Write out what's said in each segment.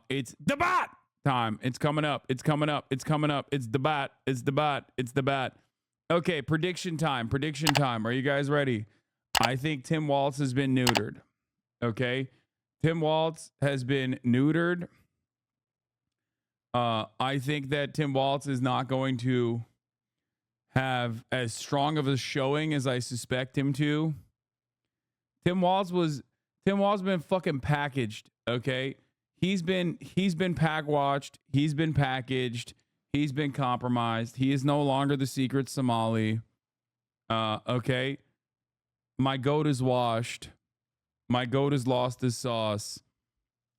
It's debate time. It's coming up. It's coming up. It's coming up. It's debate. It's debate. It's debate. Okay, prediction time. Prediction time. Are you guys ready? I think Tim Walz has been neutered. Okay, Tim Walz has been neutered. I think that Tim Walz is not going to have as strong of a showing as I suspect him to. Tim Walz been fucking packaged. Okay, he's been pack watched. He's been packaged. He's been compromised. He is no longer the secret Somali. Okay, my goat is washed. My goat has lost his sauce.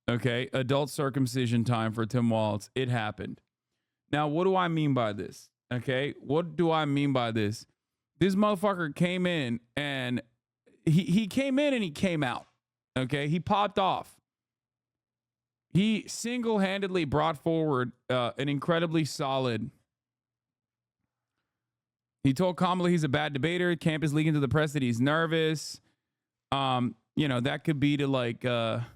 Okay, adult circumcision time for Tim Walz. It happened. Now, what do I mean by this? Okay, what do I mean by this? This motherfucker came in and he came in and he came out. Okay, he popped off. He single-handedly brought forward an incredibly solid. He told Kamala he's a bad debater. Camp is leaking to the press that he's nervous. You know, that could be to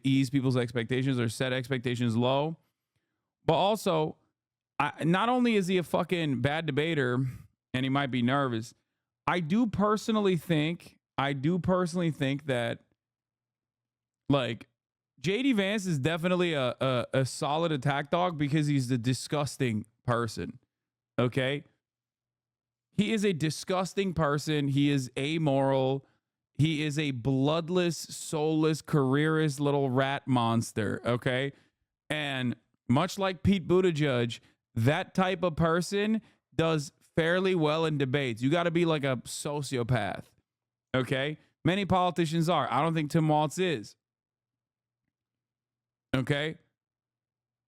ease people's expectations or set expectations low. But also, not only is he a fucking bad debater and he might be nervous, I do personally think that, like, JD Vance is definitely a solid attack dog because he's a disgusting person. Okay? He is a disgusting person. He is amoral. He is a bloodless, soulless, careerist little rat monster. Okay? And much like Pete Buttigieg, that type of person does fairly well in debates. You got to be like a sociopath. Okay? Many politicians are. I don't think Tim Walz is. Okay?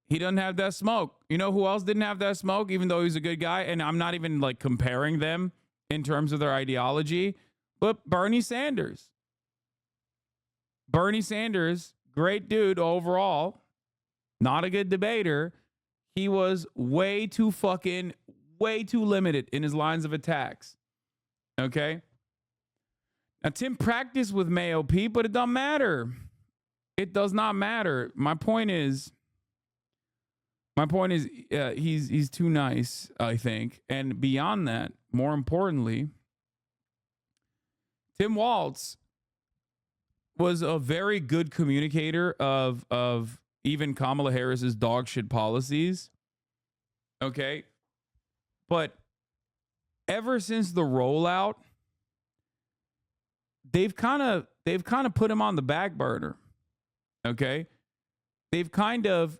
He doesn't have that smoke. You know who else didn't have that smoke, even though he's a good guy? And I'm not even like comparing them in terms of their ideology, but Bernie Sanders. Bernie Sanders, great dude overall, not a good debater. He was way too limited in his lines of attacks. Okay? Now, Tim practiced with Mayo Pete, but it doesn't matter. It does not matter. My point is he's too nice, I think. And beyond that, more importantly, Tim Walz was a very good communicator of even Kamala Harris's dog shit policies. Okay? But ever since the rollout, they've kind of put him on the back burner. Okay? They've kind of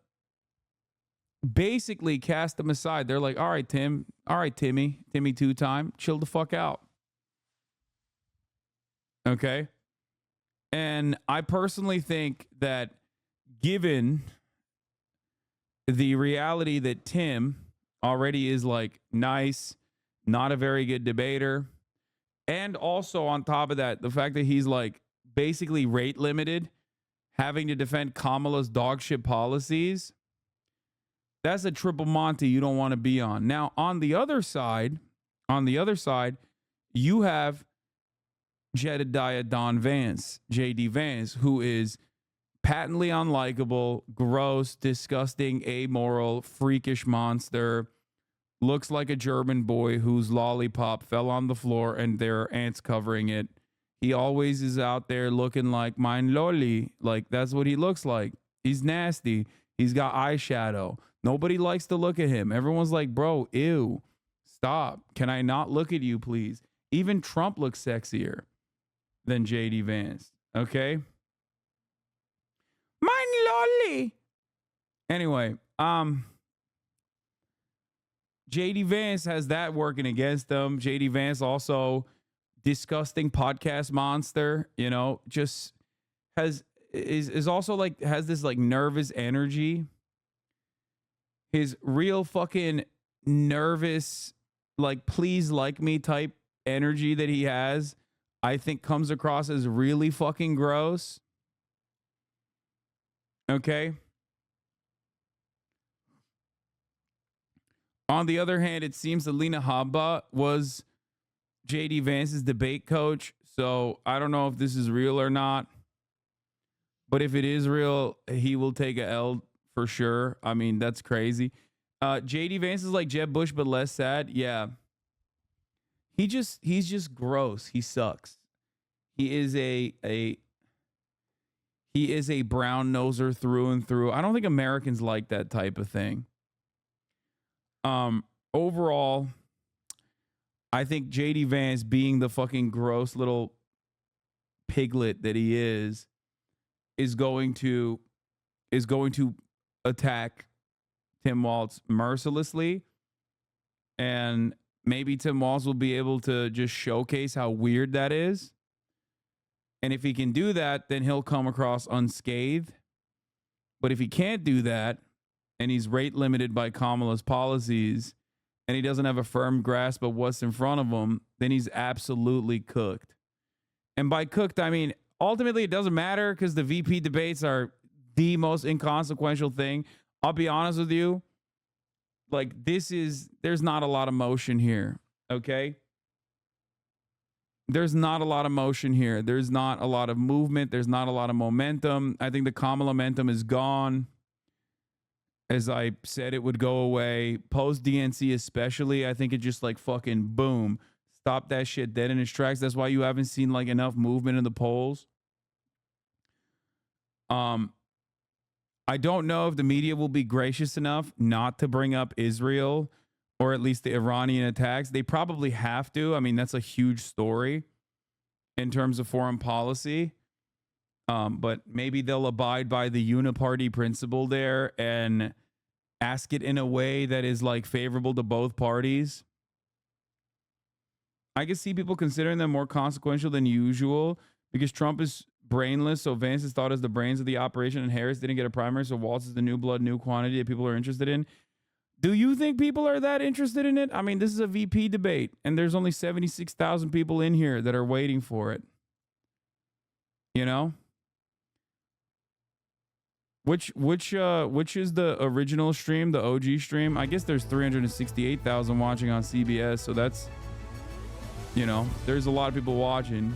basically cast him aside. They're like, all right, Tim. All right, Timmy two-time. Chill the fuck out. Okay? And I personally think that given the reality that Tim already is like nice, not a very good debater, and also on top of that, the fact that he's like basically rate limited, having to defend Kamala's dog shit policies, that's a triple Monty you don't want to be on. Now, on the other side, you have Jedediah Don Vance, JD Vance, who is patently unlikable, gross, disgusting, amoral, freakish monster, looks like a German boy whose lollipop fell on the floor and there are ants covering it. He always is out there looking like mein lolly. Like, that's what he looks like. He's nasty. He's got eyeshadow. Nobody likes to look at him. Everyone's like, bro, ew. Stop. Can I not look at you, please? Even Trump looks sexier than JD Vance. Okay? Mein lolly. Anyway, JD Vance has that working against him. JD Vance also disgusting podcast monster, you know, just is also like has this like nervous energy. His real fucking nervous, like please like me type energy that he has, I think comes across as really fucking gross. Okay. On the other hand, it seems that Lena Habba was JD Vance's debate coach. So I don't know if this is real or not. But if it is real, he will take a L for sure. I mean, that's crazy. JD Vance is like Jeb Bush, but less sad. Yeah. He's just gross. He sucks. He is a brown noser through and through. I don't think Americans like that type of thing. Overall, I think JD Vance, being the fucking gross little piglet that he is going to attack Tim Walz mercilessly, and maybe Tim Walz will be able to just showcase how weird that is. And if he can do that, then he'll come across unscathed. But if he can't do that, and he's rate limited by Kamala's policies, and he doesn't have a firm grasp of what's in front of him, then he's absolutely cooked. And by cooked, I mean, ultimately it doesn't matter because the VP debates are the most inconsequential thing. I'll be honest with you. Like, there's not a lot of motion here, okay? There's not a lot of motion here. There's not a lot of movement. There's not a lot of momentum. I think the Kamala momentum is gone. As I said, it would go away. Post DNC especially, I think it just like fucking boom. Stop that shit dead in its tracks. That's why you haven't seen like enough movement in the polls. I don't know if the media will be gracious enough not to bring up Israel, or at least the Iranian attacks. They probably have to. I mean, that's a huge story in terms of foreign policy. But maybe they'll abide by the uniparty principle there and ask it in a way that is like favorable to both parties. I can see people considering them more consequential than usual because Trump is brainless, so Vance is thought as the brains of the operation, and Harris didn't get a primary, so Walz is the new blood, new quantity that people are interested in. Do you think people are that interested in it? I mean, this is a VP debate, and there's only 76,000 people in here that are waiting for it. You know? Which is the original stream, the OG stream? I guess there's 368,000 watching on CBS, so that's, you know, there's a lot of people watching.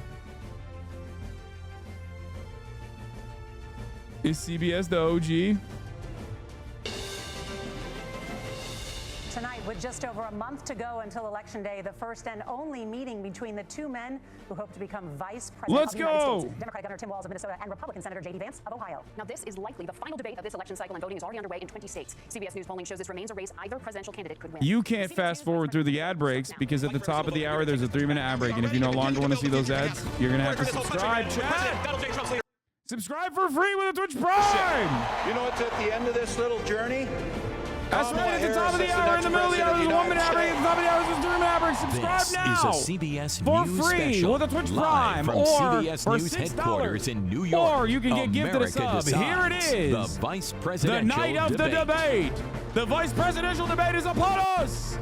Is CBS the OG? Tonight, with just over a month to go until Election Day, the first and only meeting between the two men who hope to become vice president of the United States, Democratic Governor Tim Walz of Minnesota and Republican Senator J.D. Vance of Ohio. Now, this is likely the final debate of this election cycle, and voting is already underway in 20 states. CBS News polling shows this remains a race either presidential candidate could win. You can't fast forward through the ad breaks because at the top of the hour, there's a 3-minute ad break, and if you no longer want to see those ads, you're going to have to subscribe, chat. Subscribe for free with a Twitch Prime! You know what's at the end of this little journey? That's right, at the top of the hour, in the middle of the hour, there's a 1-minute ad break, at the top of the hour, there's a 3-minute ad break. Subscribe now! This is a CBS for News free special, with a Twitch live Prime, from or CBS for News $6. headquarters in New York. Or you can get gifted a sub. Here it is. The vice The presidential night of the debate. The vice presidential debate is upon us.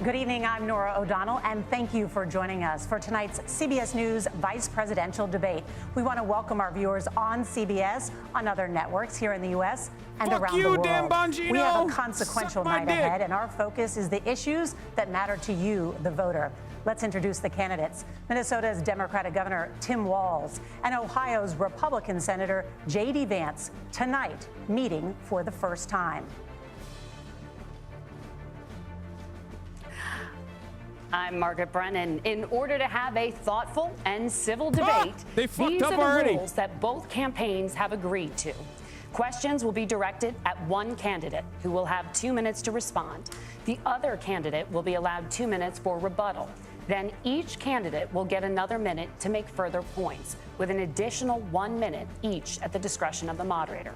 Good evening, I'm Nora O'Donnell, and thank you for joining us for tonight's CBS News Vice Presidential Debate. We want to welcome our viewers on CBS, on other networks here in the U.S. and around the world. Dan Bongino. We have a consequential night dick. ahead, and our focus is the issues that matter to you, the voter. Let's introduce the candidates. Minnesota's Democratic Governor Tim Walz and Ohio's Republican Senator J.D. Vance, tonight meeting for the first time. I'm Margaret Brennan. In order to have a thoughtful and civil debate, these are the rules that both campaigns have agreed to. Questions will be directed at one candidate, who will have 2 minutes to respond. The other candidate will be allowed 2 minutes for rebuttal. Then each candidate will get another minute to make further points, with an additional 1 minute each at the discretion of the moderator.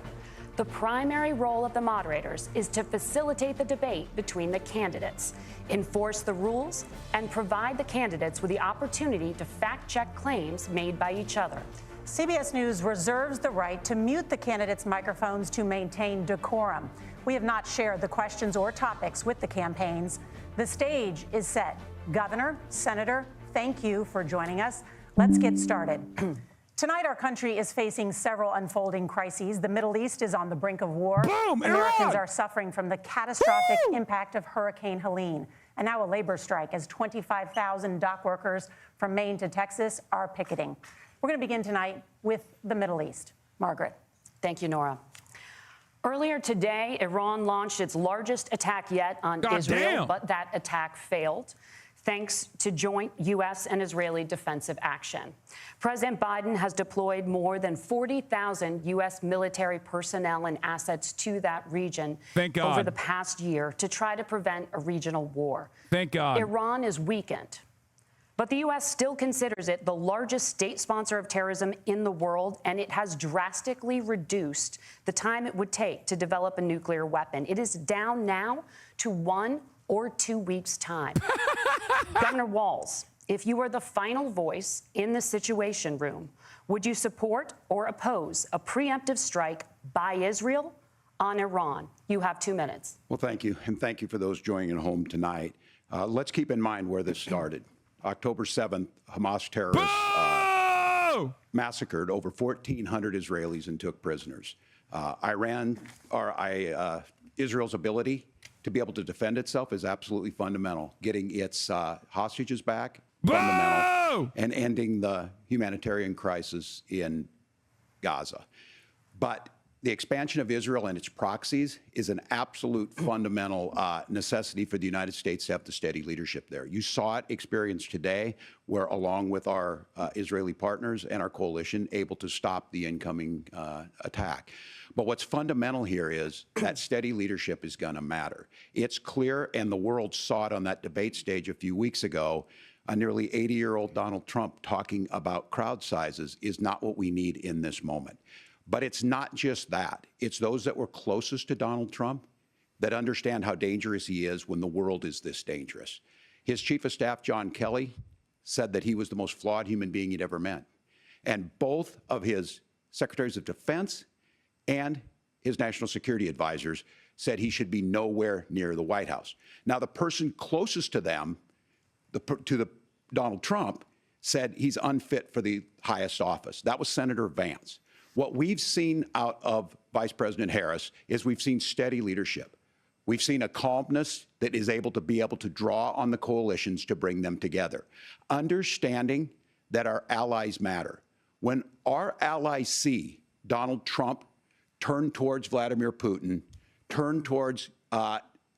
The primary role of the moderators is to facilitate the debate between the candidates, enforce the rules, and provide the candidates with the opportunity to fact-check claims made by each other. CBS News reserves the right to mute the candidates' microphones to maintain decorum. We have not shared the questions or topics with the campaigns. The stage is set. Governor, Senator, thank you for joining us. Let's get started. Tonight, our country is facing several unfolding crises. The Middle East is on the brink of war. Boom, Americans Iran! are suffering from the catastrophic impact of Hurricane Helene. And now a labor strike as 25,000 dock workers from Maine to Texas are picketing. We're going to begin tonight with the Middle East. Margaret. Thank you, Nora. Earlier today, Iran launched its largest attack yet on Israel, but that attack failed, thanks to joint U.S. and Israeli defensive action. President Biden has deployed more than 40,000 U.S. military personnel and assets to that region over the past year to try to prevent a regional war. Thank God. Iran is weakened, but the U.S. still considers it the largest state sponsor of terrorism in the world, and it has drastically reduced the time it would take to develop a nuclear weapon. It is down now to 1 or 2 weeks' time. Governor Walz, if you were the final voice in the Situation Room, would you support or oppose a preemptive strike by Israel on Iran? You have 2 minutes. Well, thank you, and thank you for those joining at home tonight. Let's keep in mind where this started. October 7th, Hamas terrorists massacred over 1,400 Israelis and took prisoners. Israel's ability to be able to defend itself is absolutely fundamental. Getting its hostages back, fundamental, and ending the humanitarian crisis in Gaza. But the expansion of Israel and its proxies is an absolute fundamental necessity for the United States to have the steady leadership there. You saw it experienced today, where along with our Israeli partners and our coalition, able to stop the incoming attack. But what's fundamental here is that steady leadership is going to matter. It's clear, and the world saw it on that debate stage a few weeks ago, a nearly 80-year-old Donald Trump talking about crowd sizes is not what we need in this moment. But it's not just that. It's those that were closest to Donald Trump that understand how dangerous he is when the world is this dangerous. His chief of staff, John Kelly, said that he was the most flawed human being he'd ever met. And both of his secretaries of defense and his national security advisors said he should be nowhere near the White House. Now, the person closest to them, Donald Trump, said he's unfit for the highest office. That was Senator Vance. What we've seen out of Vice President Harris is we've seen steady leadership. We've seen a calmness that is able to draw on the coalitions to bring them together. Understanding that our allies matter. When our allies see Donald Trump turn towards Vladimir Putin, turn towards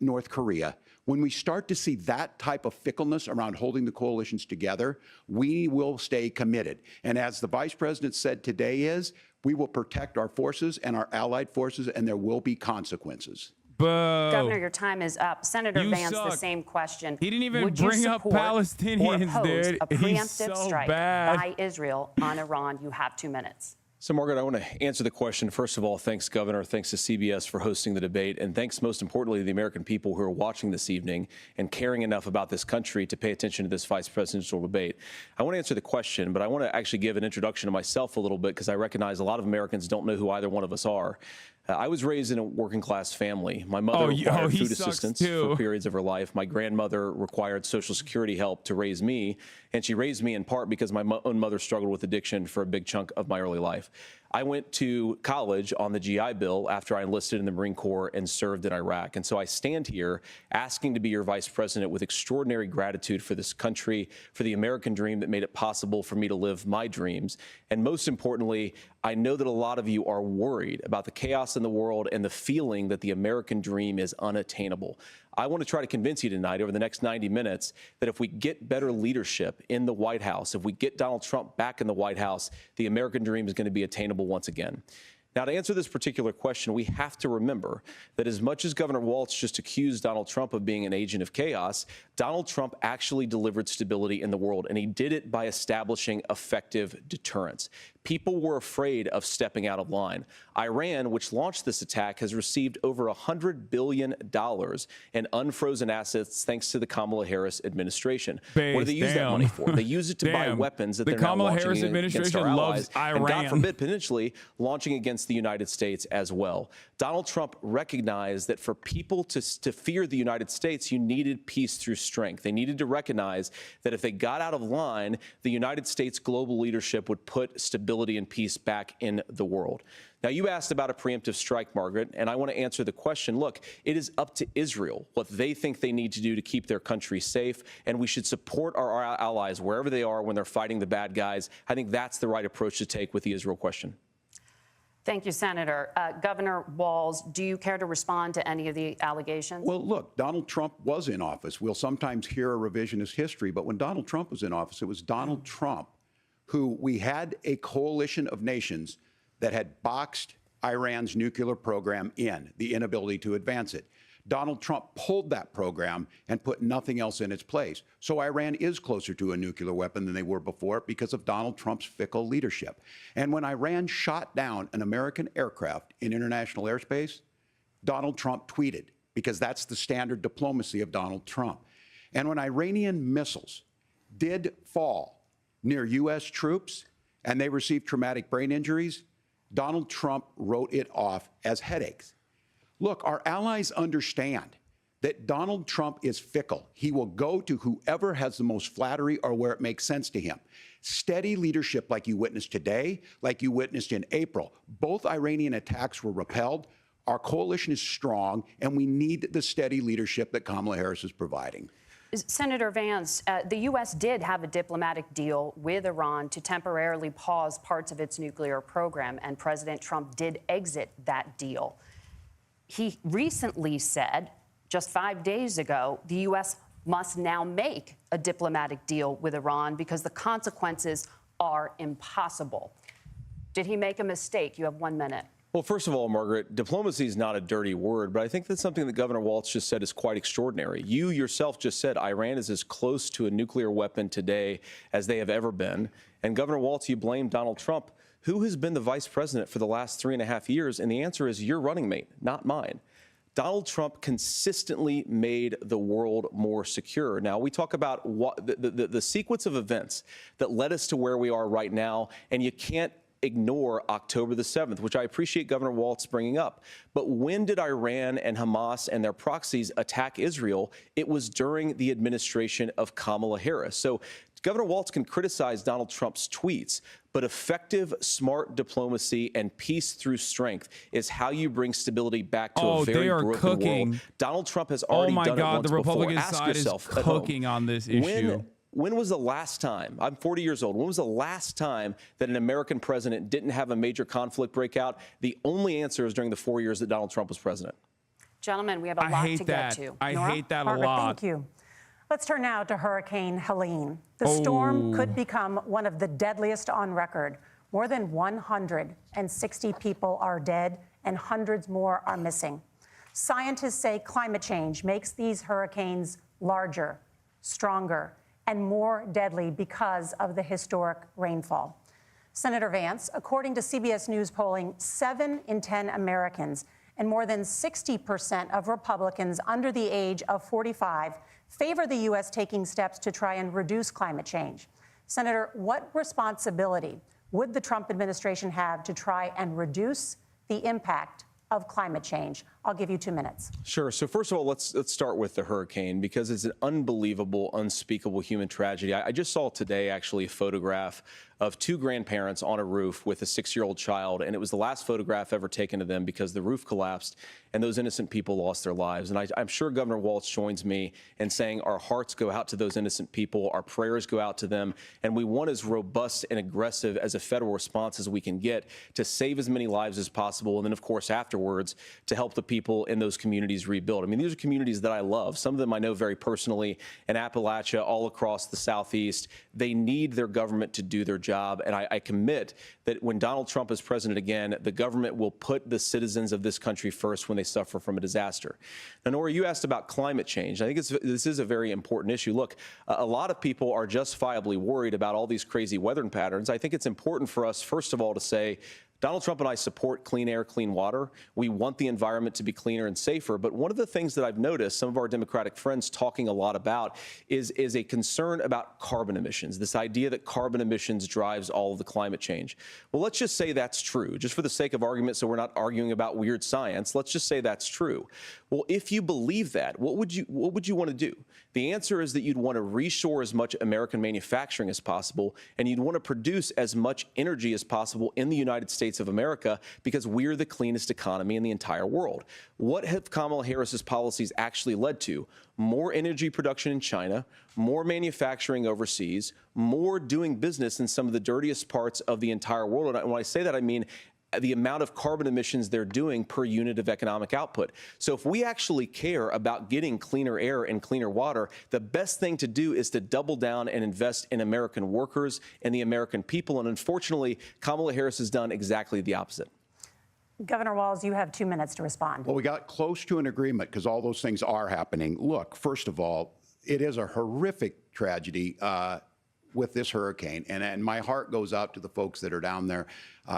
North Korea, when we start to see that type of fickleness around holding the coalitions together, we will stay committed. And as the Vice President said today we will protect our forces and our allied forces, and there will be consequences. Governor, your time is up. Senator Vance, the same question. He didn't even bring up Palestinians, dude. A preemptive strike by Israel on Iran? You have 2 minutes. So, Margaret, I want to answer the question. First of all, thanks, Governor. Thanks to CBS for hosting the debate. And thanks, most importantly, to the American people who are watching this evening and caring enough about this country to pay attention to this vice presidential debate. I want to answer the question, but I want to actually give an introduction to myself a little bit, because I recognize a lot of Americans don't know who either one of us are. I was raised in a working-class family. My mother required food assistance for periods of her life. My grandmother required Social Security help to raise me, and she raised me in part because my own mother struggled with addiction for a big chunk of my early life. I went to college on the GI Bill after I enlisted in the Marine Corps and served in Iraq. And so I stand here asking to be your vice president with extraordinary gratitude for this country, for the American dream that made it possible for me to live my dreams. And most importantly, I know that a lot of you are worried about the chaos in the world and the feeling that the American dream is unattainable. I want to try to convince you tonight over the next 90 minutes that if we get better leadership in the White House, if we get Donald Trump back in the White House, the American dream is going to be attainable once again. Now, to answer this particular question, we have to remember that as much as Governor Walz just accused Donald Trump of being an agent of chaos, Donald Trump actually delivered stability in the world, and he did it by establishing effective deterrence. People were afraid of stepping out of line. Iran, which launched this attack, has received over $100 billion in unfrozen assets thanks to the Kamala Harris administration. What do they use that money for? They use it to buy weapons that they're now launching against our allies, and God forbid, potentially launching against the United States as well. Donald Trump recognized that for people to fear the United States, you needed peace through strength. They needed to recognize that if they got out of line, the United States global leadership would put stability and peace back in the world. Now, you asked about a preemptive strike, Margaret, and I want to answer the question. Look, it is up to Israel what they think they need to do to keep their country safe, and we should support our allies wherever they are when they're fighting the bad guys. I think that's the right approach to take with the Israel question. Thank you, Senator. Governor Walz, do you care to respond to any of the allegations? Well, look, Donald Trump was in office. We'll sometimes hear a revisionist history, but when Donald Trump was in office, it was Donald Trump who we had a coalition of nations that had boxed Iran's nuclear program in, the inability to advance it. Donald Trump pulled that program and put nothing else in its place. So Iran is closer to a nuclear weapon than they were before because of Donald Trump's fickle leadership. And when Iran shot down an American aircraft in international airspace, Donald Trump tweeted, because that's the standard diplomacy of Donald Trump. And when Iranian missiles did fall near U.S. troops and they received traumatic brain injuries, Donald Trump wrote it off as headaches. Look, our allies understand that Donald Trump is fickle. He will go to whoever has the most flattery or where it makes sense to him. Steady leadership like you witnessed today, like you witnessed in April. Both Iranian attacks were repelled. Our coalition is strong, and we need the steady leadership that Kamala Harris is providing. Senator Vance, the U.S. did have a diplomatic deal with Iran to temporarily pause parts of its nuclear program, and President Trump did exit that deal. He recently said, just 5 days ago, the U.S. must now make a diplomatic deal with Iran because the consequences are impossible. Did he make a mistake? You have 1 minute. Well, first of all, Margaret, diplomacy is not a dirty word, but I think that's something that Governor Walz just said is quite extraordinary. You yourself just said Iran is as close to a nuclear weapon today as they have ever been. And Governor Walz, you blame Donald Trump. Who has been the vice president for the last 3.5 years? And the answer is your running mate, not mine. Donald Trump consistently made the world more secure. Now, we talk about what the sequence of events that led us to where we are right now, and you can't ignore October the 7th, which I appreciate Governor Walz bringing up. But when did Iran and Hamas and their proxies attack Israel? It was during the administration of Kamala Harris. So Governor Walz can criticize Donald Trump's tweets, but effective, smart diplomacy and peace through strength is how you bring stability back to a very broken world. Donald Trump has already done it once the Republican before. Ask side yourself is cooking on this issue. When was the last time, I'm 40 years old, when was the last time that an American president didn't have a major conflict break out? The only answer is during the 4 years that Donald Trump was president. Gentlemen, we have a lot to get to. I hate that a lot. Thank you. Let's turn now to Hurricane Helene. The storm could become one of the deadliest on record. More than 160 people are dead and hundreds more are missing. Scientists say climate change makes these hurricanes larger, stronger, and more deadly because of the historic rainfall. Senator Vance, according to CBS News polling, 7 in 10 Americans and more than 60% of Republicans under the age of 45 favor the U.S. taking steps to try and reduce climate change. Senator, what responsibility would the Trump administration have to try and reduce the impact of climate change? I'll give you 2 minutes. Sure. So first of all, let's start with the hurricane, because it's an unbelievable, unspeakable human tragedy. I just saw today, actually, a photograph of 2 grandparents on a roof with a 6-year-old child, and it was the last photograph ever taken of them because the roof collapsed and those innocent people lost their lives. And I'm sure Governor Walz joins me in saying our hearts go out to those innocent people, our prayers go out to them, and we want as robust and aggressive as a federal response as we can get to save as many lives as possible, and then, of course, afterwards, to help the people in those communities rebuild. I mean, these are communities that I love. Some of them I know very personally in Appalachia, all across the Southeast. They need their government to do their job, and I commit that when Donald Trump is president again, the government will put the citizens of this country first when they suffer from a disaster. Now, Nora, you asked about climate change. I think this is a very important issue. Look, a lot of people are justifiably worried about all these crazy weather patterns. I think it's important for us, first of all, to say Donald Trump and I support clean air, clean water. We want the environment to be cleaner and safer. But one of the things that I've noticed some of our Democratic friends talking a lot about is a concern about carbon emissions, this idea that carbon emissions drives all of the climate change. Well, let's just say that's true, just for the sake of argument, so we're not arguing about weird science. Let's just say that's true. Well, if you believe that, what would you want to do? The answer is that you'd want to reshore as much American manufacturing as possible, and you'd want to produce as much energy as possible in the United States of America, because we're the cleanest economy in the entire world. What have Kamala Harris's policies actually led to? More energy production in China, more manufacturing overseas, more doing business in some of the dirtiest parts of the entire world. And when I say that, I mean the amount of carbon emissions they're doing per unit of economic output. So if we actually care about getting cleaner air and cleaner water, the best thing to do is to double down and invest in American workers and the American people. And unfortunately, Kamala Harris has done exactly the opposite. Governor Walz, you have 2 minutes to respond. Well, we got close to an agreement because all those things are happening. Look, first of all, it is a horrific tragedy with this hurricane. And my heart goes out to the folks that are down there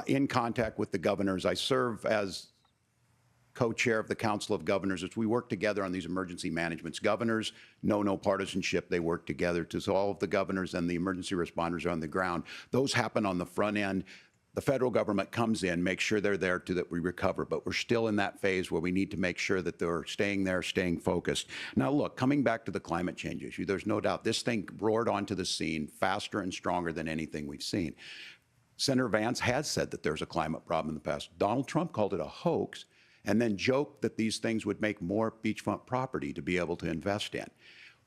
in contact with the governors. I serve as co-chair of the Council of Governors as we work together on these emergency managements. Governors know no partisanship. They work together. So all of the governors and the emergency responders are on the ground. Those happen on the front end. The federal government comes in, makes sure they're there to that we recover, but we're still in that phase where we need to make sure that they're staying there, staying focused. Now, look, coming back to the climate change issue, there's no doubt this thing roared onto the scene faster and stronger than anything we've seen. Senator Vance has said that there's a climate problem in the past. Donald Trump called it a hoax and then joked that these things would make more beachfront property to be able to invest in.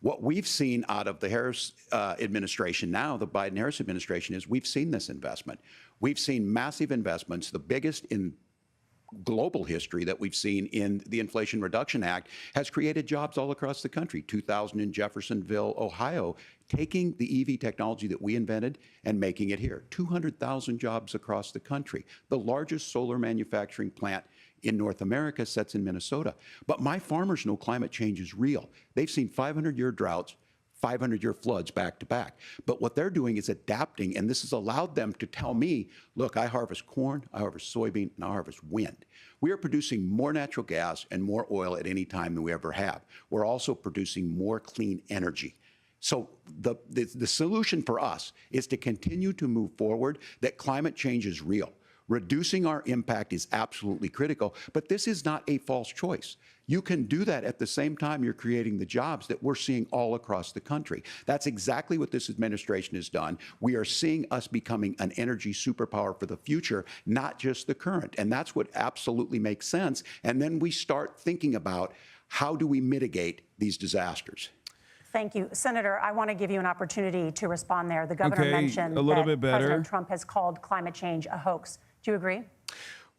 What we've seen out of the Harris administration now, the Biden-Harris administration, is we've seen this investment. We've seen massive investments, the biggest in global history that we've seen in the Inflation Reduction Act, has created jobs all across the country. 2,000 in Jeffersonville, Ohio, taking the EV technology that we invented and making it here. 200,000 jobs across the country. The largest solar manufacturing plant in North America sits in Minnesota. But my farmers know climate change is real. They've seen 500-year droughts, 500-year floods back to back. But what they're doing is adapting, and this has allowed them to tell me, look, I harvest corn, I harvest soybean, and I harvest wind. We are producing more natural gas and more oil at any time than we ever have. We're also producing more clean energy. So the solution for us is to continue to move forward, that climate change is real. Reducing our impact is absolutely critical, but this is not a false choice. You can do that at the same time you're creating the jobs that we're seeing all across the country. That's exactly what this administration has done. We are seeing us becoming an energy superpower for the future, not just the current. And that's what absolutely makes sense. And then we start thinking about how do we mitigate these disasters. Thank you. Senator, I want to give you an opportunity to respond there. The governor mentioned that President Trump has called climate change a hoax. Do you agree?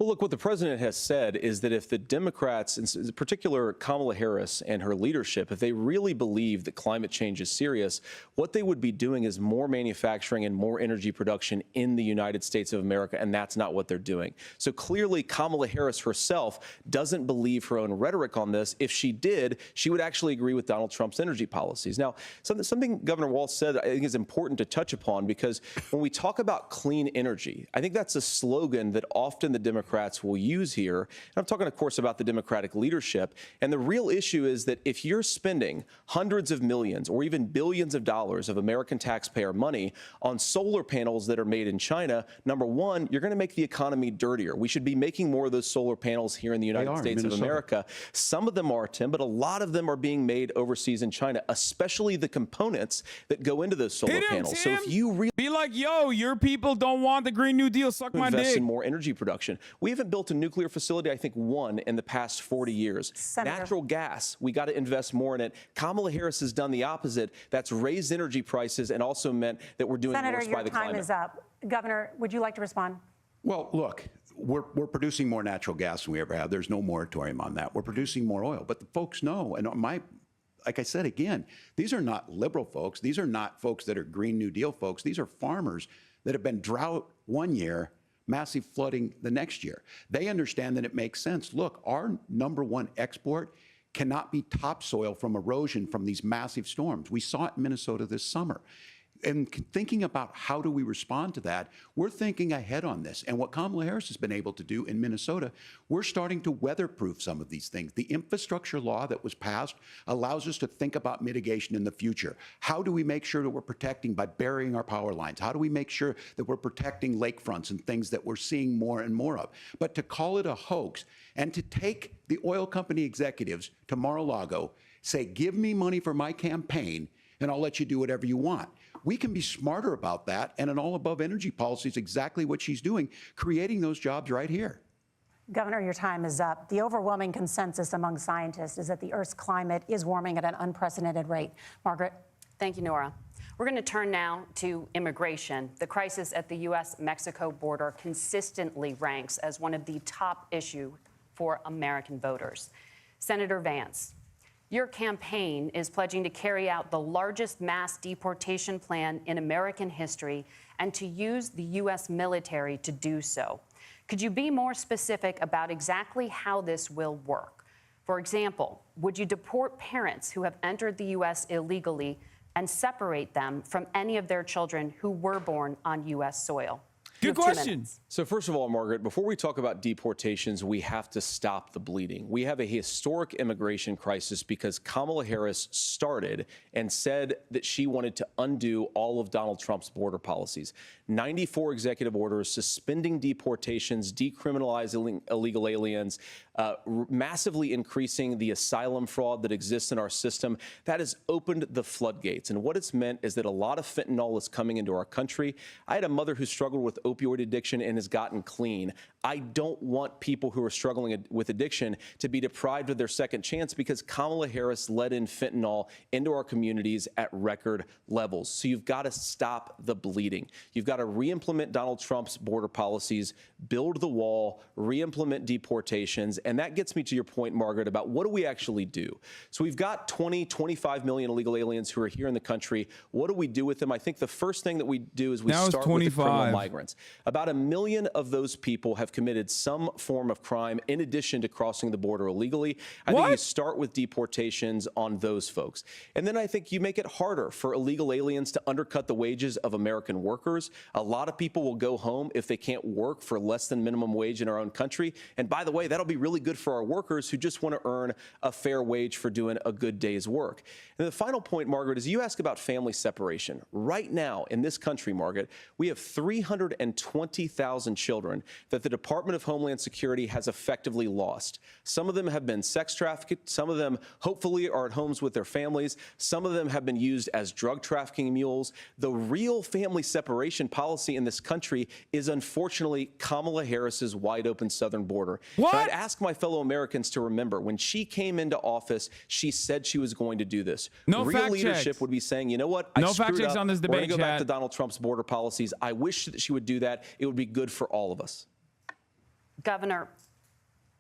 Well, look, what the president has said is that if the Democrats, in particular Kamala Harris and her leadership, if they really believe that climate change is serious, what they would be doing is more manufacturing and more energy production in the United States of America, and that's not what they're doing. So clearly, Kamala Harris herself doesn't believe her own rhetoric on this. If she did, she would actually agree with Donald Trump's energy policies. Now, something Governor Walz said I think is important to touch upon, because when we talk about clean energy, I think that's a slogan that often the Democrats will use here. And I'm talking, of course, about the Democratic leadership. And the real issue is that if you're spending hundreds of millions or even billions of dollars of American taxpayer money on solar panels that are made in China, number one, you're going to make the economy dirtier. We should be making more of those solar panels here in the United States of America. Some of them are, Tim, but a lot of them are being made overseas in China, especially the components that go into those solar panels. So if you really be like, yo, your people don't want the Green New Deal, suck my dick. Invest in more energy production. We haven't built a nuclear facility, I think, one in the past 40 years. Senator. Natural gas, we got to invest more in it. Kamala Harris has done the opposite. That's raised energy prices and also meant that we're doing worse by the climate. Senator, your time is up. Governor, would you like to respond? Well, look, we're producing more natural gas than we ever have. There's no moratorium on that. We're producing more oil. But the folks know, and like I said, again, these are not liberal folks. These are not folks that are Green New Deal folks. These are farmers that have been drought one year, massive flooding the next year. They understand that it makes sense. Look, our number one export cannot be topsoil from erosion from these massive storms. We saw it in Minnesota this summer. And thinking about how do we respond to that, we're thinking ahead on this. And what Kamala Harris has been able to do in Minnesota, we're starting to weatherproof some of these things. The infrastructure law that was passed allows us to think about mitigation in the future. How do we make sure that we're protecting by burying our power lines? How do we make sure that we're protecting lakefronts and things that we're seeing more and more of? But to call it a hoax and to take the oil company executives to Mar-a-Lago, say, give me money for my campaign and I'll let you do whatever you want. We can be smarter about that, and an all-above energy policy is exactly what she's doing, creating those jobs right here. Governor, your time is up. The overwhelming consensus among scientists is that the Earth's climate is warming at an unprecedented rate. Margaret? Thank you, Nora. We're going to turn now to immigration. The crisis at the U.S.-Mexico border consistently ranks as one of the top issues for American voters. Senator Vance, your campaign is pledging to carry out the largest mass deportation plan in American history and to use the U.S. military to do so. Could you be more specific about exactly how this will work? For example, would you deport parents who have entered the U.S. illegally and separate them from any of their children who were born on U.S. soil? Good question. So first of all, Margaret, before we talk about deportations, we have to stop the bleeding. We have a historic immigration crisis because Kamala Harris started and said that she wanted to undo all of Donald Trump's border policies. 94 executive orders suspending deportations, decriminalizing illegal aliens, massively increasing the asylum fraud that exists in our system. That has opened the floodgates. And what it's meant is that a lot of fentanyl is coming into our country. I had a mother who struggled with opioid addiction and has gotten clean. I don't want people who are struggling with addiction to be deprived of their second chance because Kamala Harris let in fentanyl into our communities at record levels. So you've got to stop the bleeding. You've got to re-implement Donald Trump's border policies, build the wall, re-implement deportations. And that gets me to your point, Margaret, about what do we actually do? So we've got 25 million illegal aliens who are here in the country. What do we do with them? I think the first thing that we do is we start with the criminal migrants. About 1 million of those people have committed some form of crime in addition to crossing the border illegally. I think you start with deportations on those folks. And then I think you make it harder for illegal aliens to undercut the wages of American workers. A lot of people will go home if they can't work for less than minimum wage in our own country. And by the way, that'll be really good for our workers who just want to earn a fair wage for doing a good day's work. And the final point, Margaret, is you ask about family separation. Right now in this country, Margaret, we have 320,000 children that the Department of Homeland Security has effectively lost. Some of them have been sex trafficked. Some of them hopefully are at homes with their families. Some of them have been used as drug trafficking mules. The real family separation policy in this country is unfortunately Kamala Harris's wide open southern border. What? And I'd ask my fellow Americans to remember when she came into office, she said she was going to do this. No real fact leadership checks. Would be saying, you know what? No fact checks on this debate, We're going to go back to Chad. Donald Trump's border policies. I wish that she would do that. It would be good for all of us. Governor,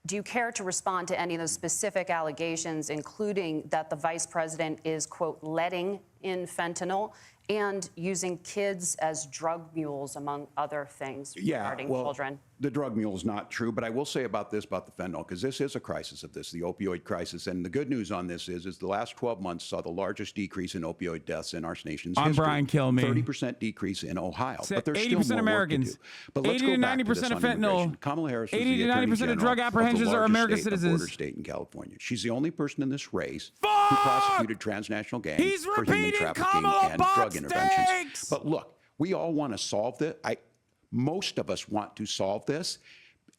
do you care to respond to any of those specific allegations, including that the vice president is, quote, letting in fentanyl and using kids as drug mules, among other things regarding children? The drug mule is not true, but I will say about the fentanyl, because this is a crisis of this, the opioid crisis. And the good news on this is the last 12 months saw the largest decrease in opioid deaths in our nation's history. Brian Kilmeade. 30% decrease in Ohio. But there's 80% still more Americans. work to do. But let's 80 to go back to 90% this of on fentanyl. immigration. Kamala Harris was 80 the to 90% Attorney of General drug apprehensions the are largest American state, a citizens. border state in California. She's the only person in this race Fuck! who prosecuted transnational gangs He's for human repeating trafficking Kamala and Bot drug interventions. stinks! But look, we all want to solve this. Most of us want to solve this.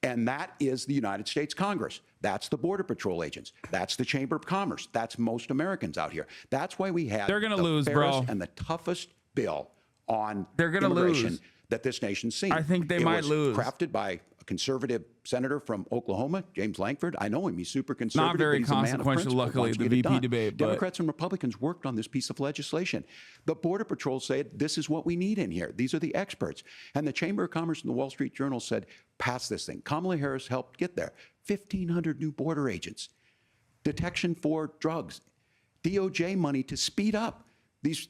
And that is the United States Congress. That's the Border Patrol agents. That's the Chamber of Commerce. That's most Americans out here. That's why we have They're gonna the lose, fairest bro. and the toughest bill on They're gonna immigration lose. that this nation's seen. I think they It might was lose. crafted by a conservative senator from Oklahoma, James Langford. I know him. He's super conservative. Not very but he's a man of consequential, principle, luckily, wants to the get it VP done. debate, but- Democrats and Republicans worked on this piece of legislation. The Border Patrol said, this is what we need in here. These are the experts. And the Chamber of Commerce and the Wall Street Journal said, pass this thing. Kamala Harris helped get there. 1,500 new border agents. Detection for drugs. DOJ money to speed up these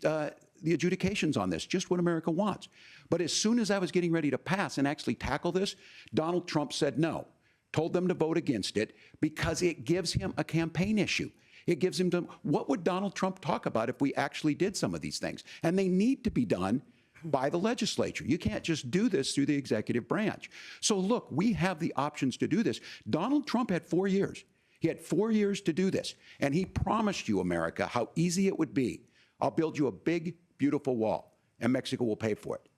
the adjudications on this, just what America wants. But as soon as I was getting ready to pass and actually tackle this, Donald Trump said no, told them to vote against it because it gives him a campaign issue. It gives him to, what would Donald Trump talk about if we actually did some of these things? And they need to be done by the legislature. You can't just do this through the executive branch. So look, we have the options to do this. Donald Trump had 4 years. He had 4 years to do this. And he promised you, America, how easy it would be. I'll build you a big, beautiful wall, and Mexico will pay for it.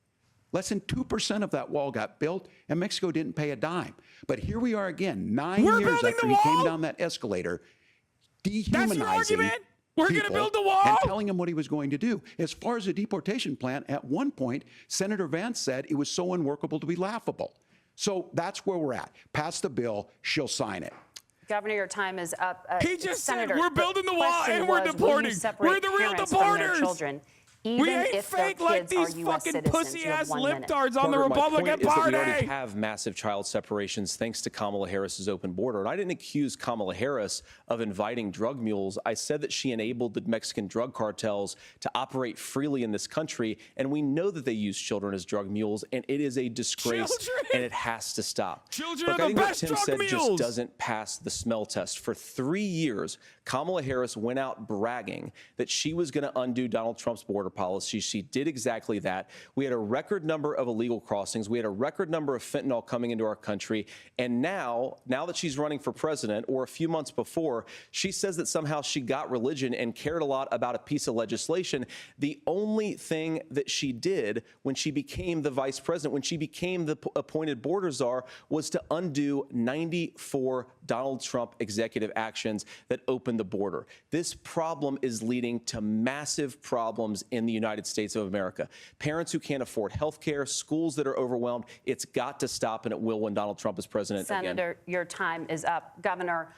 Less than 2% of that wall got built, and Mexico didn't pay a dime. But here we are again, 9 years after he came down that escalator, dehumanizing We're going to build the wall and telling him what he was going to do. As far as the deportation plan, at one point, Senator Vance said it was so unworkable to be laughable. So that's where we're at. Pass the bill, she'll sign it. Governor, your time is up. He just Senator, said we're building the wall and we're was, deporting. Will you separate We're the real parents from their deporters. children, even ain't if their fake like kids are these U.S. fucking citizens. pussy-ass You have 1 minute. libtards on the Margaret, Republican my point is that we already Party. have massive child separations thanks to Kamala Harris's open border. And I didn't accuse Kamala Harris of inviting drug mules. I said that she enabled the Mexican drug cartels to operate freely in this country. And we know that they use children as drug mules. And it is a disgrace. And it has to stop. Children Look, are I the think best what Tim drug said mules. just doesn't pass the smell test. For 3 years, Kamala Harris went out bragging that she was going to undo Donald Trump's border policy. She did exactly that. We had a record number of illegal crossings. We had a record number of fentanyl coming into our country. And now that she's running for president, or a few months before, she says that somehow she got religion and cared a lot about a piece of legislation. The only thing that she did when she became the vice president, when she became the appointed border czar, was to undo 94 Donald Trump executive actions that opened the border. This problem is leading to massive problems in the United States of America. Parents who can't afford health care, schools that are overwhelmed. It's got to stop, and it will when Donald Trump is president again. Senator, your time is up. Governor,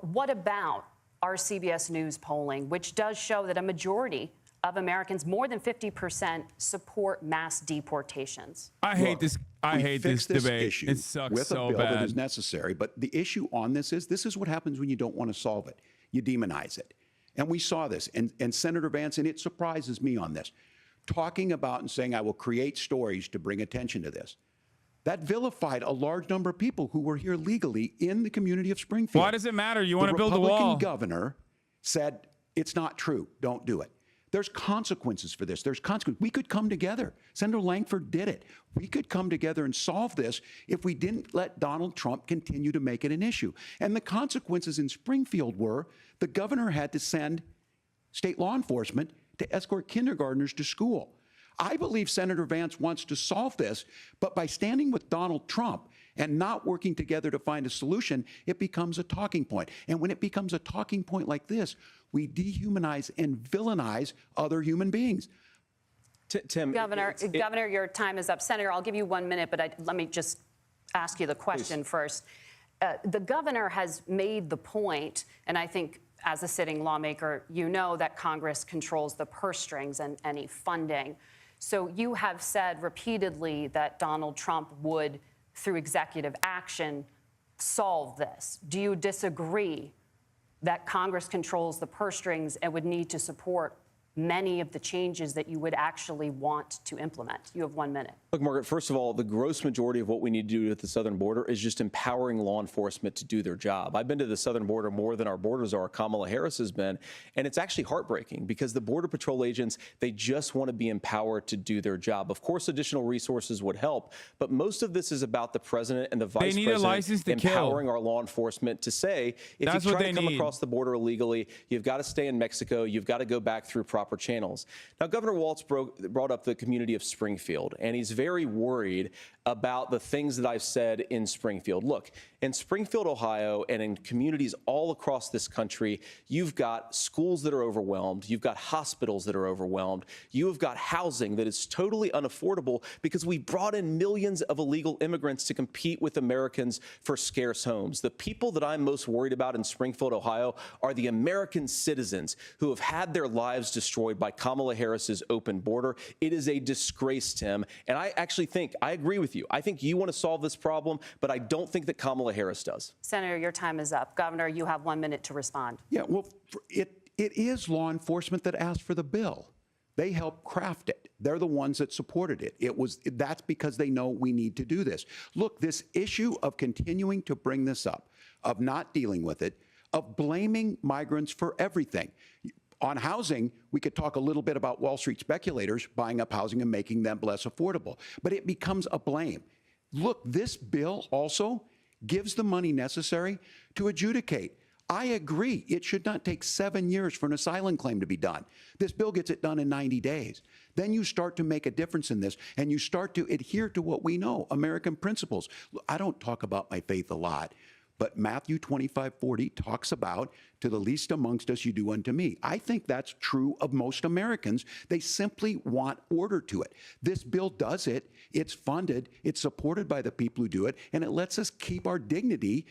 what about our CBS News polling, which does show that a majority of Americans, more than 50%, support mass deportations? I hate this. I hate this debate. Issue It sucks with so a bill bad. that is necessary. But the issue on this is what happens when you don't want to solve it. You demonize it. And we saw this. And Senator Vance, and it surprises me on this, talking about and saying, I will create stories to bring attention to this. That vilified a large number of people who were here legally in the community of Springfield. Why does it matter? You want to build a The wall. Republican governor said, it's not true. Don't do it. There's consequences for this. There's consequences. We could come together. Senator Langford did it. We could come together and solve this if we didn't let Donald Trump continue to make it an issue. And the consequences in Springfield were the governor had to send state law enforcement to escort kindergartners to school. I believe Senator Vance wants to solve this, but by standing with Donald Trump and not working together to find a solution, it becomes a talking point. And when it becomes a talking point like this, we dehumanize and villainize other human beings. Tim, Governor, your time is up. Senator, I'll give you 1 minute, but let me just ask you the question first. The governor has made the point, and I think as a sitting lawmaker, you know that Congress controls the purse strings and any funding. So you have said repeatedly that Donald Trump would, through executive action, solve this. Do you disagree that Congress controls the purse strings and would need to support many of the changes that you would actually want to implement? You have 1 minute. Look, Margaret, first of all, the gross majority of what we need to do at the southern border is just empowering law enforcement to do their job. I've been to the southern border more than our border czar, Kamala Harris, has been, and it's actually heartbreaking because the Border Patrol agents, they just want to be empowered to do their job. Of course, additional resources would help, but most of this is about the president and the vice need president a license to empowering kill. our law enforcement to say, if That's you what try they to come need. across the border illegally, you've got to stay in Mexico, you've got to go back through proper channels. Now, Governor Walz brought up the community of Springfield, and he's very worried about the things that I've said in Springfield. Look, in Springfield, Ohio, and in communities all across this country, you've got schools that are overwhelmed. You've got hospitals that are overwhelmed. You have got housing that is totally unaffordable because we brought in millions of illegal immigrants to compete with Americans for scarce homes. The people that I'm most worried about in Springfield, Ohio, are the American citizens who have had their lives destroyed by Kamala Harris's open border. It is a disgrace, Tim. And I actually think, I agree with you. I think you want to solve this problem, but I don't think that Kamala Harris does. Senator, your time is up. Governor, you have 1 minute to respond. Yeah, well, it is law enforcement that asked for the bill. They helped craft it. They're the ones that supported it. That's because they know we need to do this. Look, this issue of continuing to bring this up, of not dealing with it, of blaming migrants for everything. On housing, we could talk a little bit about Wall Street speculators buying up housing and making them less affordable, but it becomes a blame. Look, this bill also gives the money necessary to adjudicate. I agree, it should not take 7 years for an asylum claim to be done. This bill gets it done in 90 days. Then you start to make a difference in this, and you start to adhere to what we know, American principles. I don't talk about my faith a lot, but Matthew 25:40 talks about, to the least amongst us you do unto me. I think that's true of most Americans. They simply want order to it. This bill does it. It's funded. It's supported by the people who do it. And it lets us keep our dignity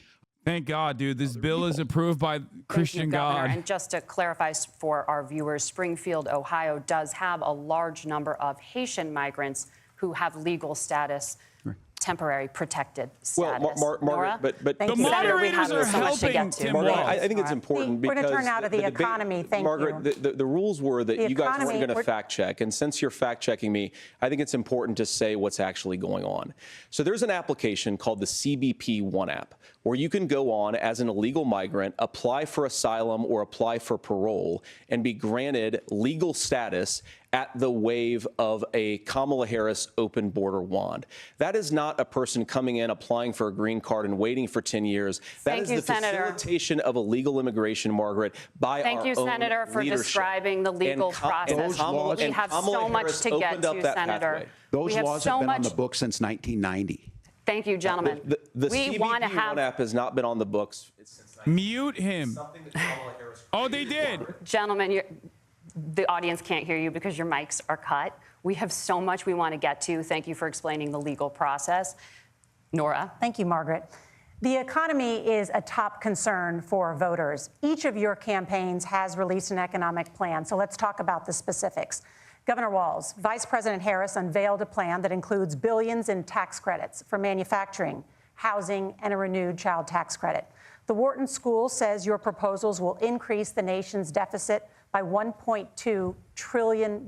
Thank God, dude. This bill is approved by Christian Thank you, Governor. God. And just to clarify for our viewers, Springfield, Ohio does have a large number of Haitian migrants who have legal status, temporary protected status. Well, Margaret, but Thank the you, Senator. We moderators have are so much to helping get to. Tim Margaret, Walz. I think it's important We're because going to turn out of the debate- economy. Thank Margaret, you. the rules were that The you guys weren't economy, going to we're- fact check. And since you're fact checking me, I think it's important to say what's actually going on. So there's an application called the CBP One app where you can go on as an illegal migrant, apply for asylum or apply for parole, and be granted legal status at the wave of a Kamala Harris open border wand. That is not a person coming in, applying for a green card and waiting for 10 years. That Thank is you, the Senator. facilitation of illegal immigration, Margaret, by Thank our you, own Senator, for leadership. describing the legal And process. Kamala- We have Kamala so much Harris to get opened up to, that Senator. pathway. Those We have laws so have been on much. the books since 1990. Thank you, gentlemen. The we want to CBP have One app has not been on the books since Mute him. something that Kamala Harris. Oh, they did. Gentlemen, the audience can't hear you because your mics are cut. We have so much we want to get to. Thank you for explaining the legal process. Nora? Thank you, Margaret. The economy is a top concern for voters. Each of your campaigns has released an economic plan, so let's talk about the specifics. Governor Walz, Vice President Harris unveiled a plan that includes billions in tax credits for manufacturing, housing, and a renewed child tax credit. The Wharton School says your proposals will increase the nation's deficit by $1.2 trillion.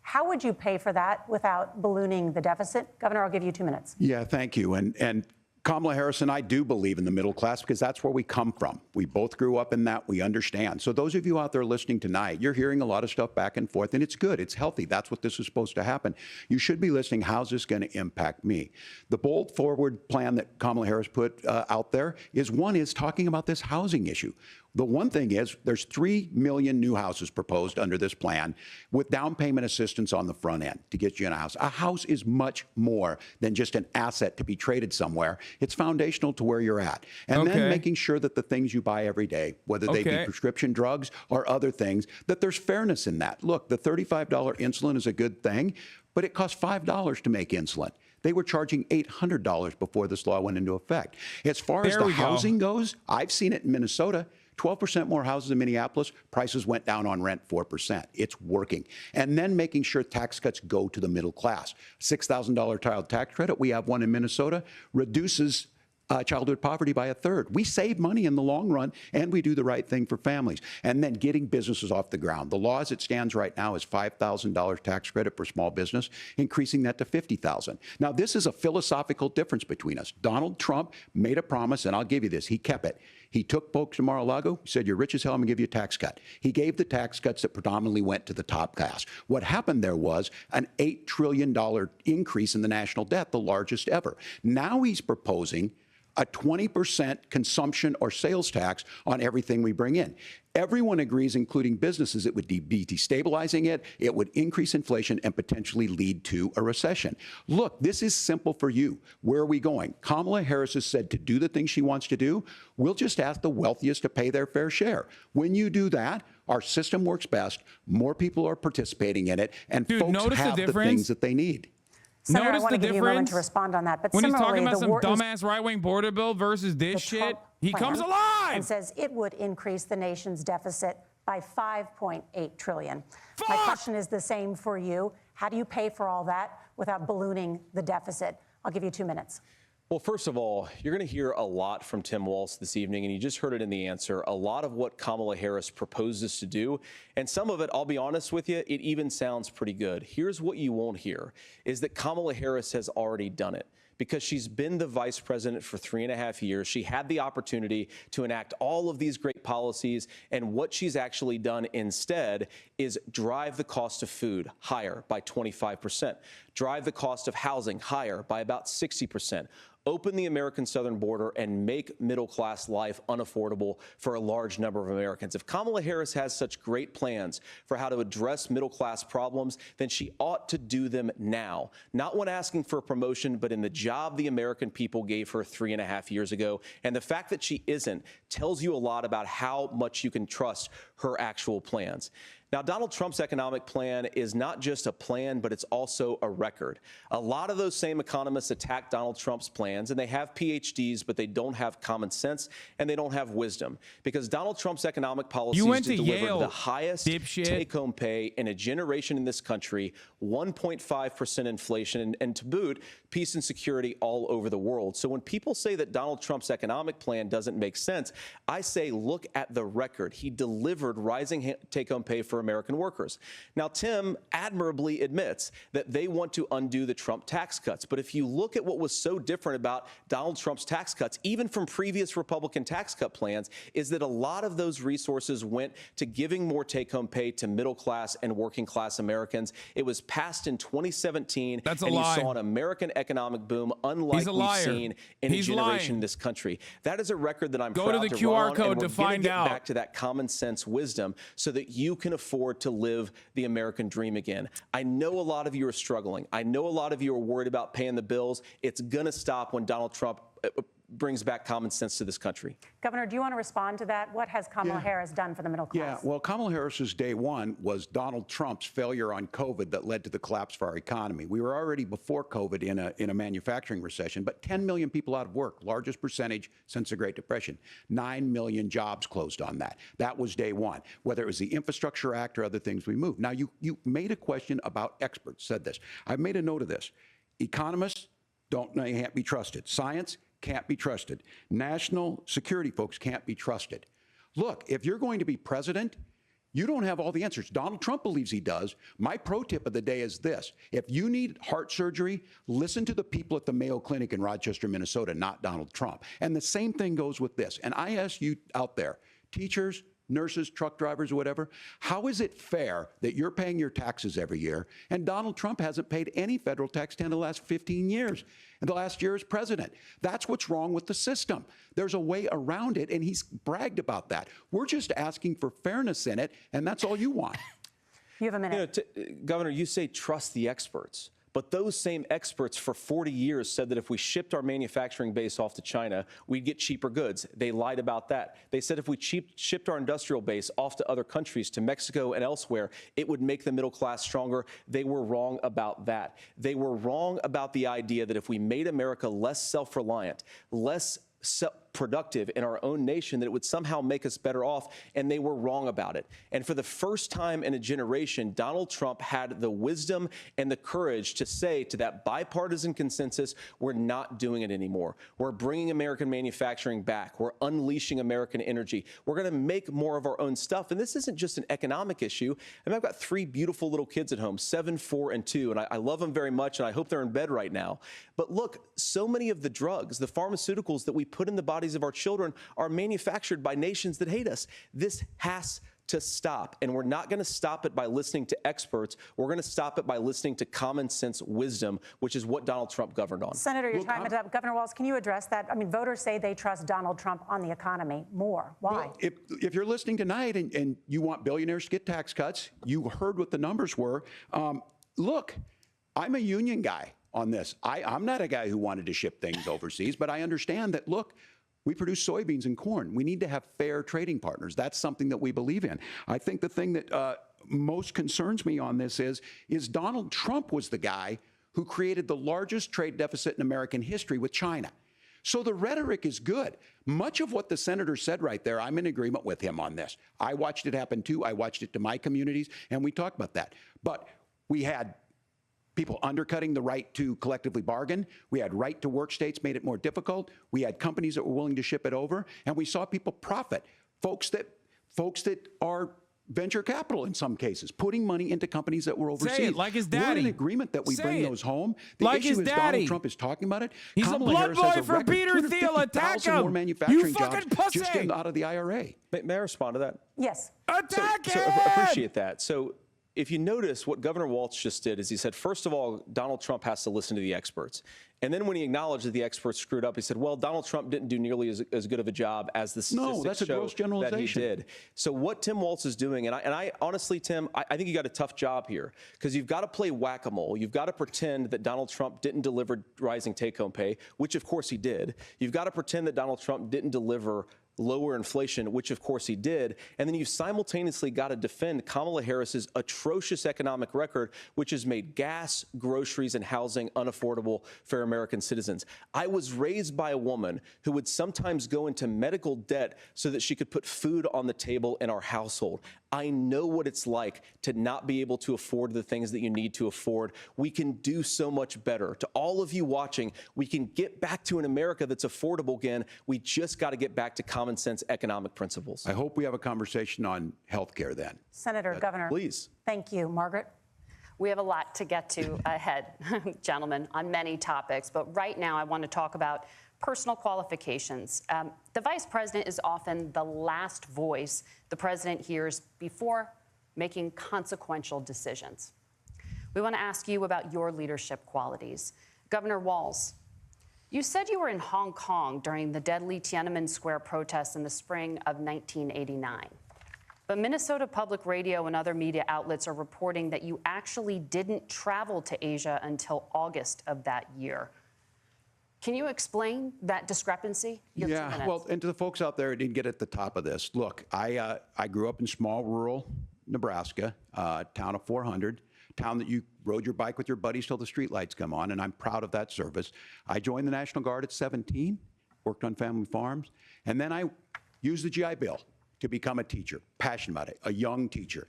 How would you pay for that without ballooning the deficit? Governor, I'll give you 2 minutes. Yeah, thank you. And Kamala Harris and I do believe in the middle class because that's where we come from. We both grew up in that. We understand. So those of you out there listening tonight, you're hearing a lot of stuff back and forth, and it's good. It's healthy. That's what this is supposed to happen. You should be listening. How's this going to impact me? The bold forward plan that Kamala Harris put out there is talking about this housing issue. The one thing is there's 3 million new houses proposed under this plan with down payment assistance on the front end to get you in a house. A house is much more than just an asset to be traded somewhere. It's foundational to where you're at. And then making sure that the things you buy every day, whether they be prescription drugs or other things, that there's fairness in that. Look, the $35 insulin is a good thing, but it costs $5 to make insulin. They were charging $800 before this law went into effect. As far as the housing goes, I've seen it in Minnesota. 12% more houses in Minneapolis, prices went down on rent 4%. It's working. And then making sure tax cuts go to the middle class. $6,000 child tax credit, we have one in Minnesota, reduces childhood poverty by 1/3. We save money in the long run, and we do the right thing for families. And then getting businesses off the ground. The law as it stands right now is $5,000 tax credit for small business, increasing that to $50,000. Now, this is a philosophical difference between us. Donald Trump made a promise, and I'll give you this. He kept it. He took folks to Mar-a-Lago, said, you're rich as hell, I'm going to give you a tax cut. He gave the tax cuts that predominantly went to the top class. What happened there was an $8 trillion increase in the national debt, the largest ever. Now he's proposing a 20% consumption or sales tax on everything we bring in. Everyone agrees, including businesses, it would be destabilizing it, it would increase inflation and potentially lead to a recession. Look, this is simple for you. Where are we going? Kamala Harris has said to do the things she wants to do, we'll just ask the wealthiest to pay their fair share. When you do that, our system works best, more people are participating in it, and folks have the things that they need. Senator, Notice I want to the give you a moment difference to respond on that. But when he's similarly, talking about some Wharton's dumbass right-wing border bill versus this shit, Trump he plan comes alive and says it would increase the nation's deficit by $5.8 trillion. Fuck! My question is the same for you. How do you pay for all that without ballooning the deficit? I'll give you 2 minutes. Well, first of all, you're going to hear a lot from Tim Walz this evening, and you just heard it in the answer. A lot of what Kamala Harris proposes to do, and some of it, I'll be honest with you, it even sounds pretty good. Here's what you won't hear, is that Kamala Harris has already done it. Because she's been the vice president for 3.5 years. She had the opportunity to enact all of these great policies, and what she's actually done instead is drive the cost of food higher by 25%, drive the cost of housing higher by about 60%, open the American southern border and make middle-class life unaffordable for a large number of Americans. If Kamala Harris has such great plans for how to address middle-class problems, then she ought to do them now. Not when asking for a promotion, but in the job the American people gave her 3.5 years ago. And the fact that she isn't tells you a lot about how much you can trust her actual plans. Now, Donald Trump's economic plan is not just a plan, but it's also a record. A lot of those same economists attack Donald Trump's plans, and they have PhDs, but they don't have common sense and they don't have wisdom. Because Donald Trump's economic policies delivered the highest take-home pay in a generation in this country, 1.5% inflation, and to boot, peace and security all over the world. So when people say that Donald Trump's economic plan doesn't make sense, I say look at the record. He delivered rising take-home pay for American workers. Now, Tim admirably admits that they want to undo the Trump tax cuts. But if you look at what was so different about Donald Trump's tax cuts, even from previous Republican tax cut plans, is that a lot of those resources went to giving more take-home pay to middle-class and working-class Americans. It was passed in 2017. That's a and lie. You saw an American economic boom unlike we've seen in a generation in this country. That is a record that I'm proud to run on. Go to the QR code to find out. Back to that common sense wisdom so that you can afford to live the American dream again. I know a lot of you are struggling. I know a lot of you are worried about paying the bills. It's going to stop when Donald Trump brings back common sense to this country. Governor, do you want to respond to that? What has Kamala Harris done for the middle class? Yeah, well, Kamala Harris's day one was Donald Trump's failure on COVID that led to the collapse of our economy. We were already before COVID in a manufacturing recession, but 10 million people out of work, largest percentage since the Great Depression. 9 million jobs closed on that. That was day one, whether it was the Infrastructure Act or other things we moved. Now, you made a question about experts, said this. I've made a note of this. Economists can't be trusted. Science can't be trusted. National security folks can't be trusted. Look, if you're going to be president, you don't have all the answers. Donald Trump believes he does. My pro tip of the day is this. If you need heart surgery, listen to the people at the Mayo Clinic in Rochester, Minnesota, not Donald Trump. And the same thing goes with this. And I ask you out there, teachers, nurses, truck drivers, or whatever, how is it fair that you're paying your taxes every year and Donald Trump hasn't paid any federal tax in the last 15 years? And the last year as president. That's what's wrong with the system. There's a way around it, and he's bragged about that. We're just asking for fairness in it, and that's all you want. You have a minute. Governor, you say trust the experts. But those same experts for 40 years said that if we shipped our manufacturing base off to China, we'd get cheaper goods. They lied about that. They said if we shipped our industrial base off to other countries, to Mexico and elsewhere, it would make the middle class stronger. They were wrong about that. They were wrong about the idea that if we made America less self-reliant, less productive in our own nation, that it would somehow make us better off, and they were wrong about it. And for the first time in a generation, Donald Trump had the wisdom and the courage to say to that bipartisan consensus, we're not doing it anymore. We're bringing American manufacturing back. We're unleashing American energy. We're going to make more of our own stuff. And this isn't just an economic issue. I mean, I've got 3 beautiful little kids at home, 7, 4, and 2, and I love them very much, and I hope they're in bed right now. But look, so many of the drugs, the pharmaceuticals that we put in the bodies of our children are manufactured by nations that hate us. This has to stop. And we're not going to stop it by listening to experts. We're going to stop it by listening to common sense wisdom, which is what Donald Trump governed on. Senator, your time is up. Governor Walz, can you address that? I mean, voters say they trust Donald Trump on the economy more. Why? Well, if you're listening tonight and you want billionaires to get tax cuts, you heard what the numbers were. Look, I'm a union guy on this. I'm not a guy who wanted to ship things overseas, but I understand that, look, we produce soybeans and corn. We need to have fair trading partners. That's something that we believe in. I think the thing that most concerns me on this is Donald Trump was the guy who created the largest trade deficit in American history with China. So the rhetoric is good. Much of what the senator said right there, I'm in agreement with him on this. I watched it happen too. I watched it to my communities, and we talked about that. But we had people undercutting the right to collectively bargain. We had right to work states made it more difficult. We had companies that were willing to ship it over, and we saw people profit. Folks that are venture capital in some cases, putting money into companies that were overseas. Say it like his daddy. We're in agreement that we bring those home. The like issue his is daddy. Donald Trump is talking about it. He's Kamala a blood Harris boy has a for record, Peter Thiel. Attack 250,000 him. more manufacturing You fucking jobs pussy. just getting out of the IRA. May I respond to that? Yes. Attack so him! I appreciate that. So if you notice, what Governor Walz just did is he said, first of all, Donald Trump has to listen to the experts. And then when he acknowledged that the experts screwed up, he said, well, Donald Trump didn't do nearly as good of a job as the statistics show that he did. So what Tim Walz is doing, and I honestly, Tim, I think you got a tough job here because you've got to play whack-a-mole. You've got to pretend that Donald Trump didn't deliver rising take-home pay, which of course he did. You've got to pretend that Donald Trump didn't deliver lower inflation, which of course he did. And then you've simultaneously got to defend Kamala Harris's atrocious economic record, which has made gas, groceries, and housing unaffordable for American citizens. I was raised by a woman who would sometimes go into medical debt so that she could put food on the table in our household. I know what it's like to not be able to afford the things that you need to afford. We can do so much better. To all of you watching, we can get back to an America that's affordable again. We just got to get back to common sense economic principles. I hope we have a conversation on health care then. Senator, Governor. Please. Thank you. Margaret? We have a lot to get to ahead, gentlemen, on many topics. But right now, I want to talk about personal qualifications. The vice president is often the last voice the president hears before making consequential decisions. We want to ask you about your leadership qualities. Governor Walz, you said you were in Hong Kong during the deadly Tiananmen Square protests in the spring of 1989. But Minnesota Public Radio and other media outlets are reporting that you actually didn't travel to Asia until August of that year. Can you explain that discrepancy? Yeah, well, and to the folks out there who didn't get at the top of this, look, I grew up in small rural Nebraska, town of 400, town that you rode your bike with your buddies till the streetlights come on, and I'm proud of that service. I joined the National Guard at 17, worked on family farms, and then I used the GI Bill to become a teacher, passionate about it, a young teacher.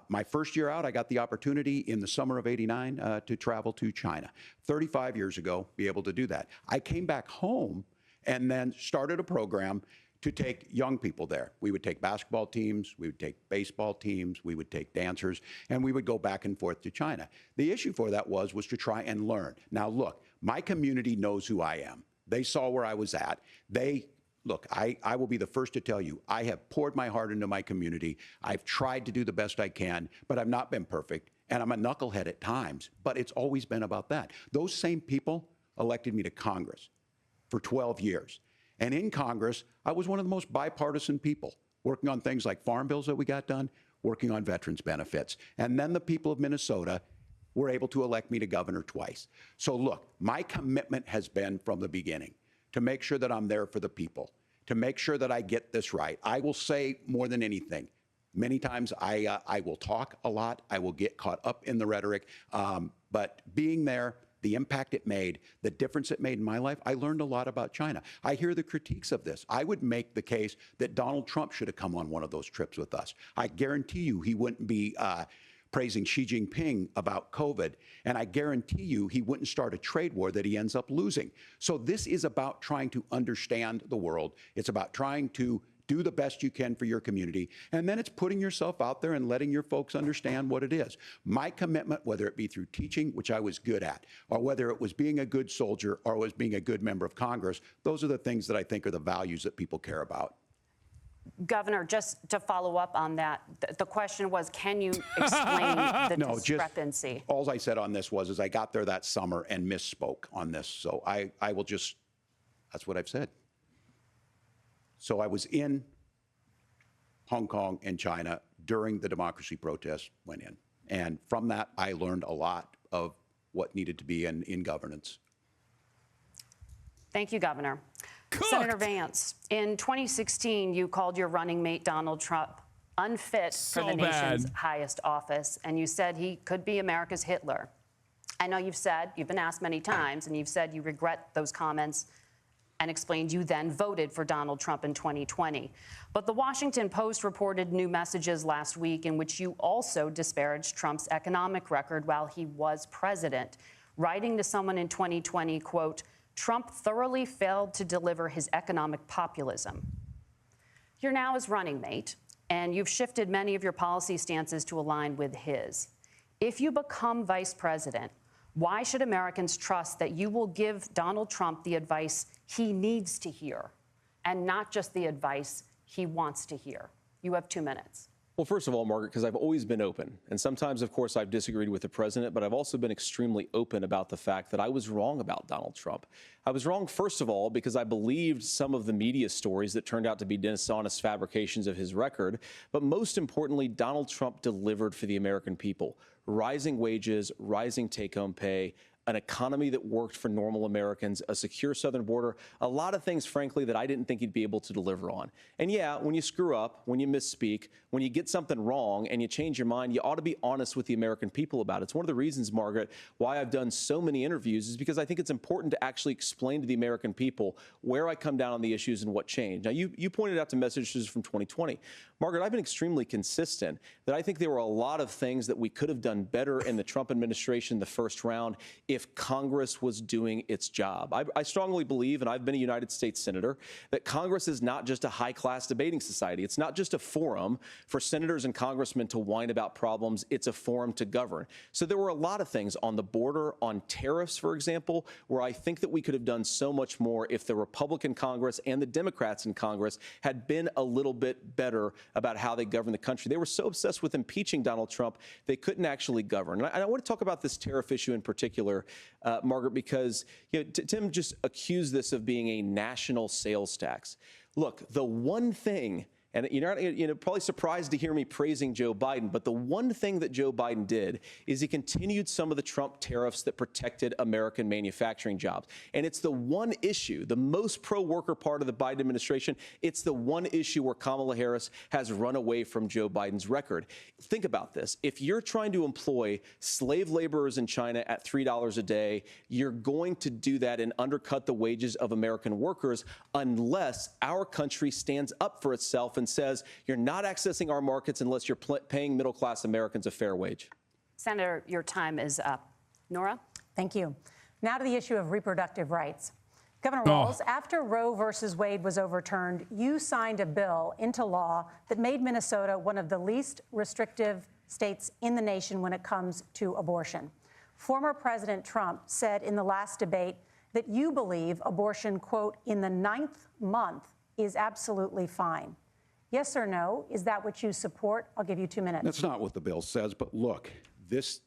My first year out, I got the opportunity in the summer of '89 to travel to China. 35 years ago, be able to do that. I came back home and then started a program to take young people there. We would take basketball teams, we would take baseball teams, we would take dancers, and we would go back and forth to China. The issue for that was to try and learn. Now look, my community knows who I am. They saw where I was at. Look, I will be the first to tell you, I have poured my heart into my community. I've tried to do the best I can, but I've not been perfect. And I'm a knucklehead at times, but it's always been about that. Those same people elected me to Congress for 12 years. And in Congress, I was one of the most bipartisan people, working on things like farm bills that we got done, working on veterans benefits. And then the people of Minnesota were able to elect me to governor twice. So look, my commitment has been from the beginning to make sure that I'm there for the people, to make sure that I get this right. I will say more than anything, many times I will talk a lot, I will get caught up in the rhetoric, but being there, the impact it made, the difference it made in my life, I learned a lot about China. I hear the critiques of this. I would make the case that Donald Trump should have come on one of those trips with us. I guarantee you he wouldn't be praising Xi Jinping about COVID, and I guarantee you he wouldn't start a trade war that he ends up losing. So this is about trying to understand the world. It's about trying to do the best you can for your community, and then it's putting yourself out there and letting your folks understand what it is. My commitment, whether it be through teaching, which I was good at, or whether it was being a good soldier or was being a good member of Congress, those are the things that I think are the values that people care about. Governor, just to follow up on that, the question was, can you explain the discrepancy? All I said on this was I got there that summer and misspoke on this. So I will just, that's what I've said. So I was in Hong Kong and China during the democracy protests went in. And from that, I learned a lot of what needed to be in governance. Thank you, Governor. Cooked. Senator Vance, in 2016, you called your running mate, Donald Trump, unfit for the nation's highest office, and you said he could be America's Hitler. I know you've been asked many times, and you've said you regret those comments and explained you then voted for Donald Trump in 2020. But the Washington Post reported new messages last week in which you also disparaged Trump's economic record while he was president, writing to someone in 2020, quote, Trump thoroughly failed to deliver his economic populism. You're now his running mate, and you've shifted many of your policy stances to align with his. If you become vice president, why should Americans trust that you will give Donald Trump the advice he needs to hear and not just the advice he wants to hear? You have 2 minutes. Well, first of all, Margaret, because I've always been open. And sometimes, of course, I've disagreed with the president, but I've also been extremely open about the fact that I was wrong about Donald Trump. I was wrong, first of all, because I believed some of the media stories that turned out to be dishonest fabrications of his record. But most importantly, Donald Trump delivered for the American people. Rising wages, rising take-home pay, an economy that worked for normal Americans, a secure southern border, a lot of things, frankly, that I didn't think he'd be able to deliver on. And yeah, when you screw up, when you misspeak, when you get something wrong and you change your mind, you ought to be honest with the American people about it. It's one of the reasons, Margaret, why I've done so many interviews is because I think it's important to actually explain to the American people where I come down on the issues and what changed. Now, you pointed out to messages from 2020. Margaret, I've been extremely consistent that I think there were a lot of things that we could have done better in the Trump administration the first round if Congress was doing its job. I strongly believe, and I've been a United States Senator, that Congress is not just a high-class debating society. It's not just a forum for senators and congressmen to whine about problems. It's a forum to govern. So there were a lot of things on the border, on tariffs, for example, where I think that we could have done so much more if the Republican Congress and the Democrats in Congress had been a little bit better about how they govern the country. They were so obsessed with impeaching Donald Trump, they couldn't actually govern. And I want to talk about this tariff issue in particular, Margaret, because Tim just accused this of being a national sales tax. Look, the one thing, and you're probably surprised to hear me praising Joe Biden, but the one thing that Joe Biden did is he continued some of the Trump tariffs that protected American manufacturing jobs. And it's the one issue, the most pro-worker part of the Biden administration, it's the one issue where Kamala Harris has run away from Joe Biden's record. Think about this. If you're trying to employ slave laborers in China at $3 a day, you're going to do that and undercut the wages of American workers unless our country stands up for itself and says you're not accessing our markets unless you're paying middle-class Americans a fair wage. Senator, your time is up. Nora? Thank you. Now to the issue of reproductive rights. Governor Walz, after Roe versus Wade was overturned, you signed a bill into law that made Minnesota one of the least restrictive states in the nation when it comes to abortion. Former President Trump said in the last debate that you believe abortion, quote, in the 9th month is absolutely fine. Yes or no? Is that what you support? I'll give you 2 minutes. That's not what the bill says, but look, this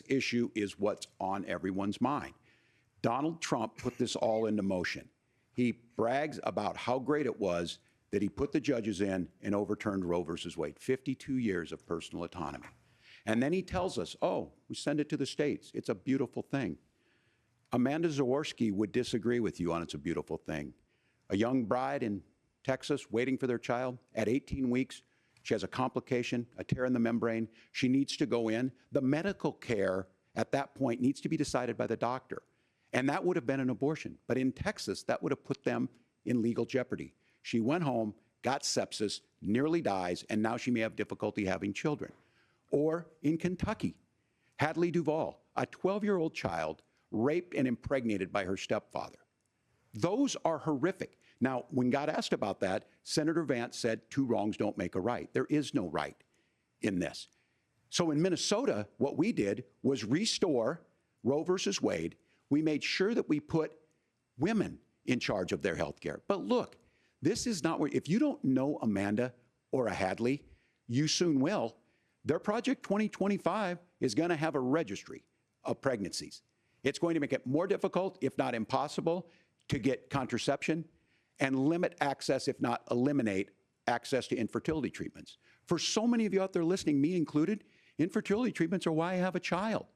issue is what's on everyone's mind. Donald Trump put this all into motion. He brags about how great it was that he put the judges in and overturned Roe versus Wade, 52 years of personal autonomy. And then he tells us, oh, we send it to the states. It's a beautiful thing. Amanda Zaworski would disagree with you on it's a beautiful thing. A young bride in Texas waiting for their child at 18 weeks. She has a complication, a tear in the membrane. She needs to go in. The medical care at that point needs to be decided by the doctor. And that would have been an abortion. But in Texas, that would have put them in legal jeopardy. She went home, got sepsis, nearly dies, and now she may have difficulty having children. Or in Kentucky, Hadley Duvall, a 12-year-old child raped and impregnated by her stepfather. Those are horrific. Now, when God asked about that, Senator Vance said 2 wrongs don't make a right. There is no right in this. So in Minnesota, what we did was restore Roe versus Wade. We made sure that we put women in charge of their health care. But look, this is not where, if you don't know Amanda or a Hadley, you soon will. Their Project 2025 is going to have a registry of pregnancies. It's going to make it more difficult, if not impossible, to get contraception and limit access, if not eliminate access to infertility treatments. For so many of you out there listening, me included, infertility treatments are why I have a child.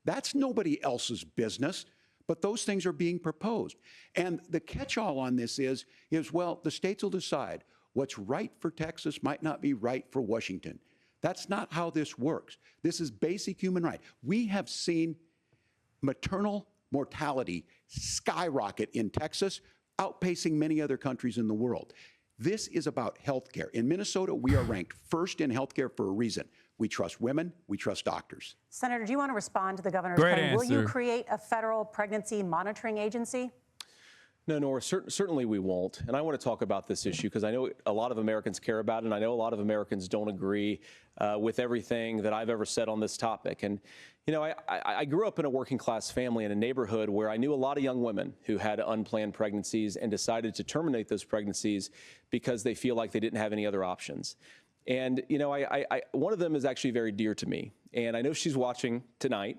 That's nobody else's business, but those things are being proposed. And the catch-all on this is, well, the states will decide what's right for Texas might not be right for Washington. That's not how this works. This is basic human right. We have seen maternal mortality skyrocket in Texas, outpacing many other countries in the world. This is about health care. In Minnesota, we are ranked first in health care for a reason. We trust women. We trust doctors. Senator, do you want to respond to the governor's claim? Will you create a federal pregnancy monitoring agency? No, Nora, certainly we won't. And I want to talk about this issue because I know a lot of Americans care about it, and I know a lot of Americans don't agree with everything that I've ever said on this topic. And, you know, I grew up in a working class family in a neighborhood where I knew a lot of young women who had unplanned pregnancies and decided to terminate those pregnancies because they feel like they didn't have any other options. And, you know, one of them is actually very dear to me. And I know she's watching tonight,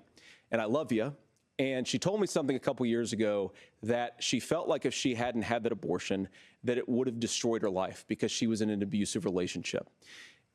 and I love you. And she told me something a couple years ago that she felt like if she hadn't had that abortion, that it would have destroyed her life because she was in an abusive relationship.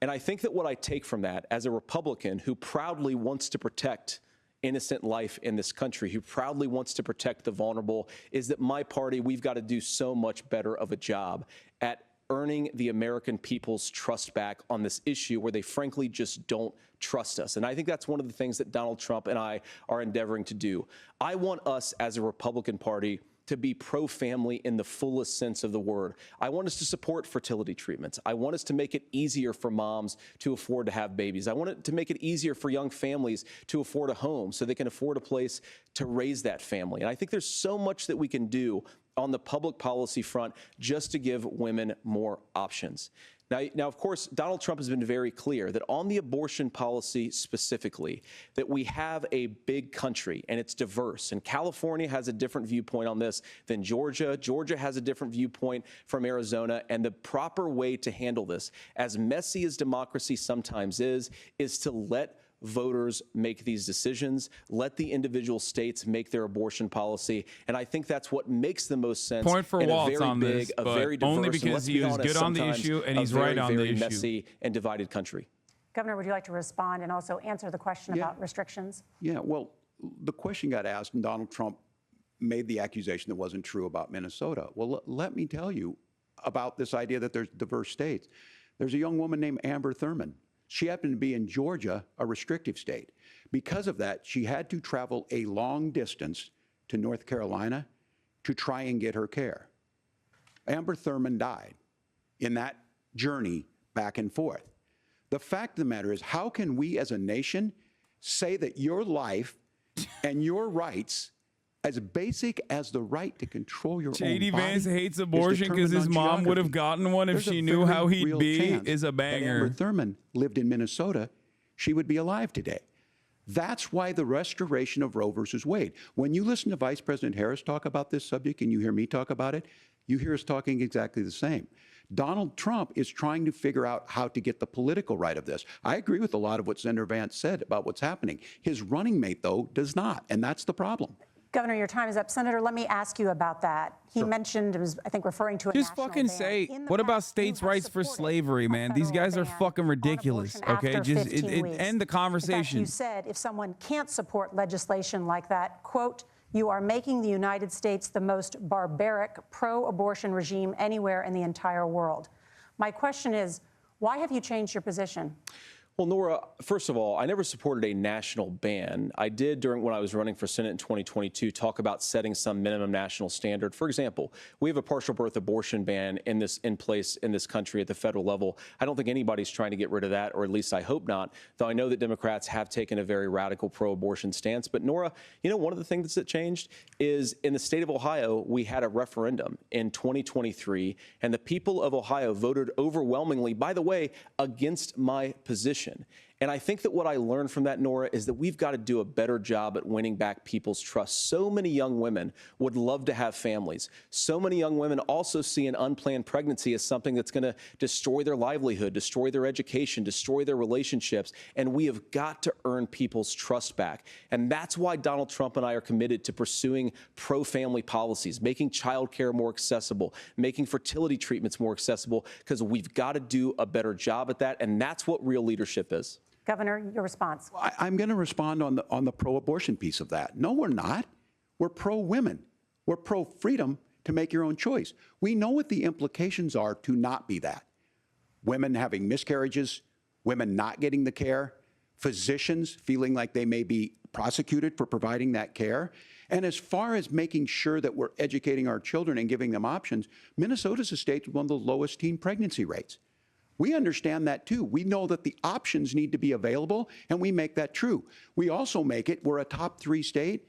And I think that what I take from that as a Republican who proudly wants to protect innocent life in this country, who proudly wants to protect the vulnerable, is that my party, we've got to do so much better of a job at earning the American people's trust back on this issue where they frankly just don't trust us. And I think that's one of the things that Donald Trump and I are endeavoring to do. I want us as a Republican Party to be pro-family in the fullest sense of the word. I want us to support fertility treatments. I want us to make it easier for moms to afford to have babies. I want it to make it easier for young families to afford a home so they can afford a place to raise that family. And I think there's so much that we can do on the public policy front just to give women more options. Now, of course, Donald Trump has been very clear that on the abortion policy specifically, that we have a big country and it's diverse. And California has a different viewpoint on this than Georgia. Georgia has a different viewpoint from Arizona. And the proper way to handle this, as messy as democracy sometimes is to let voters make these decisions, let the individual states make their abortion policy, and I think that's what makes the most sense. Point for Walz on big, this, a but very diverse, only because he is good on the issue and he's right on the issue. Messy and divided country. Governor, would you like to respond and also answer the question about restrictions? Yeah, well, the question got asked, and Donald Trump made the accusation that wasn't true about Minnesota. Well, let me tell you about this idea that there's diverse states. There's a young woman named Amber Thurman. She happened to be in Georgia, a restrictive state. Because of that, she had to travel a long distance to North Carolina to try and get her care. Amber Thurman died in that journey back and forth. The fact of the matter is, how can we as a nation say that your life and your rights, as basic as the right to control your own body, Vance hates abortion because his mom would have gotten one if she knew how he'd be, is a banger. Amber Thurman lived in Minnesota, she would be alive today. That's why the restoration of Roe versus Wade. When you listen to Vice President Harris talk about this subject and you hear me talk about it, you hear us talking exactly the same. Donald Trump is trying to figure out how to get the political right of this. I agree with a lot of what Senator Vance said about what's happening. His running mate, though, does not, and that's the problem. Governor, your time is up. Senator, let me ask you about that. He mentioned, it was, I think, referring to a just national fucking ban. say, what about states' rights for slavery, man? These guys are fucking ridiculous, okay? Just end the conversation. In fact, you said if someone can't support legislation like that, quote, you are making the United States the most barbaric pro-abortion regime anywhere in the entire world. My question is, why have you changed your position? Well, Nora, first of all, I never supported a national ban. I did when I was running for Senate in 2022 talk about setting some minimum national standard. For example, we have a partial birth abortion ban in place in this country at the federal level. I don't think anybody's trying to get rid of that, or at least I hope not, though I know that Democrats have taken a very radical pro-abortion stance. But Nora, you know, one of the things that changed is in the state of Ohio, we had a referendum in 2023, and the people of Ohio voted overwhelmingly, by the way, against my position. And I think that what I learned from that, Nora, is that we've got to do a better job at winning back people's trust. So many young women would love to have families. So many young women also see an unplanned pregnancy as something that's going to destroy their livelihood, destroy their education, destroy their relationships. And we have got to earn people's trust back. And that's why Donald Trump and I are committed to pursuing pro-family policies, making childcare more accessible, making fertility treatments more accessible, because we've got to do a better job at that. And that's what real leadership is. Governor, your response. I'm going to respond on the pro-abortion piece of that. No, we're not. We're pro-women. We're pro-freedom to make your own choice. We know what the implications are to not be that. Women having miscarriages, women not getting the care, physicians feeling like they may be prosecuted for providing that care. And as far as making sure that we're educating our children and giving them options, Minnesota's a state with one of the lowest teen pregnancy rates. We understand that too. We know that the options need to be available, and we make that true. We also make it, we're a top 3 state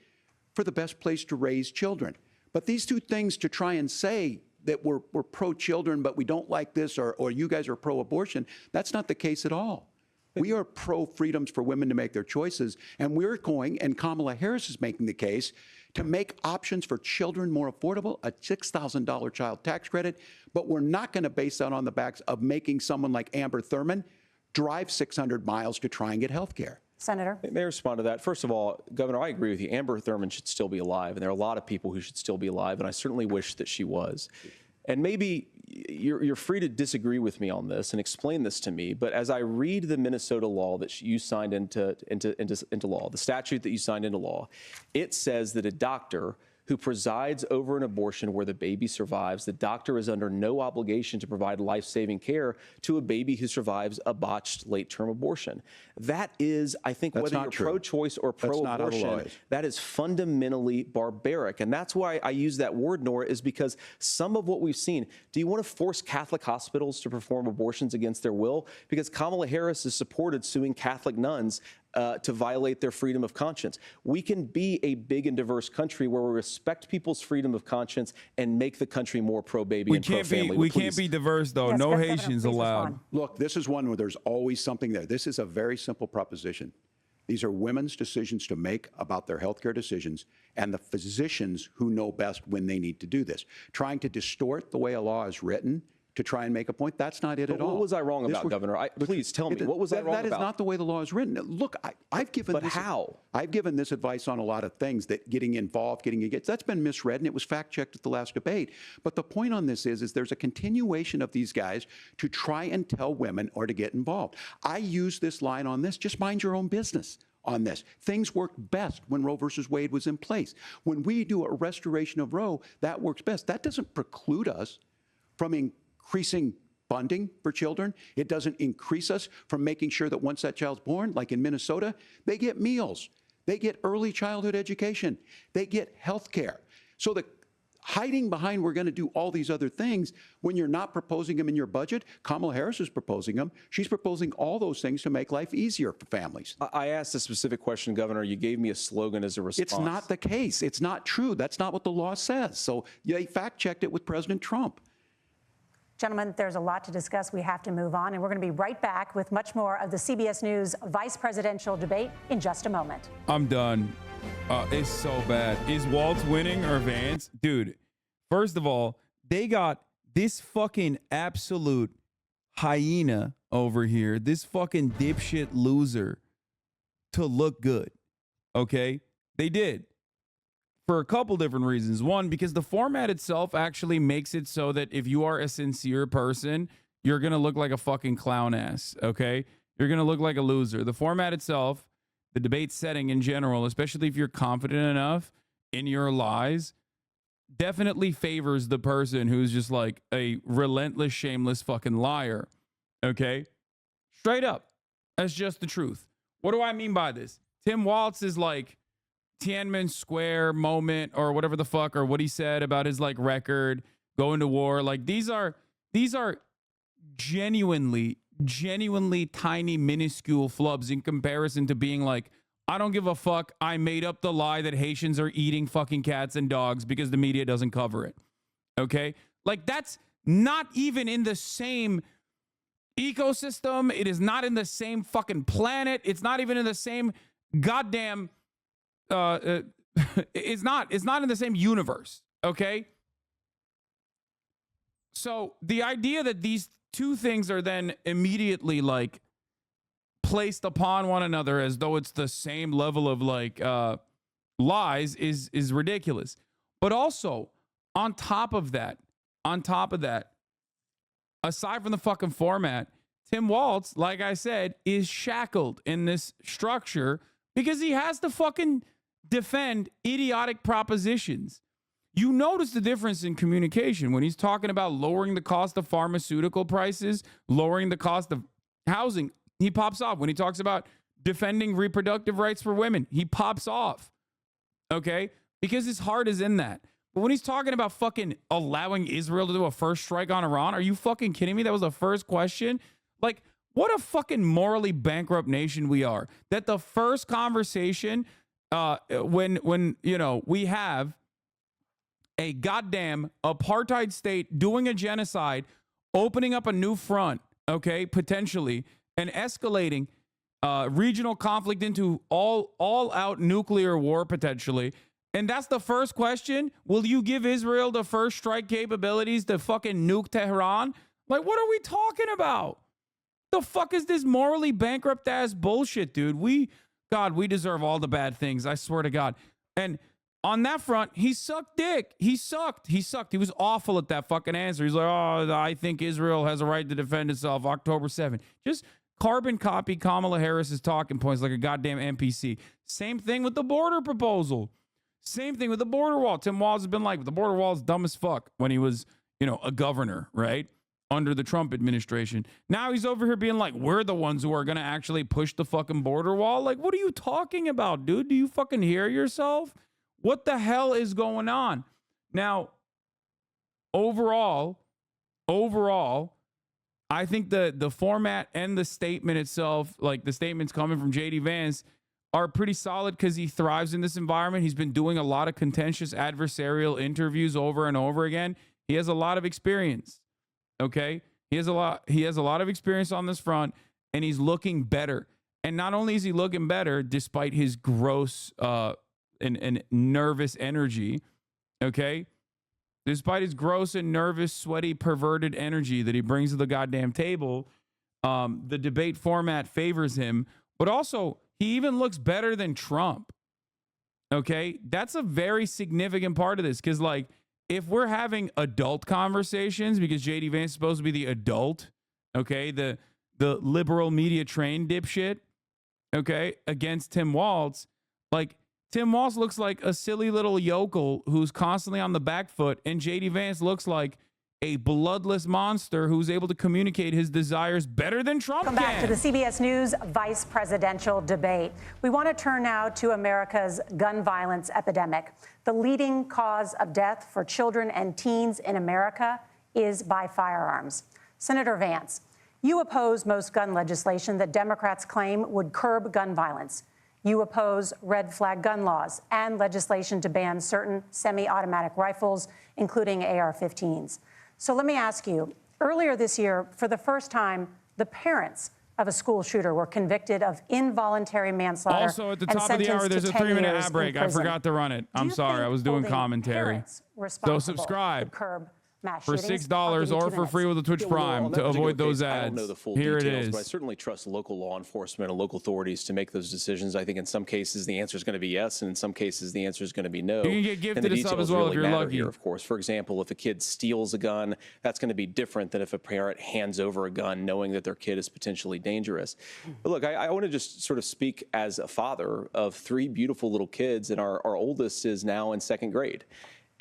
for the best place to raise children. But these two things, to try and say that we're pro-children, but we don't like this, or you guys are pro-abortion, that's not the case at all. We are pro-freedoms for women to make their choices, and we're going, and Kamala Harris is making the case, to make options for children more affordable, a $6,000 child tax credit, but we're not going to base that on the backs of making someone like Amber Thurman drive 600 miles to try and get health care. Senator. May I respond to that? First of all, Governor, I agree with you. Amber Thurman should still be alive, and there are a lot of people who should still be alive, and I certainly wish that she was. And maybe you're free to disagree with me on this and explain this to me. But as I read the Minnesota law that you signed into law, the statute that you signed into law, it says that a doctor who presides over an abortion where the baby survives, the doctor is under no obligation to provide life-saving care to a baby who survives a botched late-term abortion. That is, I think, That's whether not you're true. pro-choice or pro-abortion, that is fundamentally barbaric. And that's why I use that word, Nora, is because some of what we've seen, do you want to force Catholic hospitals to perform abortions against their will? Because Kamala Harris has supported suing Catholic nuns to violate their freedom of conscience. We can be a big and diverse country where we respect people's freedom of conscience and make the country more pro-baby and pro-family. We can't be diverse, though. Yes, no Governor, Haitians please allowed. respond. Look, this is one where there's always something there. This is a very simple proposition. These are women's decisions to make about their healthcare decisions, and the physicians who know best when they need to do this. Trying to distort the way a law is written to try and make a point, that's not it at all. What was I wrong about, Governor? Please tell me, what was I wrong about? That is not the way the law is written. Look, I've given But how? I've given this advice on a lot of things, that getting involved, getting engaged, that's been misread, and it was fact-checked at the last debate. But the point on this is there's a continuation of these guys to try and tell women or to get involved. I use this line on this, just mind your own business on this. Things worked best when Roe versus Wade was in place. When we do a restoration of Roe, that works best. That doesn't preclude us from increasing funding for children. It doesn't increase us from making sure that once that child's born, like in Minnesota, they get meals, they get early childhood education, they get health care. So the hiding behind we're going to do all these other things when you're not proposing them in your budget. Kamala Harris is proposing them. She's proposing all those things to make life easier for families. I asked a specific question, Governor. You gave me a slogan as a response. It's not the case. It's not true. That's not what the law says. So they fact-checked it with President Trump. Gentlemen, there's a lot to discuss. We have to move on, and we're going to be right back with much more of the CBS News vice presidential debate in just a moment. I'm done. It's so bad. Is Walz winning or Vance? Dude, first of all, they got this fucking absolute hyena over here, this fucking dipshit loser, to look good. Okay? They did. For a couple different reasons. One, because the format itself actually makes it so that if you are a sincere person, you're going to look like a fucking clown ass, okay? You're going to look like a loser. The format itself, the debate setting in general, especially if you're confident enough in your lies, definitely favors the person who's just like a relentless, shameless fucking liar, okay? Straight up. That's just the truth. What do I mean by this? Tim Walz is like Tiananmen Square moment or whatever the fuck, or what he said about his like record going to war. Like these are genuinely tiny, minuscule flubs in comparison to being like, I don't give a fuck. I made up the lie that Haitians are eating fucking cats and dogs because the media doesn't cover it. Okay? Like that's not even in the same ecosystem. It is not in the same fucking planet. It's not even in the same goddamn it's not in the same universe, okay? So the idea that these two things are then immediately like placed upon one another as though it's the same level of like lies is ridiculous. But also on top of that, aside from the fucking format, Tim Walz, like I said, is shackled in this structure because he has to fucking defend idiotic propositions. You notice the difference in communication when he's talking about lowering the cost of pharmaceutical prices, lowering the cost of housing. He pops off. When he talks about defending reproductive rights for women, he pops off. Okay? Because his heart is in that. But when he's talking about fucking allowing Israel to do a first strike on Iran, are you fucking kidding me? That was the first question. Like, what a fucking morally bankrupt nation we are. That the first conversation when you know we have a goddamn apartheid state doing a genocide, opening up a new front, okay, potentially, and escalating regional conflict into all out nuclear war potentially. And that's the first question. Will you give Israel the first strike capabilities to fucking nuke Tehran? Like, what are we talking about? The fuck is this morally bankrupt ass bullshit, dude? We deserve all the bad things. I swear to God. And On that front, he sucked dick. He sucked. He sucked. He was awful at that fucking answer. He's like, oh, I think Israel has a right to defend itself October 7th. Just carbon copy Kamala Harris's talking points like a goddamn NPC. Same thing with the border proposal. Same thing with the border wall. Tim Walz has been like, the border wall is dumb as fuck when he was, a governor, right? Under the Trump administration. Now he's over here being like, we're the ones who are going to actually push the fucking border wall. Like, what are you talking about, dude? Do you fucking hear yourself? What the hell is going on? Now, overall, I think the format and the statement itself, like the statements coming from JD Vance, are pretty solid because he thrives in this environment. He's been doing a lot of contentious adversarial interviews over and over again. He has a lot of experience. Okay? He has a lot of experience on this front, and he's looking better. And not only is he looking better, despite his gross and nervous energy, okay? Despite his gross and nervous, sweaty, perverted energy that he brings to the goddamn table, the debate format favors him. But also, he even looks better than Trump, okay? That's a very significant part of this because, like, if we're having adult conversations, because JD Vance is supposed to be the adult, okay, the liberal media trained dipshit, okay, against Tim Walz, like, Tim Walz looks like a silly little yokel who's constantly on the back foot, and JD Vance looks like a bloodless monster who's able to communicate his desires better than Trump can. Welcome back to the CBS News vice presidential debate. We want to turn now to America's gun violence epidemic. The leading cause of death for children and teens in America is by firearms. Senator Vance, you oppose most gun legislation that Democrats claim would curb gun violence. You oppose red flag gun laws and legislation to ban certain semi-automatic rifles, including AR-15s. So let me ask you, earlier this year, for the first time, the parents of a school shooter were convicted of involuntary manslaughter. Also, at the top of the hour, there's a 3-minute ad break. I forgot to run it. I'm sorry. I was doing commentary. So subscribe for $6 or for free with a Twitch Prime to avoid those ads. I don't know the full Here details, it is. but I certainly trust local law enforcement and local authorities to make those decisions. I think in some cases the answer is going to be yes, and in some cases the answer is going to be no. You can get gifted a sub as well if you're lucky. Here, of course, for example, if a kid steals a gun, that's going to be different than if a parent hands over a gun knowing that their kid is potentially dangerous. But look, I want to just sort of speak as a father of 3 beautiful little kids, and our oldest is now in 2nd grade.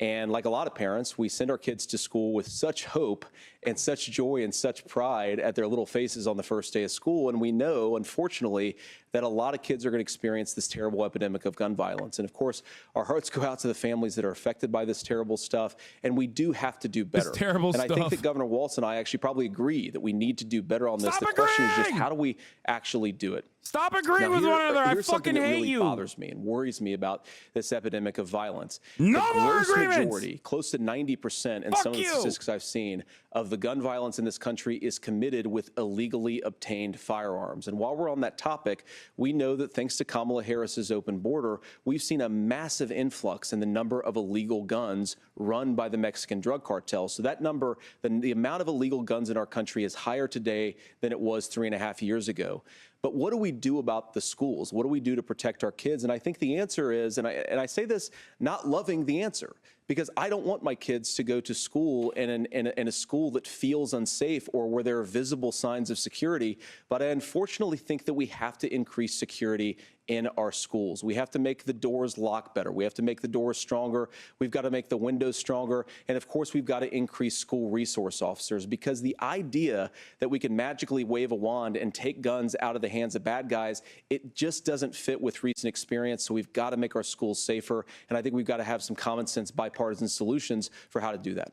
And like a lot of parents, we send our kids to school with such hope and such joy and such pride at their little faces on the first day of school. And we know, unfortunately, that a lot of kids are going to experience this terrible epidemic of gun violence. And of course, our hearts go out to the families that are affected by this terrible stuff. And we do have to do better. This terrible stuff. And I think that Governor Walz and I actually probably agree that we need to do better on this. The question is just, how do we actually do it? Stop agreeing with one another. I fucking hate really you. Bothers me and worries me about this epidemic of violence. No more agreements. Majority, close to 90% in some of the statistics I've seen, of the gun violence in this country is committed with illegally obtained firearms. And while we're on that topic, we know that thanks to Kamala Harris's open border, we've seen a massive influx in the number of illegal guns run by the Mexican drug cartel. So that number, the amount of illegal guns in our country is higher today than it was 3.5 years ago. But what do we do about the schools? What do we do to protect our kids? And I think the answer is, and I say this not loving the answer, because I don't want my kids to go to school in a school that feels unsafe or where there are visible signs of security. But I unfortunately think that we have to increase security in our schools. We have to make the doors lock better. We have to make the doors stronger. We've got to make the windows stronger. And of course, we've got to increase school resource officers, because the idea that we can magically wave a wand and take guns out of the hands of bad guys, it just doesn't fit with recent experience. So we've got to make our schools safer. And I think we've got to have some common sense bipartisan solutions for how to do that.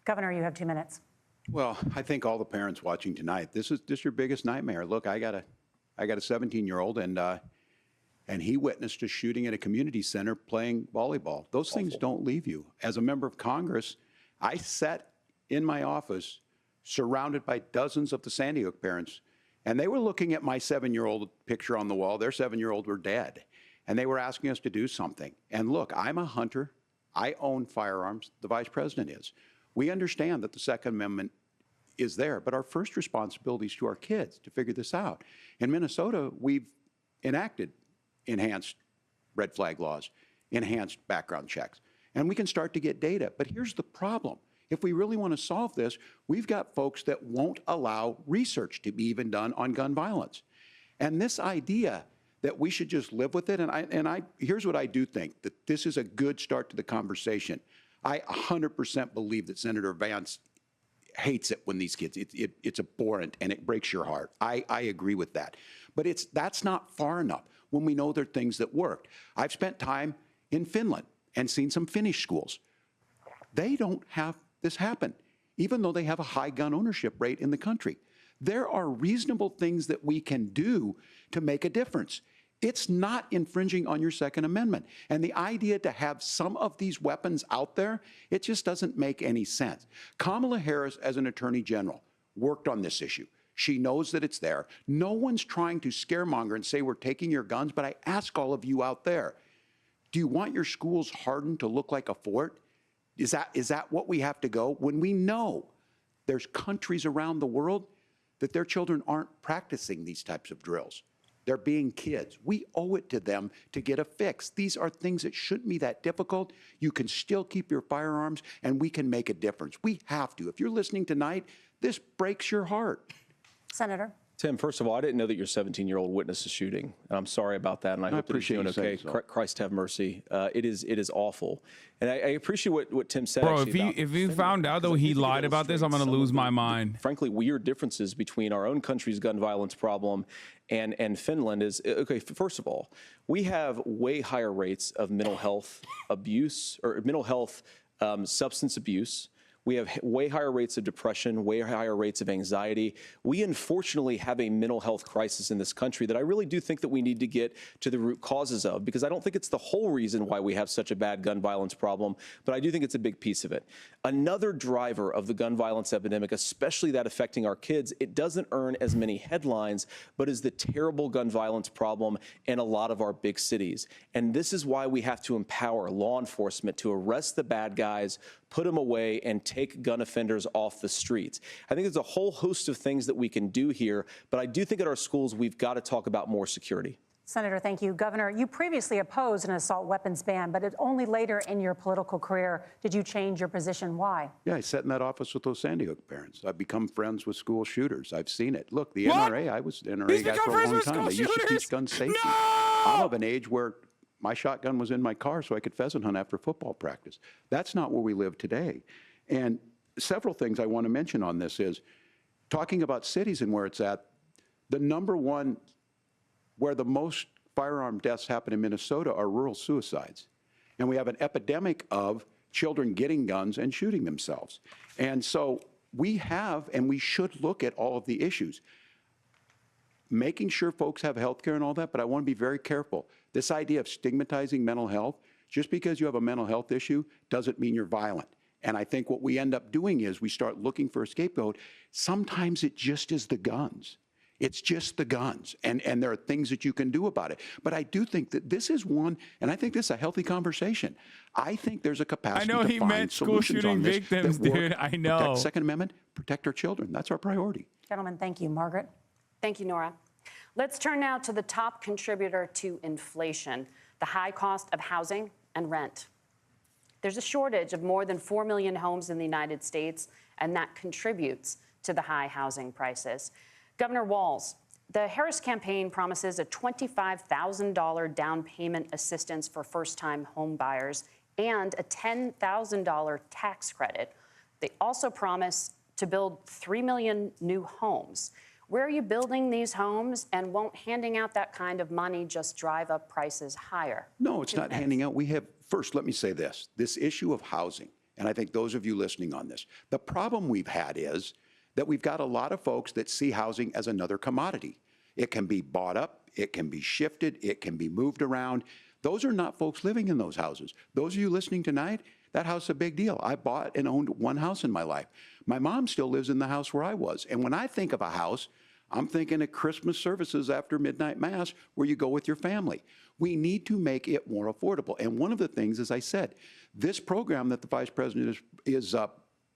Governor, you have 2 minutes. Well, I think all the parents watching tonight, this is your biggest nightmare. Look, I got a 17-year-old, and he witnessed a shooting at a community center playing volleyball. Those things don't leave you. As a member of Congress, I sat in my office surrounded by dozens of the Sandy Hook parents, and they were looking at my 7-year-old picture on the wall. Their 7-year-old were dead, and they were asking us to do something. And look, I'm a hunter. I own firearms. The vice president is. We understand that the Second Amendment is there, but our first responsibility is to our kids to figure this out. In Minnesota, we've enacted enhanced red flag laws. enhanced background checks. And we can start to get data. But here's the problem. If we really want to solve this, we've got folks that won't allow research to be even done on gun violence. And this idea that we should just live with it, here's what I do think, that this is a good start to the conversation. I 100% believe that Senator Vance hates it when these kids, it's abhorrent and it breaks your heart. I agree with that. But that's not far enough when we know there are things that worked. I've spent time in Finland and seen some Finnish schools. They don't have this happen, even though they have a high gun ownership rate in the country. There are reasonable things that we can do to make a difference. It's not infringing on your Second Amendment. And the idea to have some of these weapons out there, it just doesn't make any sense. Kamala Harris, as an attorney general, worked on this issue. She knows that it's there. No one's trying to scaremonger and say we're taking your guns, but I ask all of you out there, do you want your schools hardened to look like a fort? Is that what we have to go? When we know there's countries around the world that their children aren't practicing these types of drills. They're being kids. We owe it to them to get a fix. These are things that shouldn't be that difficult. You can still keep your firearms, and we can make a difference. We have to. If you're listening tonight, this breaks your heart. Senator. Tim, first of all, I didn't know that your 17-year-old witnessed a shooting. And I'm sorry about that, and I hope that he's doing okay. Christ have mercy. It is awful. And I appreciate what Tim said. Bro, if he found out, though, he lied about this, I'm going to lose my mind. Frankly, weird differences between our own country's gun violence problem and Finland is, okay, first of all, we have way higher rates of mental health abuse or mental health substance abuse. We have way higher rates of depression, way higher rates of anxiety. We unfortunately have a mental health crisis in this country that I really do think that we need to get to the root causes of, because I don't think it's the whole reason why we have such a bad gun violence problem, but I do think it's a big piece of it. Another driver of the gun violence epidemic, especially that affecting our kids, it doesn't earn as many headlines, but is the terrible gun violence problem in a lot of our big cities. And this is why we have to empower law enforcement to arrest the bad guys, put them away, and take gun offenders off the streets. I think there's a whole host of things that we can do here, but I do think at our schools we've got to talk about more security. Senator, thank you. Governor, you previously opposed an assault weapons ban, but only later in your political career did you change your position. Why? Yeah, I sat in that office with those Sandy Hook parents. I've become friends with school shooters. I've seen it. Look, the NRA, I was NRA guy for a long time. They used to teach gun safety. No! I'm of an age where my shotgun was in my car so I could pheasant hunt after football practice. That's not where we live today. And several things I want to mention on this is talking about cities and where it's at. The number one where the most firearm deaths happen in Minnesota are rural suicides. And we have an epidemic of children getting guns and shooting themselves. And so we have, and we should look at all of the issues. Making sure folks have health care and all that, but I want to be very careful. This idea of stigmatizing mental health, just because you have a mental health issue doesn't mean you're violent. And I think what we end up doing is we start looking for a scapegoat. Sometimes it just is the guns. It's just the guns, and there are things that you can do about it. But I do think that this is one, and I think this is a healthy conversation. I think there's a capacity to find solutions on this. I know he meant school shooting victims, dude. I know. Protect Second Amendment, protect our children. That's our priority. Gentlemen, thank you. Margaret? Thank you, Nora. Let's turn now to the top contributor to inflation, the high cost of housing and rent. There's a shortage of more than 4 million homes in the United States, and that contributes to the high housing prices. Governor Walz, the Harris campaign promises a $25,000 down payment assistance for first-time home buyers and a $10,000 tax credit. They also promise to build 3 million new homes. Where are you building these homes, and won't handing out that kind of money just drive up prices higher? No, it's not handing out. We have, first, let me say this issue of housing, and I think those of you listening on this, the problem we've had is that we've got a lot of folks that see housing as another commodity. It can be bought up, it can be shifted, it can be moved around. Those are not folks living in those houses. Those of you listening tonight, that house is a big deal. I bought and owned one house in my life. My mom still lives in the house where I was. And when I think of a house, I'm thinking of Christmas services after midnight mass where you go with your family. We need to make it more affordable. And one of the things, as I said, this program that the Vice President is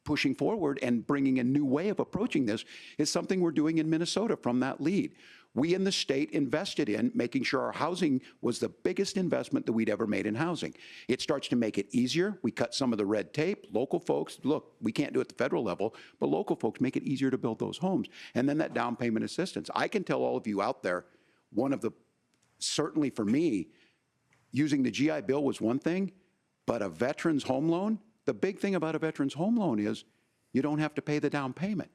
pushing forward and bringing a new way of approaching this is something we're doing in Minnesota from that lead. We in the state invested in making sure our housing was the biggest investment that we'd ever made in housing. It starts to make it easier. We cut some of the red tape. Local folks, look, we can't do it at the federal level, but local folks make it easier to build those homes. And then that down payment assistance. I can tell all of you out there, one of the, certainly for me, using the GI Bill was one thing, but a veteran's home loan, the big thing about a veteran's home loan is you don't have to pay the down payment.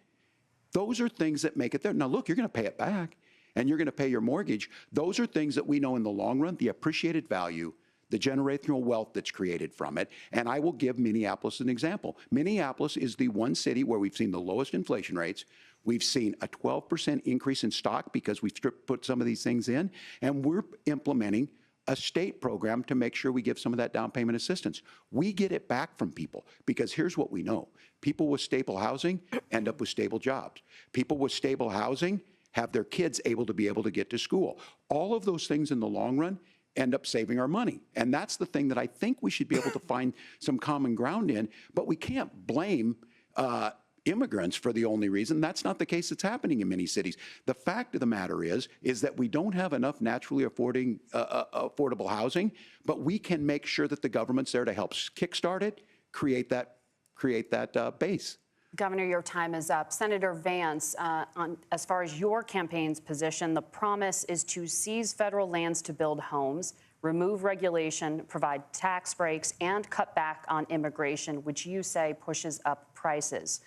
Those are things that make it there. Now, look, you're going to pay it back, and you're going to pay your mortgage. Those are things that we know in the long run, the appreciated value, the generational wealth that's created from it. And I will give Minneapolis an example. Minneapolis is the one city where we've seen the lowest inflation rates. We've seen a 12% increase in stock because we've put some of these things in, and we're implementing a state program to make sure we give some of that down payment assistance. We get it back from people because here's what we know. People with stable housing end up with stable jobs. People with stable housing have their kids able to get to school. All of those things in the long run end up saving our money. And that's the thing that I think we should be able to find some common ground in, but we can't blame immigrants for the only reason. That's not the case that's happening in many cities. The fact of the matter is that we don't have enough naturally affordable housing, but we can make sure that the government's there to help kickstart it, create that base. Governor, your time is up. Senator Vance, as far as your campaign's position, the promise is to seize federal lands to build homes, remove regulation, provide tax breaks, and cut back on immigration, which you say pushes up prices.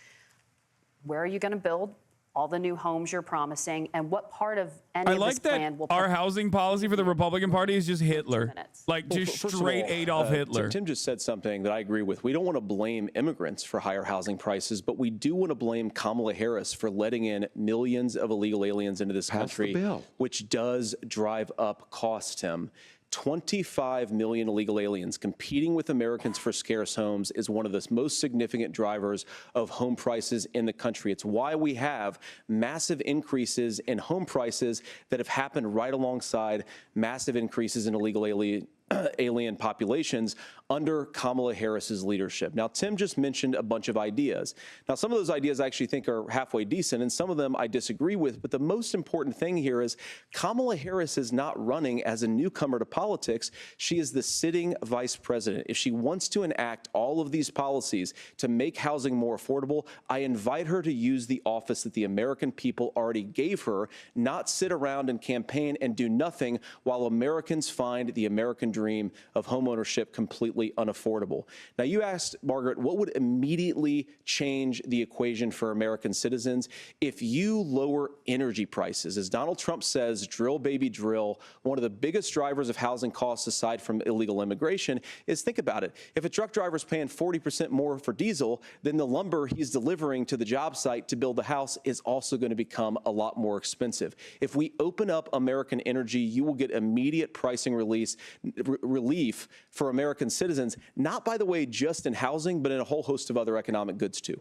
Where are you going to build all the new homes you're promising, and what part of any of this plan will... Our housing policy for the Republican Party is just Hitler. Like, just straight Adolf Hitler. Tim just said something that I agree with. We don't want to blame immigrants for higher housing prices, but we do want to blame Kamala Harris for letting in millions of illegal aliens into this country, which does drive up costs, Tim. 25 million illegal aliens competing with Americans for scarce homes is one of the most significant drivers of home prices in the country. It's why we have massive increases in home prices that have happened right alongside massive increases in illegal alien populations under Kamala Harris's leadership. Now, Tim just mentioned a bunch of ideas. Now, some of those ideas I actually think are halfway decent, and some of them I disagree with. But the most important thing here is Kamala Harris is not running as a newcomer to politics. She is the sitting vice president. If she wants to enact all of these policies to make housing more affordable, I invite her to use the office that the American people already gave her, not sit around and campaign and do nothing while Americans find the American dream of homeownership completely unaffordable. Now, you asked, Margaret, what would immediately change the equation for American citizens? If you lower energy prices, as Donald Trump says, drill, baby, drill, one of the biggest drivers of housing costs aside from illegal immigration is, think about it, if a truck driver's paying 40% more for diesel, then the lumber he's delivering to the job site to build the house is also going to become a lot more expensive. If we open up American energy, you will get immediate pricing relief for American citizens, not, by the way, just in housing, but in a whole host of other economic goods, too.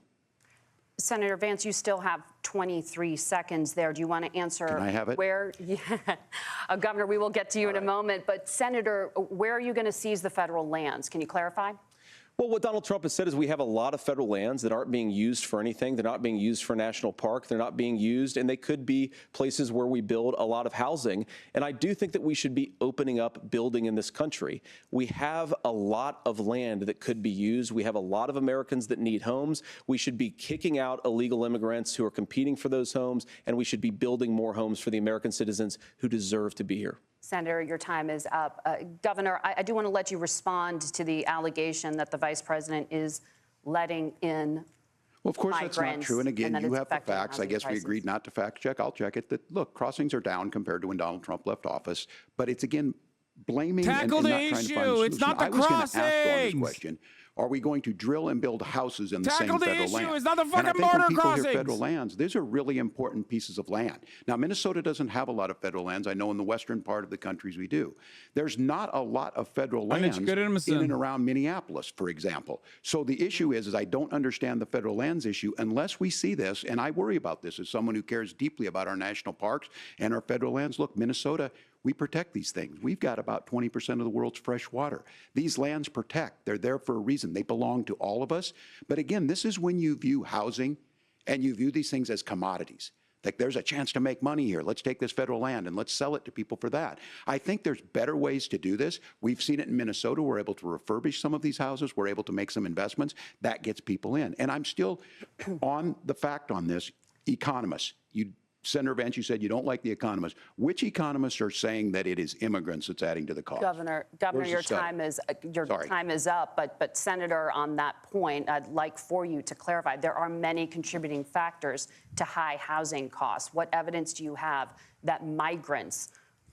Senator Vance, you still have 23 seconds there. Do you want to answer? Can I have it? Governor, we will get to you in a moment. But, Senator, where are you going to seize the federal lands? Can you clarify? Well, what Donald Trump has said is we have a lot of federal lands that aren't being used for anything. They're not being used for national park. They're not being used, and they could be places where we build a lot of housing. And I do think that we should be opening up building in this country. We have a lot of land that could be used. We have a lot of Americans that need homes. We should be kicking out illegal immigrants who are competing for those homes, and we should be building more homes for the American citizens who deserve to be here. Senator, your time is up. Governor, I do want to let you respond to the allegation that the vice president is letting in Well, of course, that's not true. And again, you have the facts. I guess we agreed not to fact check. I'll check it. That, look, crossings are down compared to when Donald Trump left office. But it's, again, blaming and not trying to find a solution. It's not the crossings. I was going to ask on this question. Are we going to drill and build houses in the same federal land? It's not the fucking and I think border when people crossings. hear federal lands, these are really important pieces of land. Now, Minnesota doesn't have a lot of federal lands. I know in the western part of the countries we do. There's not a lot of federal lands in and around Minneapolis, for example. So the issue is I don't understand the federal lands issue unless we see this, and I worry about this as someone who cares deeply about our national parks and our federal lands. Look, Minnesota, We protect these things. We've got about 20% of the world's fresh water. These lands protect. They're there for a reason. They belong to all of us. But again, this is when you view housing and you view these things as commodities. Like, there's a chance to make money here. Let's take this federal land and let's sell it to people for that. I think there's better ways to do this. We've seen it in Minnesota. We're able to refurbish some of these houses. We're able to make some investments. That gets people in. And I'm still on the fact on this. Economists, Senator Vance, you said you don't like the economists. Which economists are saying that it is immigrants that's adding to the cost? Governor, your time is up. But Senator, on that point, I'd like for you to clarify. There are many contributing factors to high housing costs. What evidence do you have that migrants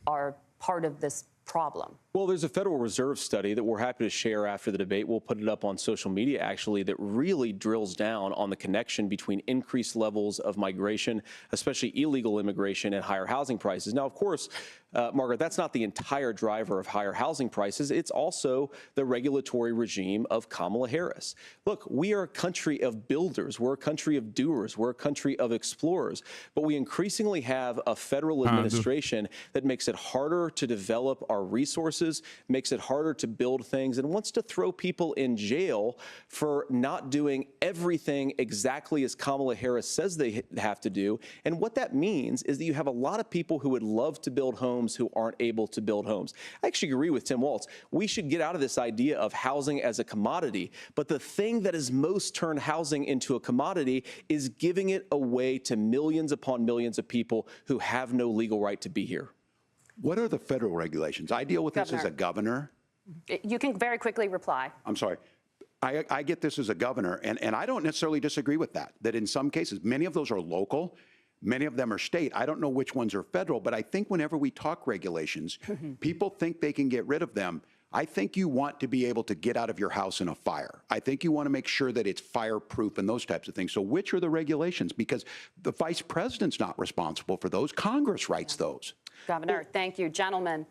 are part of this problem? Well, there's a Federal Reserve study that we're happy to share after the debate. We'll put it up on social media, actually, that really drills down on the connection between increased levels of migration, especially illegal immigration, and higher housing prices. Now, of course, Margaret, that's not the entire driver of higher housing prices. It's also the regulatory regime of Kamala Harris. Look, we are a country of builders. We're a country of doers. We're a country of explorers. But we increasingly have a federal administration that makes it harder to develop our resources, makes it harder to build things, and wants to throw people in jail for not doing everything exactly as Kamala Harris says they have to do. And what that means is that you have a lot of people who would love to build homes who aren't able to build homes. I actually agree with Tim Walz. We should get out of this idea of housing as a commodity. But the thing that has most turned housing into a commodity is giving it away to millions upon millions of people who have no legal right to be here. What are the federal regulations? I deal with this as a governor. You can very quickly reply. I'm sorry. I get this as a governor, and I don't necessarily disagree with that in some cases, many of those are local, many of them are state. I don't know which ones are federal, but I think whenever we talk regulations, people think they can get rid of them. I think you want to be able to get out of your house in a fire. I think you want to make sure that it's fireproof and those types of things. So which are the regulations? Because the vice president's not responsible for those. Congress writes those. Governor, thank you. Gentlemen,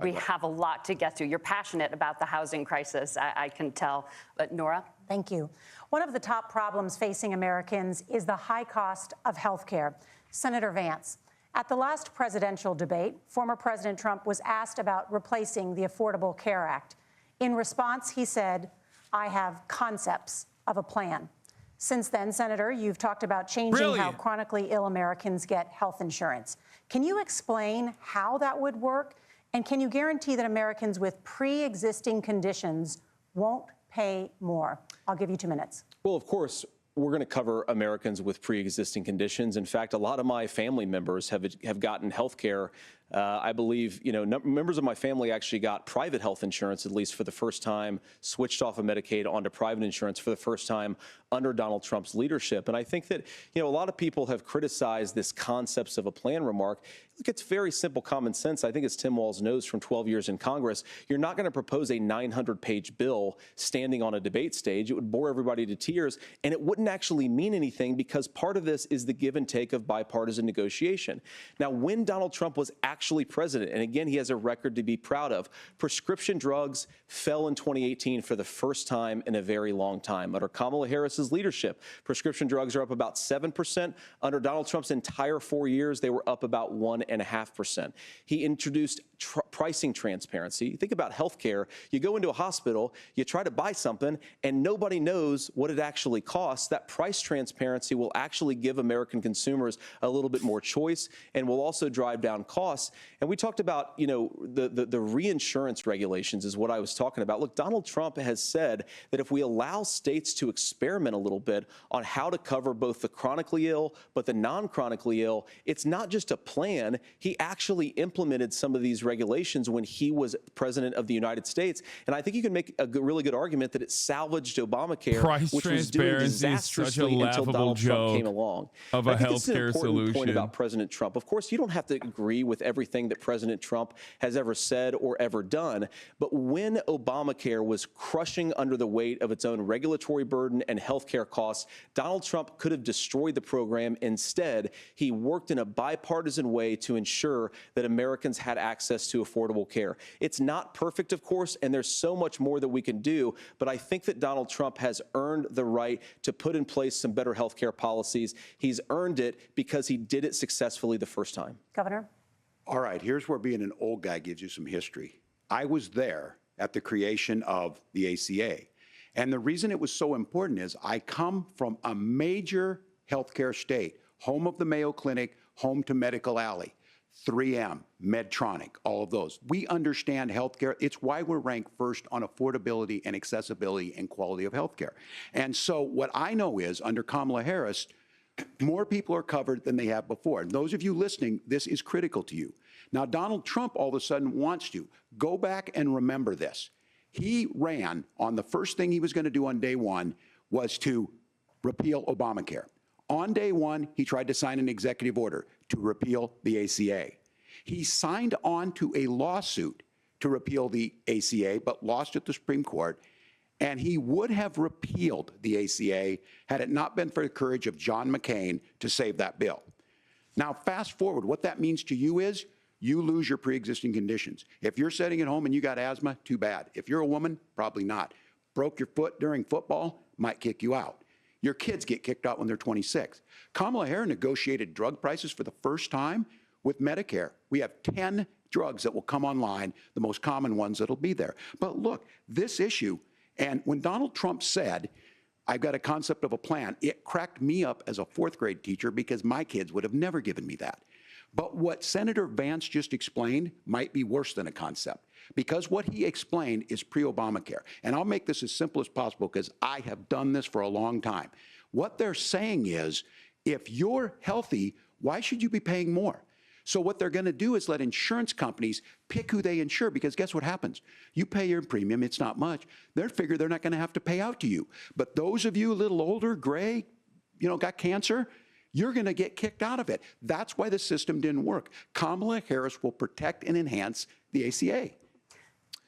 we have a lot to get to. You're passionate about the housing crisis, I can tell. But Nora? Thank you. One of the top problems facing Americans is the high cost of health care. Senator Vance, at the last presidential debate, former President Trump was asked about replacing the Affordable Care Act. In response, he said, "I have concepts of a plan." Since then, Senator, you've talked about changing how chronically ill Americans get health insurance. Can you explain how that would work? And can you guarantee that Americans with pre-existing conditions won't pay more? I'll give you 2 minutes. Well, of course, we're going to cover Americans with pre-existing conditions. In fact, a lot of my family members have gotten health care. I believe, members of my family actually got private health insurance, at least for the first time, switched off of Medicaid onto private insurance for the first time under Donald Trump's leadership. And I think that, a lot of people have criticized this concepts of a plan remark. Look, it's very simple common sense. I think as Tim Walz knows from 12 years in Congress, you're not going to propose a 900-page bill standing on a debate stage. It would bore everybody to tears, and it wouldn't actually mean anything because part of this is the give and take of bipartisan negotiation. Now, when Donald Trump was actually president, and again, he has a record to be proud of, prescription drugs fell in 2018 for the first time in a very long time. Under Kamala Harris's leadership, prescription drugs are up about 7%. Under Donald Trump's entire 4 years, they were up about 1.5%. He introduced pricing transparency. Think about healthcare. You go into a hospital, you try to buy something, and nobody knows what it actually costs. That price transparency will actually give American consumers a little bit more choice and will also drive down costs. And we talked about, the reinsurance regulations is what I was talking about. Look, Donald Trump has said that if we allow states to experiment a little bit on how to cover both the chronically ill but the non-chronically ill, it's not just a plan. He actually implemented some of these regulations when he was president of the United States. And I think you can make a really good argument that it salvaged Obamacare, which was doing disastrously until Donald Trump came along. Of a healthcare solution. Important point about President Trump. Of course, you don't have to agree with everything that President Trump has ever said or ever done. But when Obamacare was crushing under the weight of its own regulatory burden and healthcare costs, Donald Trump could have destroyed the program. Instead, he worked in a bipartisan way to ensure that Americans had access to affordable care. It's not perfect, of course, and there's so much more that we can do. But I think that Donald Trump has earned the right to put in place some better healthcare policies. He's earned it because he did it successfully the first time. Governor? All right, here's where being an old guy gives you some history. I was there at the creation of the ACA. And the reason it was so important is I come from a major healthcare state, home of the Mayo Clinic, home to Medical Alley, 3M, Medtronic, all of those. We understand healthcare. It's why we're ranked first on affordability and accessibility and quality of healthcare. And so what I know is under Kamala Harris, more people are covered than they have before. And those of you listening, this is critical to you. Now, Donald Trump all of a sudden wants to. Go back and remember this. He ran on the first thing he was going to do on day one was to repeal Obamacare. On day one, he tried to sign an executive order to repeal the ACA. He signed on to a lawsuit to repeal the ACA, but lost at the Supreme Court. And he would have repealed the ACA had it not been for the courage of John McCain to save that bill. Now, fast forward, what that means to you is you lose your pre-existing conditions. If you're sitting at home and you got asthma, too bad. If you're a woman, probably not. Broke your foot during football, might kick you out. Your kids get kicked out when they're 26. Kamala Harris negotiated drug prices for the first time with Medicare. We have 10 drugs that will come online, the most common ones that'll be there. But look, this issue, and when Donald Trump said, I've got a concept of a plan, it cracked me up as a fourth grade teacher because my kids would have never given me that. But what Senator Vance just explained might be worse than a concept, because what he explained is pre-Obamacare. And I'll make this as simple as possible because I have done this for a long time. What they're saying is, if you're healthy, why should you be paying more? So what they're going to do is let insurance companies pick who they insure, because guess what happens? You pay your premium, it's not much. They figure they're not going to have to pay out to you. But those of you a little older, gray, got cancer, you're going to get kicked out of it. That's why the system didn't work. Kamala Harris will protect and enhance the ACA.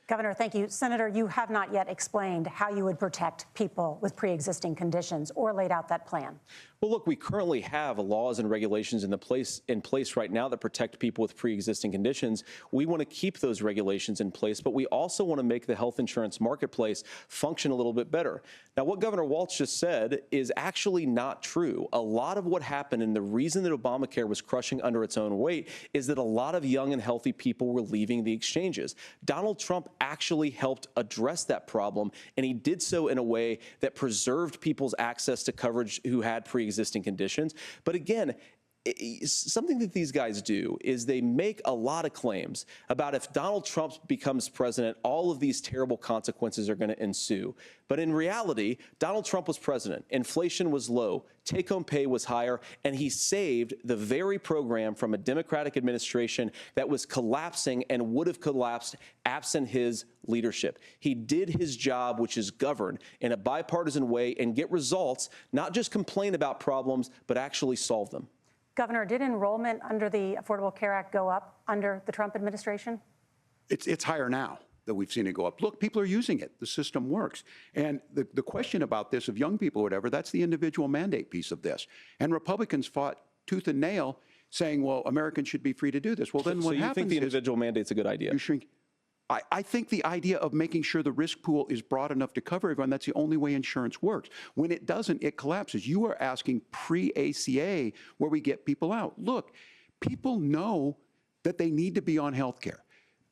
Governor, thank you. Senator, you have not yet explained how you would protect people with pre-existing conditions or laid out that plan. Well, look, we currently have laws and regulations in place right now that protect people with pre-existing conditions. We want to keep those regulations in place, but we also want to make the health insurance marketplace function a little bit better. Now, what Governor Walz just said is actually not true. A lot of what happened, and the reason that Obamacare was crushing under its own weight, is that a lot of young and healthy people were leaving the exchanges. Donald Trump actually helped address that problem, and he did so in a way that preserved people's access to coverage who had pre-existing conditions. But again, something that these guys do is they make a lot of claims about if Donald Trump becomes president, all of these terrible consequences are going to ensue. But in reality, Donald Trump was president. Inflation was low. Take-home pay was higher. And he saved the very program from a Democratic administration that was collapsing and would have collapsed absent his leadership. He did his job, which is govern in a bipartisan way and get results, not just complain about problems, but actually solve them. Governor, did enrollment under the Affordable Care Act go up under the Trump administration? It's higher now that we've seen it go up. Look, people are using it. The system works. And the question about this of young people or whatever, that's the individual mandate piece of this. And Republicans fought tooth and nail saying, well, Americans should be free to do this. Well, then what happens is— So you think the individual mandate's a good idea? You shrink. I think the idea of making sure the risk pool is broad enough to cover everyone, that's the only way insurance works. When it doesn't, it collapses. You are asking pre-ACA where we get people out. Look, people know that they need to be on health care.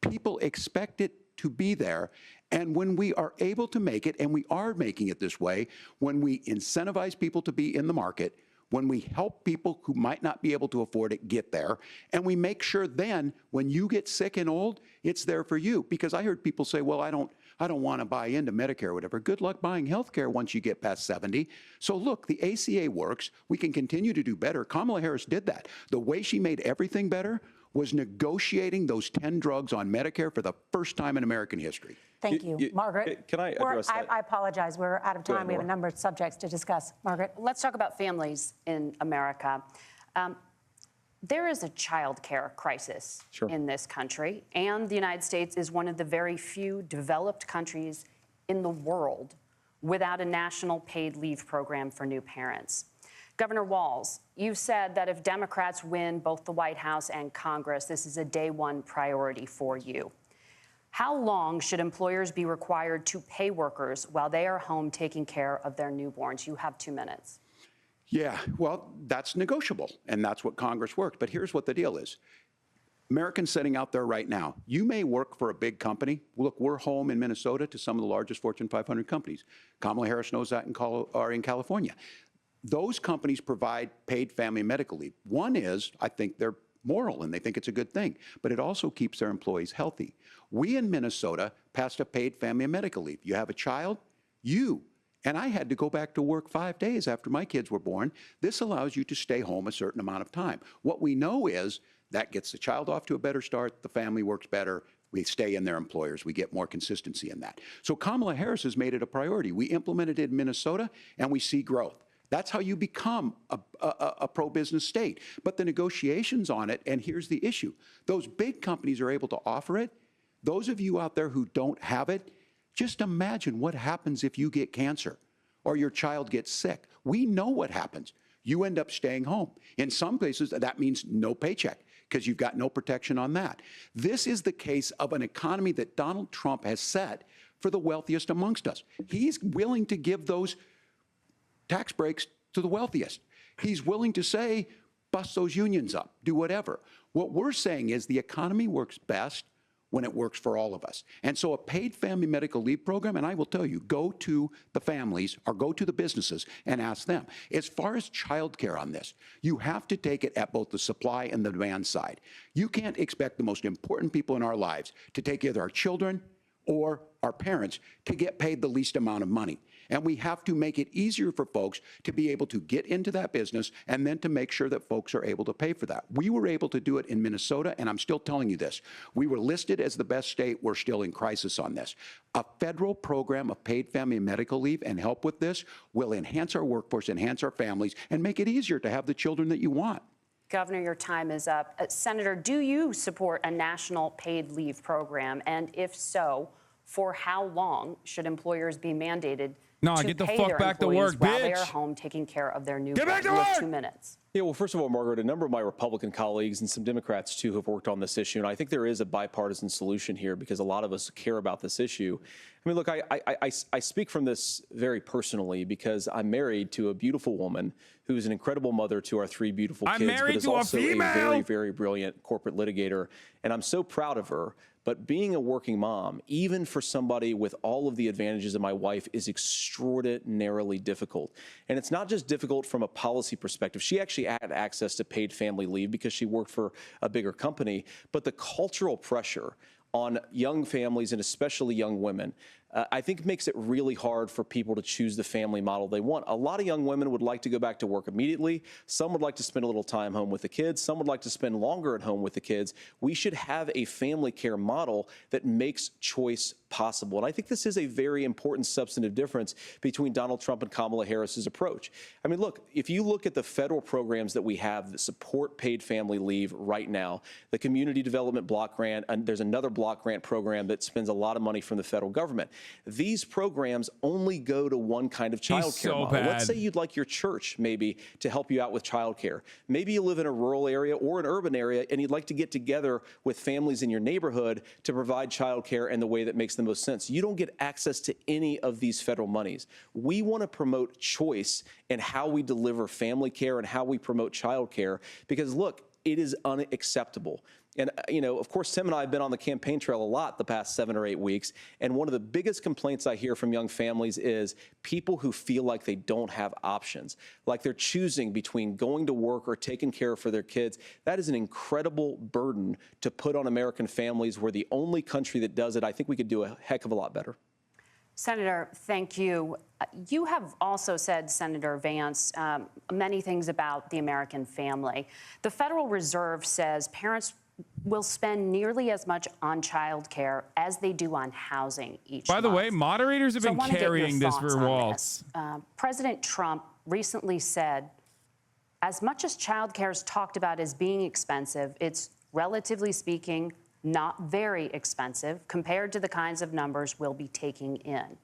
People expect it to be there. And when we are able to make it, and we are making it this way, when we incentivize people to be in the market, when we help people who might not be able to afford it get there, and we make sure then when you get sick and old, it's there for you. Because I heard people say, well, I don't want to buy into Medicare or whatever. Good luck buying health care once you get past 70. So look, the ACA works. We can continue to do better. Kamala Harris did that. The way she made everything better was negotiating those 10 drugs on Medicare for the first time in American history. Thank you. Margaret? Can I address that? I apologize. We're out of time. ahead, we have a number of subjects to discuss. Margaret? Let's talk about families in America. There is a child care crisis in this country, and the United States is one of the very few developed countries in the world without a national paid leave program for new parents. Governor Walz, you said that if Democrats win both the White House and Congress, this is a day one priority for you. How long should employers be required to pay workers while they are home taking care of their newborns? You have 2 minutes. Yeah, well, that's negotiable, and that's what Congress worked. But here's what the deal is. Americans sitting out there right now, you may work for a big company. Look, we're home in Minnesota to some of the largest Fortune 500 companies. Kamala Harris knows that in California. Those companies provide paid family and medical leave. One is, I think they're moral and they think it's a good thing, but it also keeps their employees healthy. We in Minnesota passed a paid family and medical leave. You have a child, and I had to go back to work 5 days after my kids were born. This allows you to stay home a certain amount of time. What we know is that gets the child off to a better start, the family works better, we stay in their employers, we get more consistency in that. So Kamala Harris has made it a priority. We implemented it in Minnesota and we see growth. That's how you become a pro-business state. But the negotiations on it, and here's the issue, those big companies are able to offer it. Those of you out there who don't have it, just imagine what happens if you get cancer or your child gets sick. We know what happens. You end up staying home. In some places, that means no paycheck because you've got no protection on that. This is the case of an economy that Donald Trump has set for the wealthiest amongst us. He's willing to give those tax breaks to the wealthiest. He's willing to say, bust those unions up, do whatever. What we're saying is the economy works best when it works for all of us. And so a paid family medical leave program, and I will tell you, go to the families or go to the businesses and ask them. As far as childcare on this, you have to take it at both the supply and the demand side. You can't expect the most important people in our lives to take either our children or our parents to get paid the least amount of money. And we have to make it easier for folks to be able to get into that business and then to make sure that folks are able to pay for that. We were able to do it in Minnesota, and I'm still telling you this. We were listed as the best state. We're still in crisis on this. A federal program of paid family and medical leave and help with this will enhance our workforce, enhance our families, and make it easier to have the children that you want. Governor, your time is up. Senator, do you support a national paid leave program? And if so, for how long should employers be mandated to get the pay fuck their back to employees work, while they bitch. are home taking care of their newborn? Get back to You have work! 2 minutes. Yeah, well, first of all, Margaret, a number of my Republican colleagues and some Democrats, too, have worked on this issue. And I think there is a bipartisan solution here because a lot of us care about this issue. I mean, look, I speak from this very personally because I'm married to a beautiful woman who is an incredible mother to our 3 beautiful kids, but is also a very, very brilliant corporate litigator. And I'm so proud of her. But being a working mom, even for somebody with all of the advantages of my wife, is extraordinarily difficult. And it's not just difficult from a policy perspective. She actually had access to paid family leave because she worked for a bigger company. But the cultural pressure on young families and especially young women, I think makes it really hard for people to choose the family model they want. A lot of young women would like to go back to work immediately. Some would like to spend a little time home with the kids. Some would like to spend longer at home with the kids. We should have a family care model that makes choice possible. And I think this is a very important substantive difference between Donald Trump and Kamala Harris's approach. I mean, look, if you look at the federal programs that we have that support paid family leave right now, the Community Development Block Grant, and there's another block grant program that spends a lot of money from the federal government. These programs only go to one kind of child care model. Let's say you'd like your church maybe to help you out with child care. Maybe you live in a rural area or an urban area and you'd like to get together with families in your neighborhood to provide child care in the way that makes the most sense. You don't get access to any of these federal monies. We want to promote choice in how we deliver family care and how we promote child care because, look, it is unacceptable. And, you know, of course, Tim and I have been on the campaign trail a lot the past 7 or 8 weeks. And one of the biggest complaints I hear from young families is people who feel like they don't have options, like they're choosing between going to work or taking care for their kids. That is an incredible burden to put on American families. We're the only country that does it. I think we could do a heck of a lot better. Senator, thank you. You have also said, Senator Vance, many things about the American family. The Federal Reserve says parents will spend nearly as much on child care as they do on housing each month. By the way, moderators have been carrying this for Walz. President Trump recently said, as much as child care is talked about as being expensive, it's relatively speaking not very expensive compared to the kinds of numbers we'll be taking in.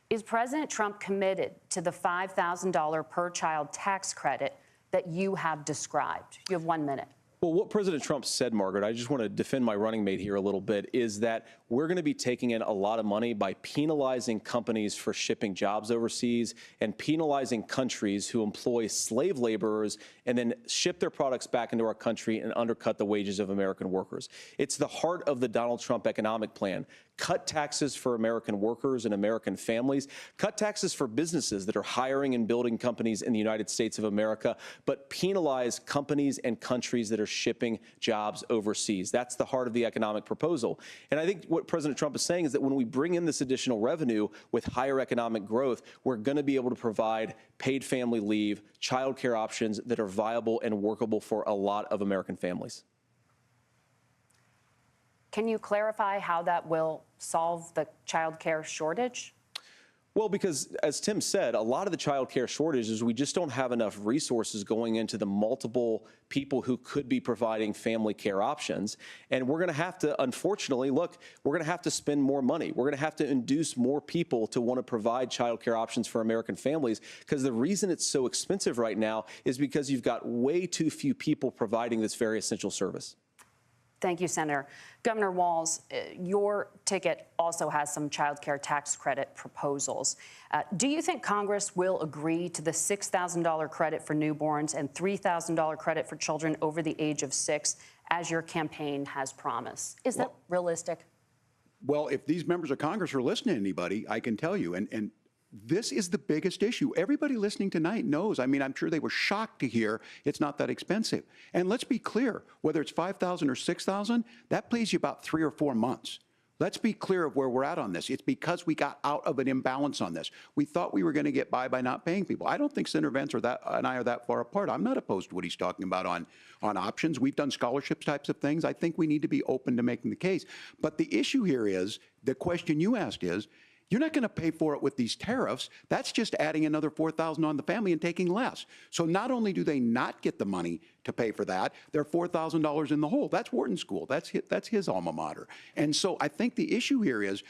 Is President Trump committed to the $5,000 per child tax credit that you have described? You have 1 minute. Well, what President Trump said, Margaret, I just want to defend my running mate here a little bit, is that we're going to be taking in a lot of money by penalizing companies for shipping jobs overseas and penalizing countries who employ slave laborers and then ship their products back into our country and undercut the wages of American workers. It's the heart of the Donald Trump economic plan. Cut taxes for American workers and American families. Cut taxes for businesses that are hiring and building companies in the United States of America, but penalize companies and countries that are shipping jobs overseas. That's the heart of the economic proposal. And I think what President Trump is saying is that when we bring in this additional revenue with higher economic growth, we're going to be able to provide paid family leave, child care options that are viable and workable for a lot of American families. Can you clarify how that will solve the child care shortage? Well, because as Tim said, a lot of the child care shortage is we just don't have enough resources going into the multiple people who could be providing family care options. And we're going to have to, unfortunately, look, we're going to have to spend more money. We're going to have to induce more people to want to provide child care options for American families, because the reason it's so expensive right now is because you've got way too few people providing this very essential service. Thank you, Senator. Governor Walz, your ticket also has some child care tax credit proposals. Do you think Congress will agree to the $6,000 credit for newborns and $3,000 credit for children over the age of 6, as your campaign has promised? Is that realistic? Well, if these members of Congress are listening to anybody, I can tell you, and this is the biggest issue. Everybody listening tonight knows. I mean, I'm sure they were shocked to hear it's not that expensive. And let's be clear, whether it's $5,000 or $6,000, that pays you about 3 or 4 months. Let's be clear of where we're at on this. It's because we got out of an imbalance on this. We thought we were going to get by not paying people. I don't think Senator Vance and I are that far apart. I'm not opposed to what he's talking about on options. We've done scholarships types of things. I think we need to be open to making the case. But the issue here is, the question you asked is, you're not going to pay for it with these tariffs. That's just adding another $4,000 on the family and taking less. So not only do they not get the money to pay for that, they're $4,000 in the hole. That's Wharton School. That's his alma mater. And so I think the issue here is,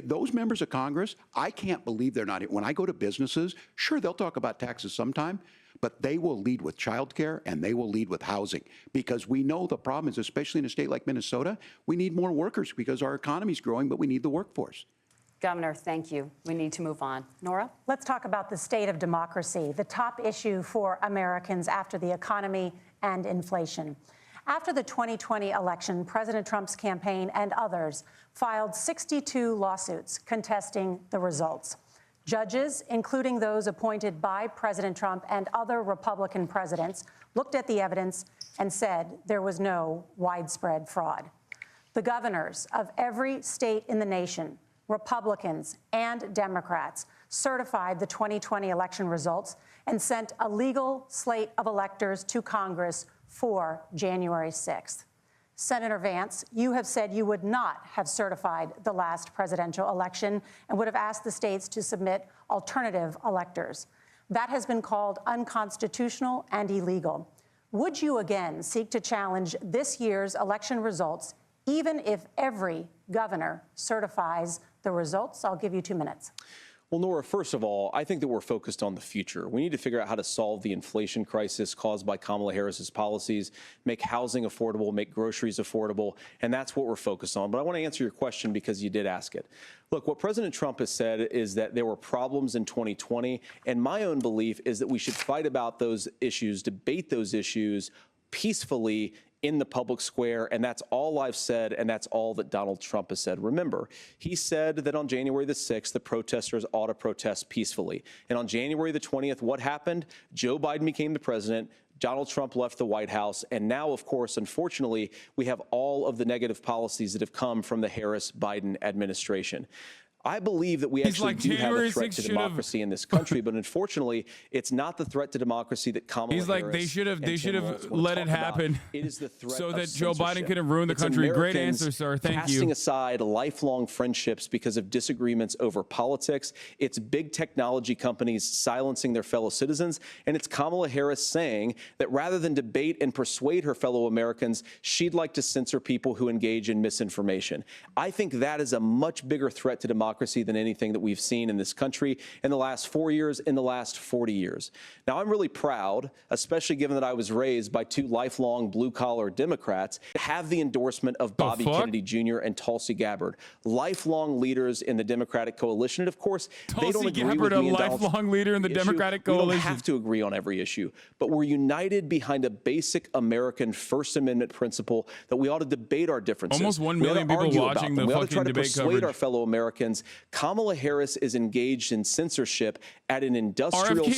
those members of Congress, I can't believe they're not. When I go to businesses, sure, they'll talk about taxes sometime, but they will lead with childcare and they will lead with housing, because we know the problem is, especially in a state like Minnesota, we need more workers because our economy's growing, but we need the workforce. Governor, thank you. We need to move on. Nora? Let's talk about the state of democracy, the top issue for Americans after the economy and inflation. After the 2020 election, President Trump's campaign and others filed 62 lawsuits contesting the results. Judges, including those appointed by President Trump and other Republican presidents, looked at the evidence and said there was no widespread fraud. The governors of every state in the nation, Republicans and Democrats, certified the 2020 election results and sent a legal slate of electors to Congress for January 6th. Senator Vance, you have said you would not have certified the last presidential election and would have asked the states to submit alternative electors. That has been called unconstitutional and illegal. Would you again seek to challenge this year's election results, even if every governor certifies the results? I'll give you 2 minutes. Well, Nora, first of all, I think that we're focused on the future. We need to figure out how to solve the inflation crisis caused by Kamala Harris's policies, make housing affordable, make groceries affordable, and that's what we're focused on. But I want to answer your question because you did ask it. Look, what President Trump has said is that there were problems in 2020, and my own belief is that we should fight about those issues, debate those issues peacefully in the public square, and that's all I've said, and that's all that Donald Trump has said. Remember, he said that on January the 6th, the protesters ought to protest peacefully. And on January the 20th, what happened? Joe Biden became the president. Donald Trump left the White House. And now, of course, unfortunately, we have all of the negative policies that have come from the Harris-Biden administration. I believe that we actually do have a threat to democracy in this country, but unfortunately, it's not the threat to democracy that Kamala Harris. He's like, they should have let it happen. It is the threat so that of Joe Biden could have ruined the It's country. Great Americans answer, sir. Thank you. Casting aside lifelong friendships because of disagreements over politics. It's big technology companies silencing their fellow citizens, and it's Kamala Harris saying that rather than debate and persuade her fellow Americans, she'd like to censor people who engage in misinformation. I think that is a much bigger threat to democracy democracy than anything that we've seen in this country in the last 4 years, in the last 40 years. Now, I'm really proud, especially given that I was raised by two lifelong blue-collar Democrats, to have the endorsement of Bobby Kennedy Jr. and Tulsi Gabbard, lifelong leaders in the Democratic coalition. And of course, they don't agree with me and Donald Trump. Lifelong leader in the Democratic coalition. We don't have to agree on every issue, but we're united behind a basic American First Amendment principle that we ought to debate our differences. Almost 1 million people watching the fucking debate coverage. We ought to try to persuade our fellow Americans. Kamala Harris is engaged in censorship at an industrial scale.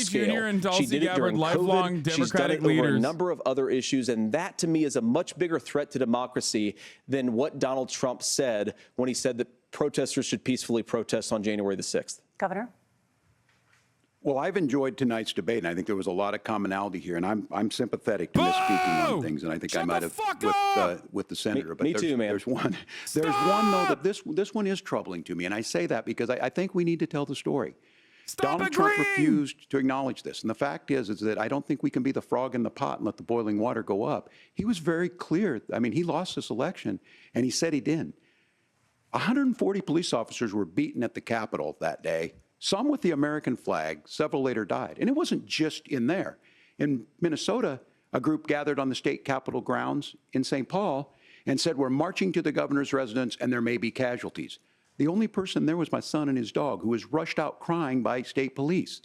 She did it during COVID. She's done it over a number of other issues, and that to me is a much bigger threat to democracy than what Donald Trump said when he said that protesters should peacefully protest on January the 6th. Governor? Well, I've enjoyed tonight's debate, and I think there was a lot of commonality here, and I'm sympathetic to misspeaking on things, and I think I might have with the senator. Me too, man. There's one though that this one is troubling to me, and I say that because I think we need to tell the story. Donald Trump refused to acknowledge this, and the fact is that I don't think we can be the frog in the pot and let the boiling water go up. He was very clear. I mean, he lost this election, and he said he didn't. 140 police officers were beaten at the Capitol that day. Some with the American flag, several later died. And it wasn't just in there. In Minnesota, a group gathered on the state capitol grounds in St. Paul and said, we're marching to the governor's residence and there may be casualties. The only person there was my son and his dog, who was rushed out crying by state police.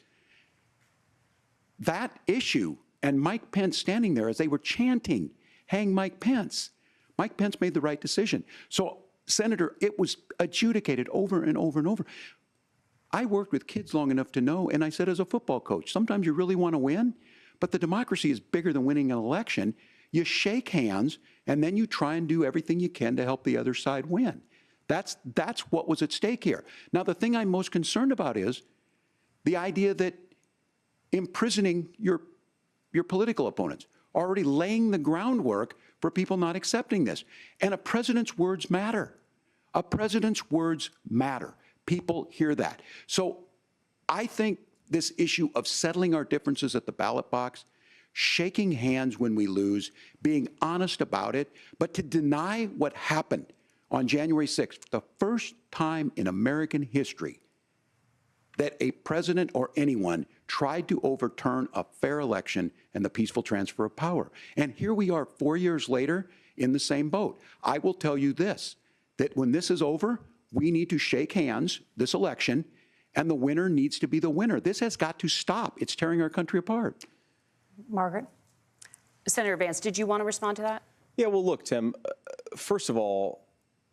That issue, and Mike Pence standing there as they were chanting, hang Mike Pence. Mike Pence made the right decision. So, Senator, it was adjudicated over and over and over. I worked with kids long enough to know, and I said as a football coach, sometimes you really want to win, but the democracy is bigger than winning an election. You shake hands, and then you try and do everything you can to help the other side win. That's what was at stake here. Now, the thing I'm most concerned about is the idea that imprisoning your political opponents, already laying the groundwork for people not accepting this. And a president's words matter. A president's words matter. People hear that. So I think this issue of settling our differences at the ballot box, shaking hands when we lose, being honest about it, but to deny what happened on January 6th, the first time in American history that a president or anyone tried to overturn a fair election and the peaceful transfer of power. And here we are 4 years later in the same boat. I will tell you this, that when this is over, we need to shake hands this election, and the winner needs to be the winner. This has got to stop. It's tearing our country apart. Margaret? Senator Vance, did you want to respond to that? Yeah, well, look, Tim, first of all,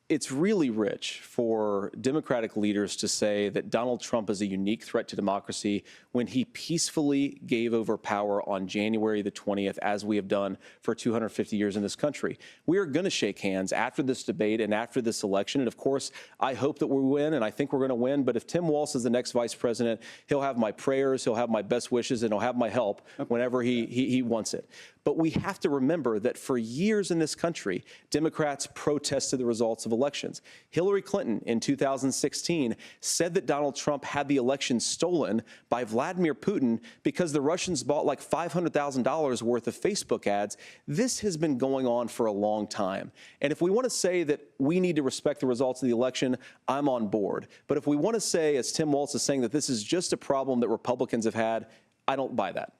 it's really rich for Democratic leaders to say that Donald Trump is a unique threat to democracy when he peacefully gave over power on January the 20th, as we have done for 250 years in this country. We are going to shake hands after this debate and after this election. And of course, I hope that we win, and I think we're going to win. But if Tim Walz is the next vice president, he'll have my prayers, he'll have my best wishes, and he'll have my help whenever he wants it. But we have to remember that for years in this country, Democrats protested the results of elections. Hillary Clinton in 2016 said that Donald Trump had the election stolen by Vladimir Putin because the Russians bought like $500,000 worth of Facebook ads. This has been going on for a long time. And if we want to say that we need to respect the results of the election, I'm on board. But if we want to say, as Tim Walz is saying, that this is just a problem that Republicans have had, I don't buy that.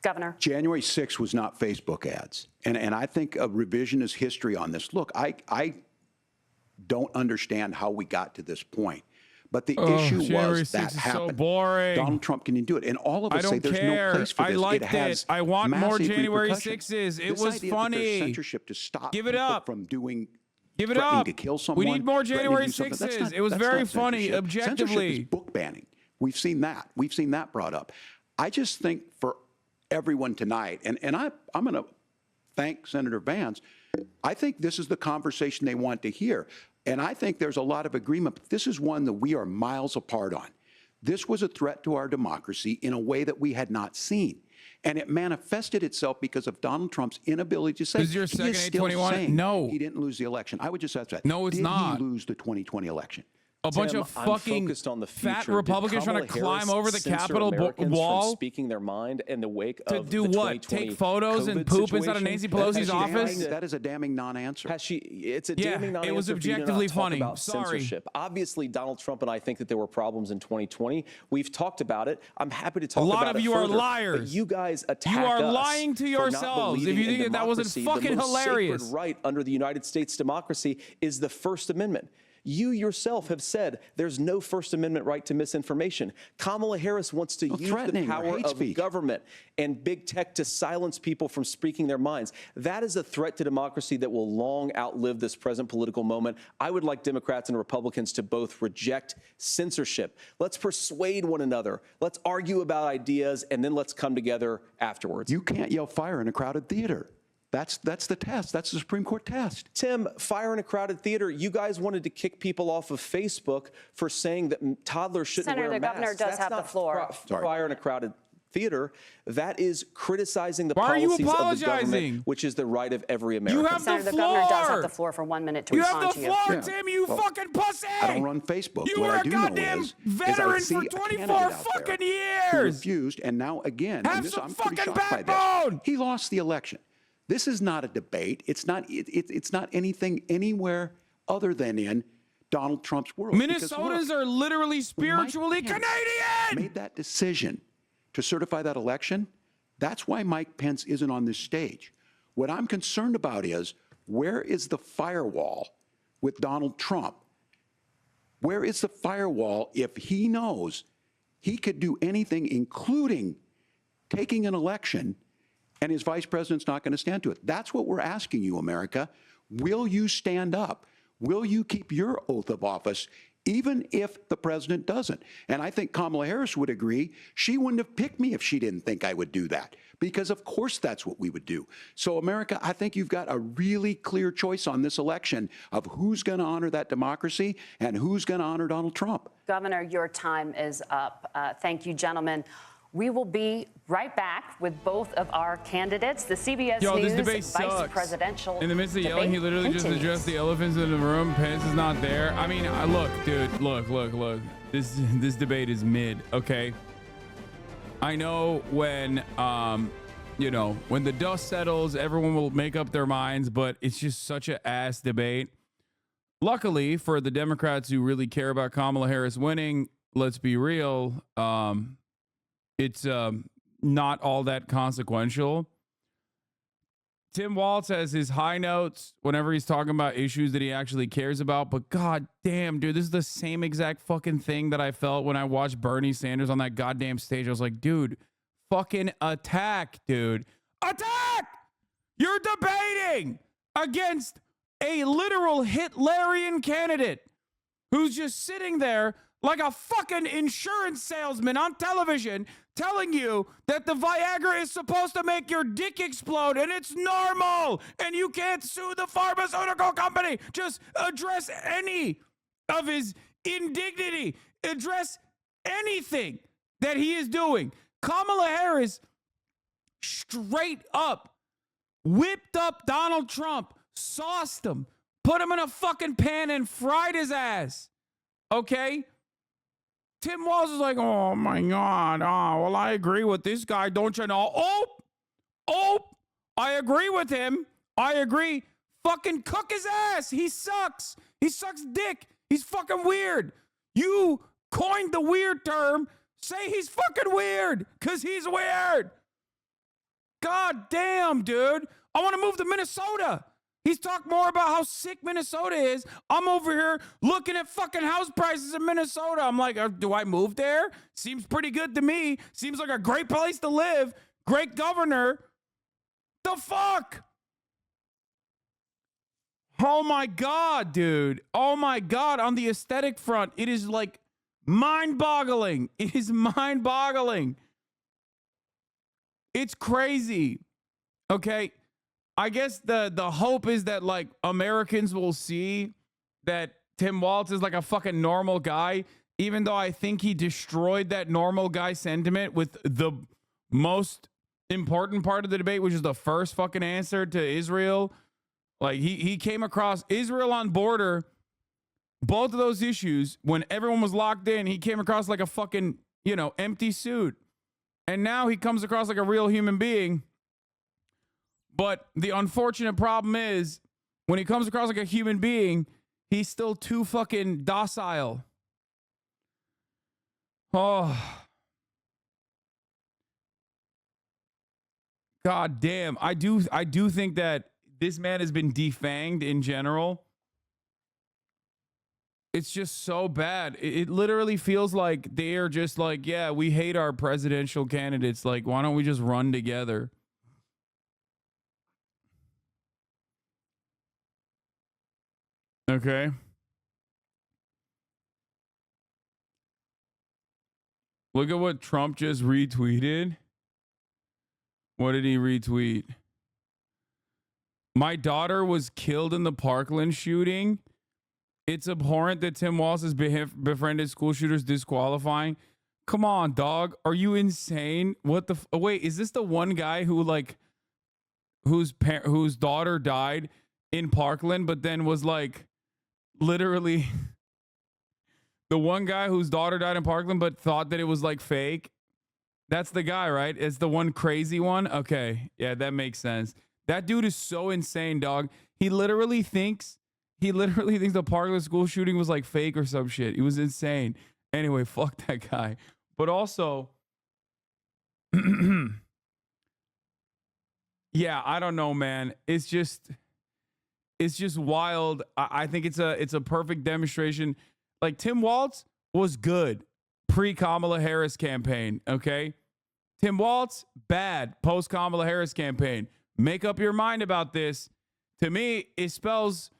Governor. January 6th was not Facebook ads. And I think a revisionist history on this. Look, I don't understand how we got to this point. But the issue was that happened. So boring. Donald Trump can do it. And all of us say there's no place for this. I liked it. I want more January 6s. It was funny. Censorship to stop Give it up. From doing Give it up. to kill someone. We need more January 6s. It was very funny, objectively. Censorship is book banning. We've seen that. We've seen that brought up. I just think for everyone tonight, and I'm going to thank Senator Vance. I think this is the conversation they want to hear. And I think there's a lot of agreement, but this is one that we are miles apart on. This was a threat to our democracy in a way that we had not seen. And it manifested itself because of Donald Trump's inability to say, is your second 821? No. He didn't lose the election. I would just ask that. No, it's not. Did he lose the 2020 election? a bunch of fucking fat Republicans trying to climb over the Capitol wall, speaking their mind in the wake to of do the what? Take photos COVID and poop situation. inside of Nancy Pelosi's office? That is a damning non-answer. It's a damning non-answer. It was for you to not objectively talk funny. about Sorry. censorship. Obviously, Donald Trump and I think that there were problems in 2020. We've talked about it. I'm happy to talk about it. A lot of you are liars. But you guys attack us. You are lying to for yourselves not if you think in that wasn't democracy. fucking the most hilarious. Sacred right under the United States democracy is the First Amendment. You yourself have said there's no First Amendment right to misinformation. Kamala Harris wants to use the power of government and big tech to silence people from speaking their minds. That is a threat to democracy that will long outlive this present political moment. I would like Democrats and Republicans to both reject censorship. Let's persuade one another. Let's argue about ideas, and then let's come together afterwards. You can't yell fire in a crowded theater. That's the test. That's the Supreme Court test. Tim, fire in a crowded theater. You guys wanted to kick people off of Facebook for saying that toddlers shouldn't wear masks. Senator, the governor does have the floor. Fire in a crowded theater. That is criticizing the Why policies are you of the apologizing? government, which is the right of every American. You have Senator, the the floor. governor does have the floor for 1 minute to You respond have to the you. floor, Tim, you fucking pussy! I don't run Facebook. You What were I a do know goddamn is veteran I see for a 24 candidate out there fucking who years. refused, and now again, Have and this, some I'm pretty fucking shocked by backbone. this. He lost the election. This is not a debate. It's not anything anywhere other than in Donald Trump's world. Minnesotans are literally spiritually Canadian. Made that decision to certify that election. That's why Mike Pence isn't on this stage. What I'm concerned about is, where is the firewall with Donald Trump? Where is the firewall if he knows he could do anything, including taking an election, and his vice president's not going to stand to it? That's what we're asking you, America. Will you stand up? Will you keep your oath of office, even if the president doesn't? And I think Kamala Harris would agree. She wouldn't have picked me if she didn't think I would do that, because of course that's what we would do. So America, I think you've got a really clear choice on this election of who's going to honor that democracy and who's going to honor Donald Trump. Governor, your time is up. Thank you, gentlemen. We will be right back with both of our candidates. The CBS this News debate Vice Presidential In the midst of yelling, he literally just addressed the elephants in the room. Pence is not there. I mean, look, dude, look. This debate is mid, okay? I know when, when the dust settles, everyone will make up their minds, but it's just such an ass debate. Luckily for the Democrats who really care about Kamala Harris winning, let's be real, it's not all that consequential. Tim Walz has his high notes whenever he's talking about issues that he actually cares about. But god damn, dude, this is the same exact fucking thing that I felt when I watched Bernie Sanders on that goddamn stage. I was like, dude, fucking attack, dude. Attack! You're debating against a literal Hitlerian candidate who's just sitting there like a fucking insurance salesman on television telling you that the Viagra is supposed to make your dick explode and it's normal and you can't sue the pharmaceutical company. Just address any of his indignity. Address anything that he is doing. Kamala Harris straight up whipped up Donald Trump, sauced him, put him in a fucking pan and fried his ass. Okay? Tim Walz is like, oh my God. Oh, well, I agree with this guy. Don't you know? Oh, I agree with him. I agree. Fucking cook his ass. He sucks. He sucks dick. He's fucking weird. You coined the weird term. Say he's fucking weird because he's weird. God damn, dude. I want to move to Minnesota. He's talked more about how sick Minnesota is. I'm over here looking at fucking house prices in Minnesota. I'm like, do I move there? Seems pretty good to me. Seems like a great place to live. Great governor. The fuck? Oh my God, dude. Oh my God. On the aesthetic front, it is like mind-boggling. It is mind-boggling. It's crazy. Okay. I guess the hope is that like Americans will see that Tim Walz is like a fucking normal guy, even though I think he destroyed that normal guy sentiment with the most important part of the debate, which is the first fucking answer to Israel. Like he came across Israel on border both of those issues, when everyone was locked in, he came across like a fucking, empty suit. And now he comes across like a real human being. But the unfortunate problem is, when he comes across like a human being, he's still too fucking docile. Oh. God damn. I do think that this man has been defanged in general. It's just so bad. It literally feels like they are just like, yeah, we hate our presidential candidates. Like, why don't we just run together? Okay. Look at what Trump just retweeted. What did he retweet? My daughter was killed in the Parkland shooting. It's abhorrent that Tim Walz has befriended school shooters, disqualifying. Come on, dog. Are you insane? What the? Wait, is this the one guy who whose daughter died in Parkland, but then was like literally the one guy whose daughter died in Parkland, but thought that it was like fake? That's the guy, right? It's the one crazy one. Okay, yeah, that makes sense. That dude is so insane, dog. He literally thinks the Parkland school shooting was like fake or some shit. He was insane. Anyway, fuck that guy. But also, yeah, I don't know, man. It's just wild. I think it's a perfect demonstration. Like, Tim Walz was good pre-Kamala Harris campaign, okay? Tim Walz, bad post-Kamala Harris campaign. Make up your mind about this. To me, it spells,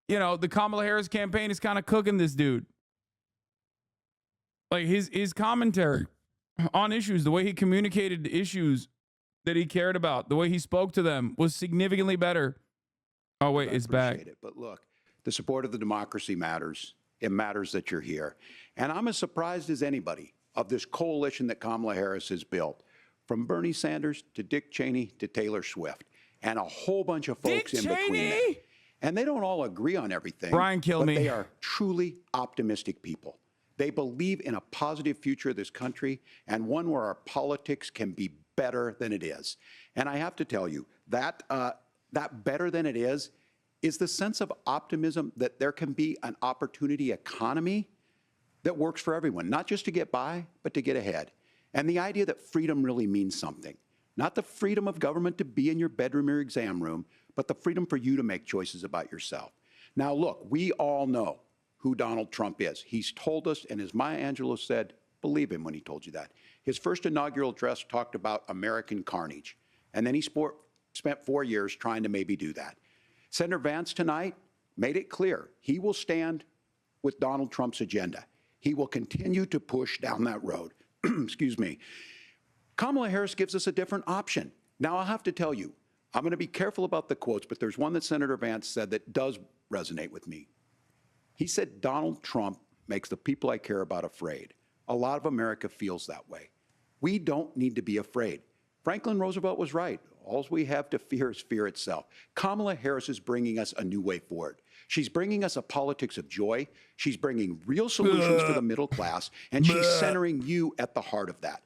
the Kamala Harris campaign is kind of cooking this dude. Like, his commentary on issues, the way he communicated the issues that he cared about, the way he spoke to them was significantly better. Oh, wait, it's back. But look, the support of the democracy matters. It matters that you're here. And I'm as surprised as anybody of this coalition that Kamala Harris has built, from Bernie Sanders to Dick Cheney to Taylor Swift, and a whole bunch of folks in between there. And they don't all agree on everything. Brian, kill me. They are truly optimistic people. They believe in a positive future of this country, and one where our politics can be better than it is. And I have to tell you, that better than it is the sense of optimism that there can be an opportunity economy that works for everyone, not just to get by, but to get ahead. And the idea that freedom really means something. Not the freedom of government to be in your bedroom or exam room, but the freedom for you to make choices about yourself. Now, look, we all know who Donald Trump is. He's told us, and as Maya Angelou said, believe him when he told you that. His first inaugural address talked about American carnage, and then he spent 4 years trying to maybe do that. Senator Vance tonight made it clear he will stand with Donald Trump's agenda. He will continue to push down that road. Excuse me. Kamala Harris gives us a different option. Now, I'll have to tell you, I'm going to be careful about the quotes, but there's one that Senator Vance said that does resonate with me. He said, Donald Trump makes the people I care about afraid. A lot of America feels that way. We don't need to be afraid. Franklin Roosevelt was right. All we have to fear is fear itself. Kamala Harris is bringing us a new way forward. She's bringing us a politics of joy. She's bringing real solutions to the middle class, and she's centering you at the heart of that.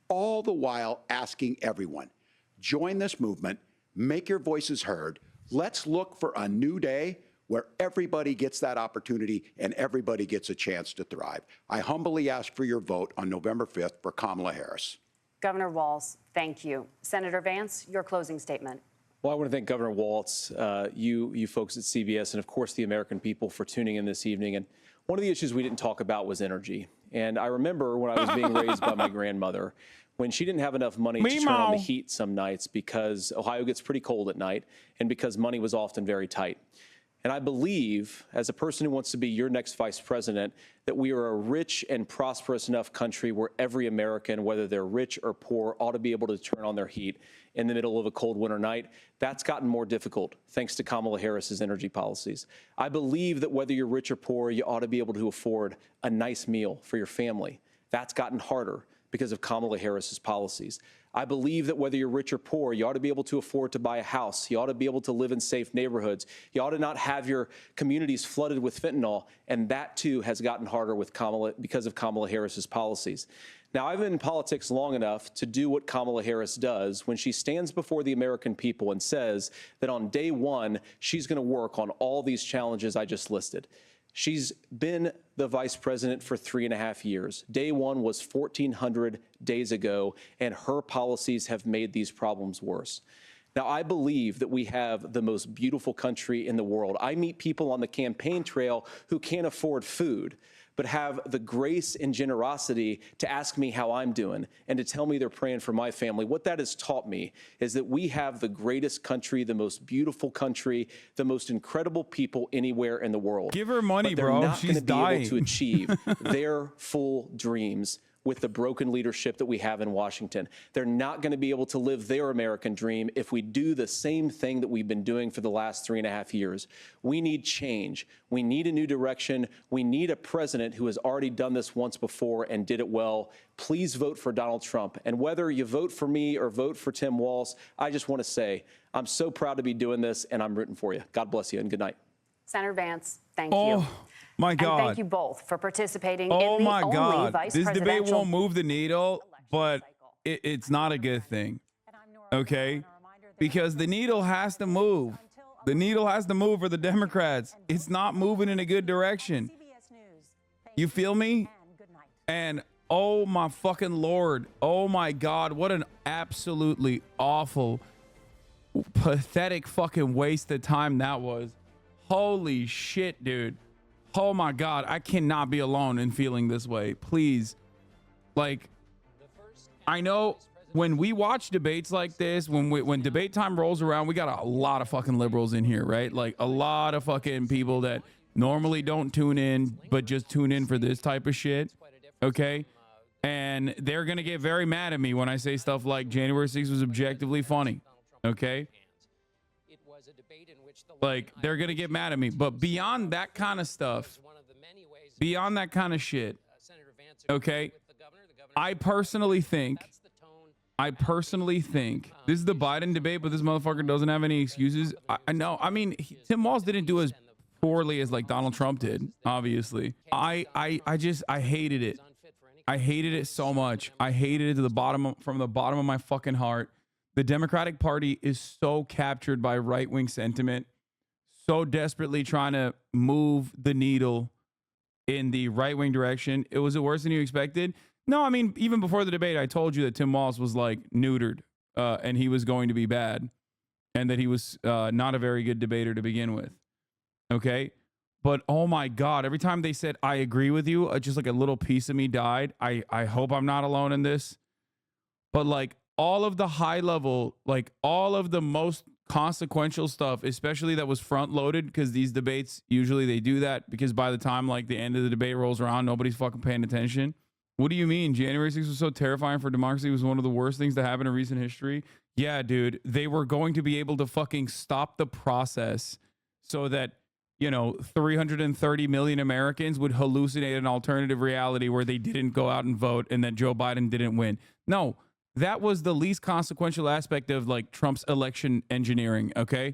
All the while asking everyone, join this movement, make your voices heard. Let's look for a new day where everybody gets that opportunity and everybody gets a chance to thrive. I humbly ask for your vote on November 5th for Kamala Harris. Governor Walz, thank you. Senator Vance, your closing statement. Well, I want to thank Governor Walz, you folks at CBS, and of course the American people for tuning in this evening. And one of the issues we didn't talk about was energy. And I remember when I was being raised by my grandmother, when she didn't have enough money to turn on the heat some nights because Ohio gets pretty cold at night and because money was often very tight. And I believe, as a person who wants to be your next vice president, that we are a rich and prosperous enough country where every American, whether they're rich or poor, ought to be able to turn on their heat in the middle of a cold winter night. That's gotten more difficult thanks to Kamala Harris's energy policies. I believe that whether you're rich or poor, you ought to be able to afford a nice meal for your family. That's gotten harder because of Kamala Harris's policies. I believe that whether you're rich or poor, you ought to be able to afford to buy a house. You ought to be able to live in safe neighborhoods. You ought to not have your communities flooded with fentanyl. And that, too, has gotten harder with because of Kamala Harris's policies. Now, I've been in politics long enough to do what Kamala Harris does when she stands before the American people and says that on day one, she's going to work on all these challenges I just listed. She's been the vice president for 3.5 years. Day one was 1,400 days ago, and her policies have made these problems worse. Now, I believe that we have the most beautiful country in the world. I meet people on the campaign trail who can't afford food, but have the grace and generosity to ask me how I'm doing and to tell me they're praying for my family. What that has taught me is that we have the greatest country, the most beautiful country, the most incredible people anywhere in the world. Give her money, but bro. They're not She's going to be dying. able to achieve their full dreams with the broken leadership that we have in Washington. They're not going to be able to live their American dream if we do the same thing that we've been doing for the last 3.5 years. We need change. We need a new direction. We need a president who has already done this once before and did it well. Please vote for Donald Trump. And whether you vote for me or vote for Tim Walz, I just want to say I'm so proud to be doing this, and I'm rooting for you. God bless you, and good night. Senator Vance, thank you. My God. And thank you both for participating Oh in the my only God. vice This debate presidential won't move the needle, but it's not a good thing. Okay? Because the needle has to move. The needle has to move for the Democrats. It's not moving in a good direction. You feel me? And oh my fucking Lord. Oh my God. What an absolutely awful, pathetic fucking waste of time that was. Holy shit, dude. Oh my God, I cannot be alone in feeling this way. Please. Like, I know when we watch debates like this, when debate time rolls around, we got a lot of fucking liberals in here, right? Like a lot of fucking people that normally don't tune in, but just tune in for this type of shit. Okay? And they're going to get very mad at me when I say stuff like January 6th was objectively funny. Okay? Like, they're going to get mad at me. But beyond that kind of stuff, beyond that kind of shit, okay, I personally think this is the Biden debate, but this motherfucker doesn't have any excuses. I know. I mean, Tim Walz didn't do as poorly as like Donald Trump did, obviously. I hated it. I hated it so much. I hated it to the bottom, from the bottom of my fucking heart. The Democratic Party is so captured by right-wing sentiment, so desperately trying to move the needle in the right-wing direction. Was it worse than you expected? No, I mean, even before the debate, I told you that Tim Walz was like neutered and he was going to be bad and that he was not a very good debater to begin with. Okay? But oh my God, every time they said, I agree with you, just like a little piece of me died. I hope I'm not alone in this. But like, all of the high level, like all of the most consequential stuff, especially that was front loaded, because these debates, usually they do that because by the time like the end of the debate rolls around, nobody's fucking paying attention. What do you mean? January 6th was so terrifying for democracy. It was one of the worst things to happen in recent history. Yeah, dude, they were going to be able to fucking stop the process so that, you know, 330 million Americans would hallucinate an alternative reality where they didn't go out and vote and that Joe Biden didn't win. No. That was the least consequential aspect of like Trump's election engineering, okay?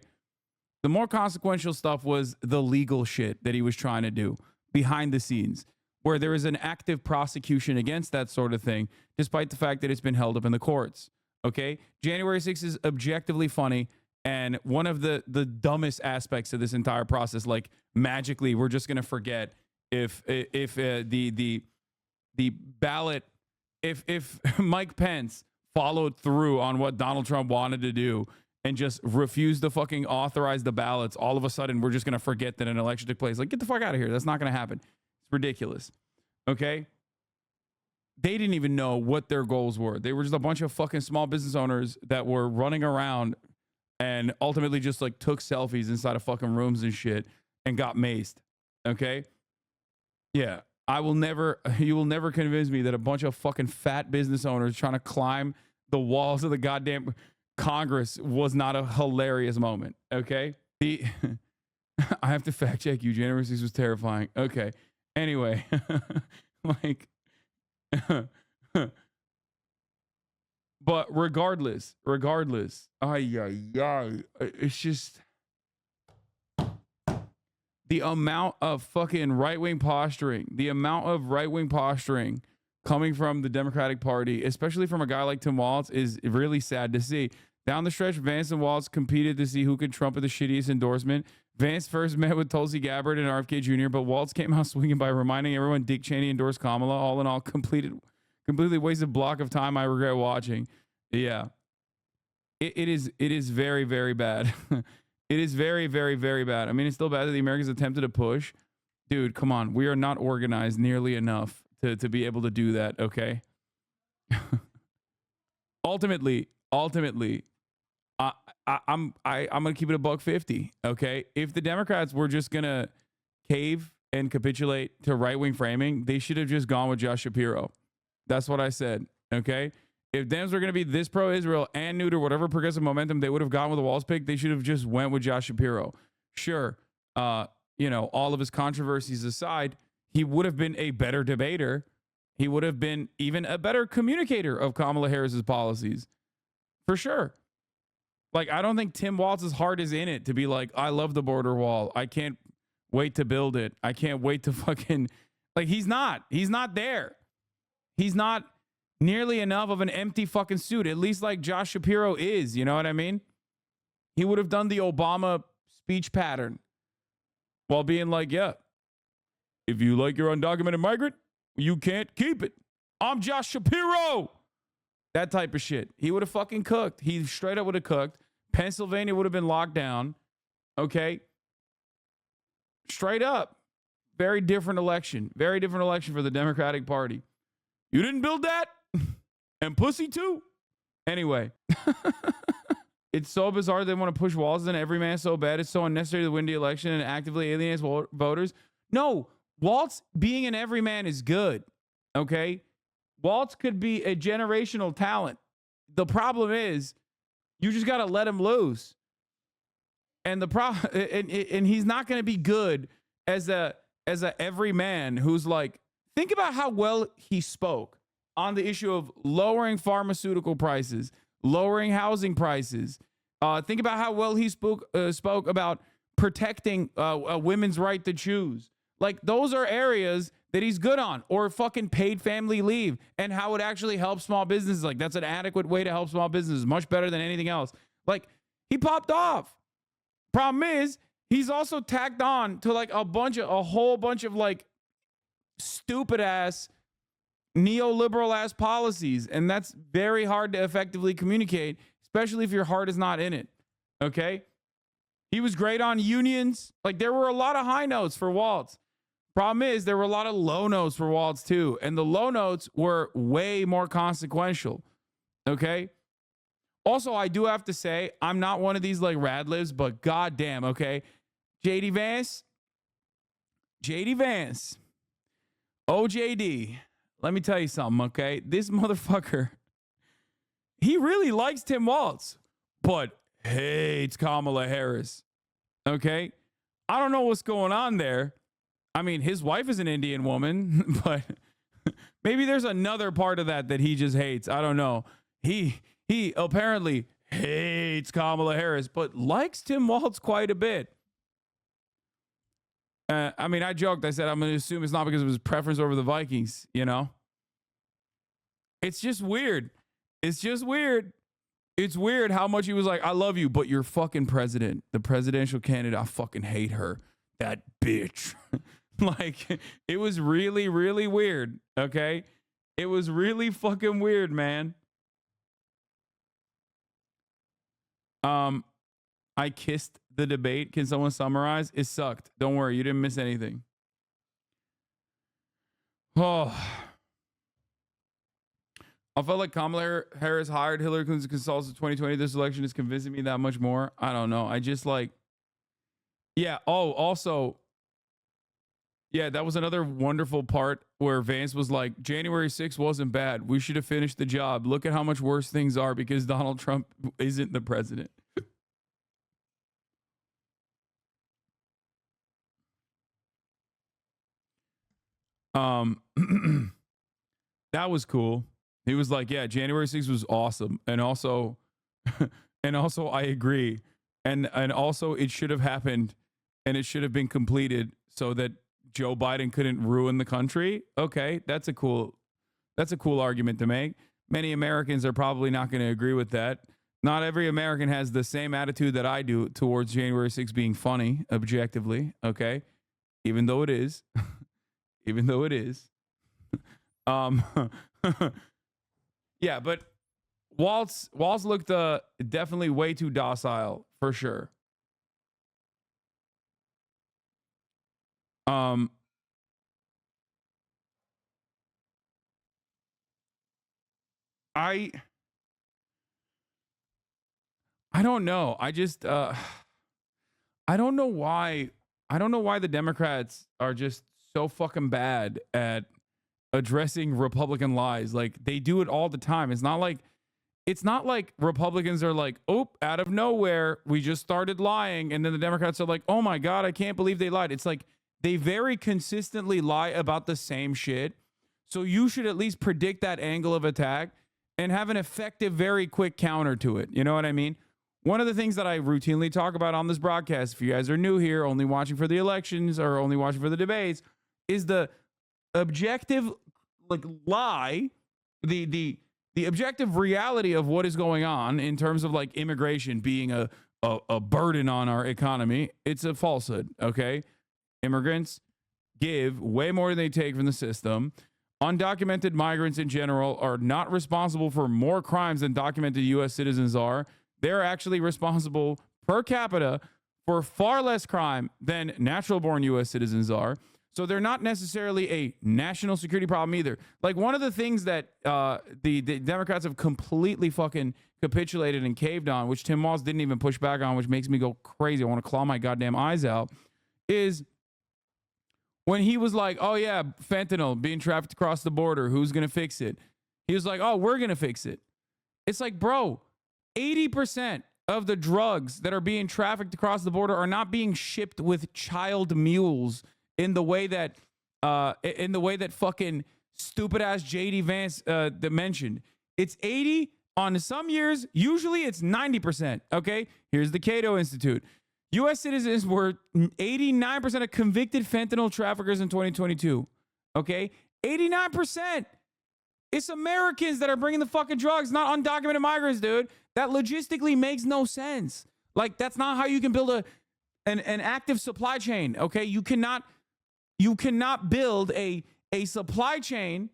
The more consequential stuff was the legal shit that he was trying to do behind the scenes, where there is an active prosecution against that sort of thing, despite the fact that it's been held up in the courts, okay? January 6th is objectively funny, and one of the dumbest aspects of this entire process, like magically, we're just going to forget if the ballot, if Mike Pence followed through on what Donald Trump wanted to do and just refused to fucking authorize the ballots, all of a sudden we're just going to forget that an election took place. Like, get the fuck out of here. That's not going to happen. It's ridiculous. Okay? They didn't even know what their goals were. They were just a bunch of fucking small business owners that were running around and ultimately just like took selfies inside of fucking rooms and shit and got maced. Okay? Yeah. You will never convince me that a bunch of fucking fat business owners trying to climb the walls of the goddamn Congress was not a hilarious moment. Okay. I have to fact check you. January 6th was terrifying. Okay. Anyway, like, But regardless, it's just the amount of fucking right-wing posturing, coming from the Democratic Party, especially from a guy like Tim Walz, is really sad to see. Down the stretch, Vance and Walz competed to see who could trump the shittiest endorsement. Vance first met with Tulsi Gabbard and RFK Jr., but Walz came out swinging by reminding everyone Dick Cheney endorsed Kamala. All in all, completely wasted block of time I regret watching. Yeah. It is very, very bad. It is very, very, very bad. I mean, it's still bad that the Americans attempted to push. Dude, come on. We are not organized nearly enough to be able to do that, okay? Ultimately, I'm gonna keep it $1.50, okay? If the Democrats were just gonna cave and capitulate to right-wing framing, they should have just gone with Josh Shapiro. That's what I said, okay? If Dems were gonna be this pro-Israel and neuter whatever progressive momentum they would have gone with the Walz pick, they should have just went with Josh Shapiro. Sure, all of his controversies aside, he would have been a better debater. He would have been even a better communicator of Kamala Harris's policies, for sure. Like, I don't think Tim Walz's heart is in it to be like, I love the border wall. I can't wait to build it. I can't wait to fucking, like, he's not there. He's not nearly enough of an empty fucking suit, at least like Josh Shapiro is, you know what I mean? He would have done the Obama speech pattern while being like, yeah, if you like your undocumented migrant, you can't keep it. I'm Josh Shapiro. That type of shit. He would have fucking cooked. He straight up would have cooked. Pennsylvania would have been locked down. Okay. Straight up. Very different election. Very different election for the Democratic Party. You didn't build that? And pussy too? Anyway. It's so bizarre they want to push Walz in every man so bad. It's so unnecessary to win the election and actively alienates voters. No. Walz being an everyman is good. Okay. Walz could be a generational talent. The problem is you just got to let him loose. And and he's not going to be good as a everyman who's like, think about how well he spoke on the issue of lowering pharmaceutical prices, lowering housing prices. Think about how well he spoke about protecting a women's right to choose. Like, those are areas that he's good on, or fucking paid family leave and how it actually helps small businesses. Like, that's an adequate way to help small businesses, much better than anything else. Like, he popped off. Problem is, he's also tacked on to like a whole bunch of like stupid ass neoliberal ass policies. And that's very hard to effectively communicate, especially if your heart is not in it. Okay. He was great on unions. Like, there were a lot of high notes for Walz. Problem is, there were a lot of low notes for Walz too. And the low notes were way more consequential. Okay. Also, I do have to say, I'm not one of these like rad libs, but goddamn, okay. JD Vance, OJD, let me tell you something, okay? This motherfucker, he really likes Tim Walz, but hates Kamala Harris. Okay. I don't know what's going on there. I mean, his wife is an Indian woman, but maybe there's another part of that he just hates. I don't know. He apparently hates Kamala Harris, but likes Tim Walz quite a bit. I mean, I joked. I said, I'm going to assume it's not because of his preference over the Vikings, you know? It's just weird. It's weird how much he was like, I love you, but you're fucking president. The presidential candidate, I fucking hate her. That bitch. Like, it was really, really weird, okay? It was really fucking weird, man. I kissed the debate. Can someone summarize? It sucked. Don't worry, you didn't miss anything. Oh. I felt like Kamala Harris hired Hillary Clinton's consultants in 2020. This election is convincing me that much more. I don't know. I just like, yeah. Oh, also, yeah, that was another wonderful part where Vance was like, January 6th wasn't bad. We should have finished the job. Look at how much worse things are because Donald Trump isn't the president. That was cool. He was like, yeah, January 6th was awesome. And also, I agree. And also it should have happened and it should have been completed so that Joe Biden couldn't ruin the country. Okay, that's a cool argument to make. Many Americans are probably not going to agree with that. Not every American has the same attitude that I do towards January 6th being funny, objectively, okay? Even though it is. Even though it is. Yeah, but Walz looked definitely way too docile, for sure. I don't know. I just I don't know why the Democrats are just so fucking bad at addressing Republican lies. Like, they do it all the time. It's not like Republicans are like, oh, out of nowhere, we just started lying. And then the Democrats are like, oh my God, I can't believe they lied. It's like they very consistently lie about the same shit. So you should at least predict that angle of attack and have an effective, very quick counter to it. You know what I mean? One of the things that I routinely talk about on this broadcast, if you guys are new here, only watching for the elections or only watching for the debates, is the objective lie, the objective reality of what is going on in terms of like immigration being a burden on our economy. It's a falsehood, okay? Immigrants give way more than they take from the system. Undocumented migrants in general are not responsible for more crimes than documented U.S. citizens are. They're actually responsible per capita for far less crime than natural-born U.S. citizens are. So they're not necessarily a national security problem either. Like, one of the things that the Democrats have completely fucking capitulated and caved on, which Tim Walz didn't even push back on, which makes me go crazy. I want to claw my goddamn eyes out, is when he was like, oh yeah, fentanyl being trafficked across the border, who's going to fix it? He was like, oh, we're going to fix it. It's like, bro, 80% of the drugs that are being trafficked across the border are not being shipped with child mules in the way that fucking stupid ass JD Vance mentioned. It's 80 on some years. Usually it's 90%. Okay. Here's the Cato Institute. U.S. citizens were 89% of convicted fentanyl traffickers in 2022. Okay. 89%. It's Americans that are bringing the fucking drugs, not undocumented migrants, dude. That logistically makes no sense. Like, that's not how you can build an active supply chain. Okay. You cannot build a supply chain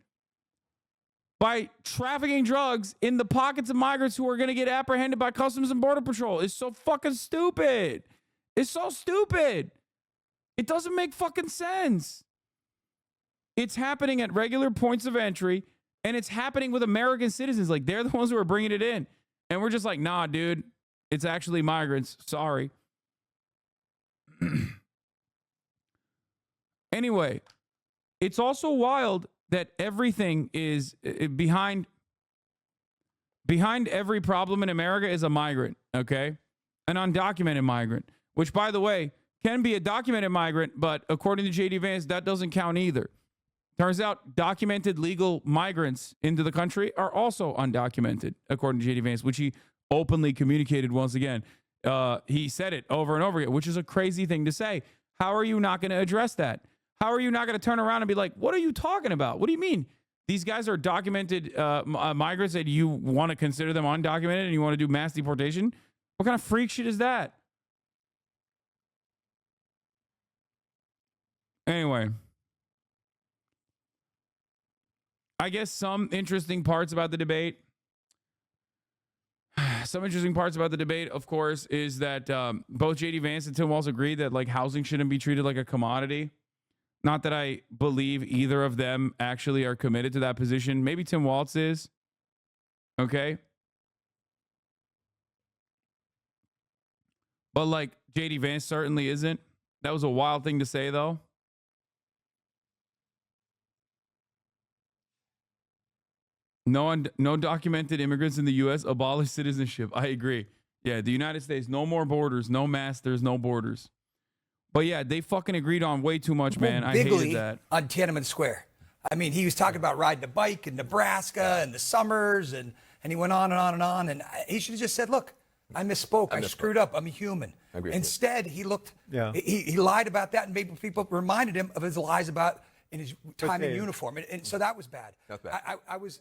by trafficking drugs in the pockets of migrants who are going to get apprehended by Customs and Border Patrol. It's so fucking stupid. It's so stupid. It doesn't make fucking sense. It's happening at regular points of entry, and it's happening with American citizens. Like, they're the ones who are bringing it in. And we're just like, nah, dude, it's actually migrants. Sorry. Anyway, it's also wild that everything is behind every problem in America is a migrant, okay? An undocumented migrant, which, by the way, can be a documented migrant, but according to JD Vance, that doesn't count either. Turns out documented legal migrants into the country are also undocumented, according to JD Vance, which he openly communicated once again. He said it over and over again, which is a crazy thing to say. How are you not going to address that? How are you not going to turn around and be like, what are you talking about? What do you mean? These guys are documented migrants and you want to consider them undocumented and you want to do mass deportation? What kind of freak shit is that? Anyway, I guess some interesting parts about the debate. Some interesting parts about the debate, of course, is that both JD Vance and Tim Walz agreed that like housing shouldn't be treated like a commodity. Not that I believe either of them actually are committed to that position. Maybe Tim Walz is. Okay. But like JD Vance certainly isn't. That was a wild thing to say, though. No documented immigrants in the U.S. abolish citizenship. I agree. Yeah, the United States, no more borders, no mask, there's no borders. But yeah, they fucking agreed on way too much, man. I hated that. On Tiananmen Square. I mean, he was talking about riding a bike in Nebraska and the summers, and he went on and on and on. And he should have just said, look, I misspoke. I screwed up. I'm a human. Instead, he looked, he lied about that, and maybe people reminded him of his lies about in his time in uniform. And so that was bad. That's bad. I was.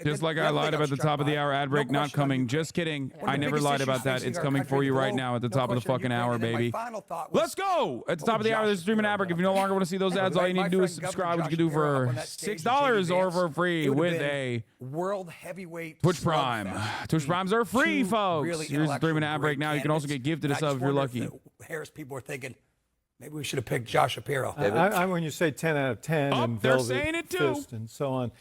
Just like I lied about the top of the hour ad break not coming. Just kidding. I never lied about that. It's coming for you right now at the top of the fucking hour, baby. Let's go. At the top of the hour, there's a streaming ad break. If you no longer want to see those ads, all you need to do is subscribe, which you can do for $6 or for free with a world heavyweight Twitch Prime. Twitch Primes are free, folks. Here's the streaming ad break now. You can also get gifted a sub if you're lucky. Harris people are thinking, maybe we should have picked Josh Shapiro. When you say 10 out of 10 and they're Velvet saying it too. Fist and so on,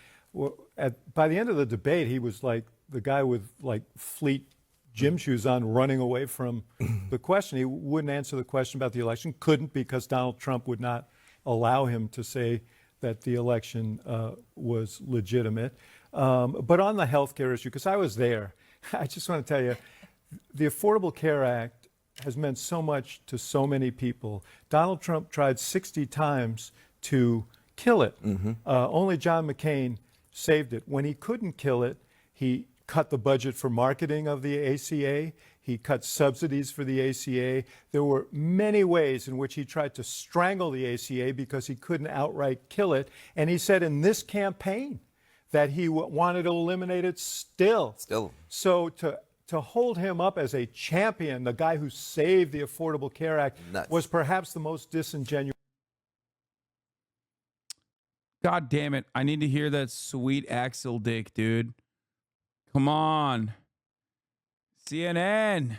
by the end of the debate, he was like the guy with like fleet gym shoes on running away from the question. He wouldn't answer the question about the election, couldn't because Donald Trump would not allow him to say that the election was legitimate. But on the health care issue, because I was there, I just want to tell you, the Affordable Care Act has meant so much to so many people. Donald Trump tried 60 times to kill it. Only John McCain saved it. When he couldn't kill it, he cut the budget for marketing of the ACA. He cut subsidies for the ACA. There were many ways in which he tried to strangle the ACA because he couldn't outright kill it. And he said in this campaign that he wanted to eliminate it still. So to hold him up as a champion, the guy who saved the Affordable Care Act, was perhaps the most disingenuous. God damn it. I need to hear that sweet Axel dick, dude. Come on. CNN.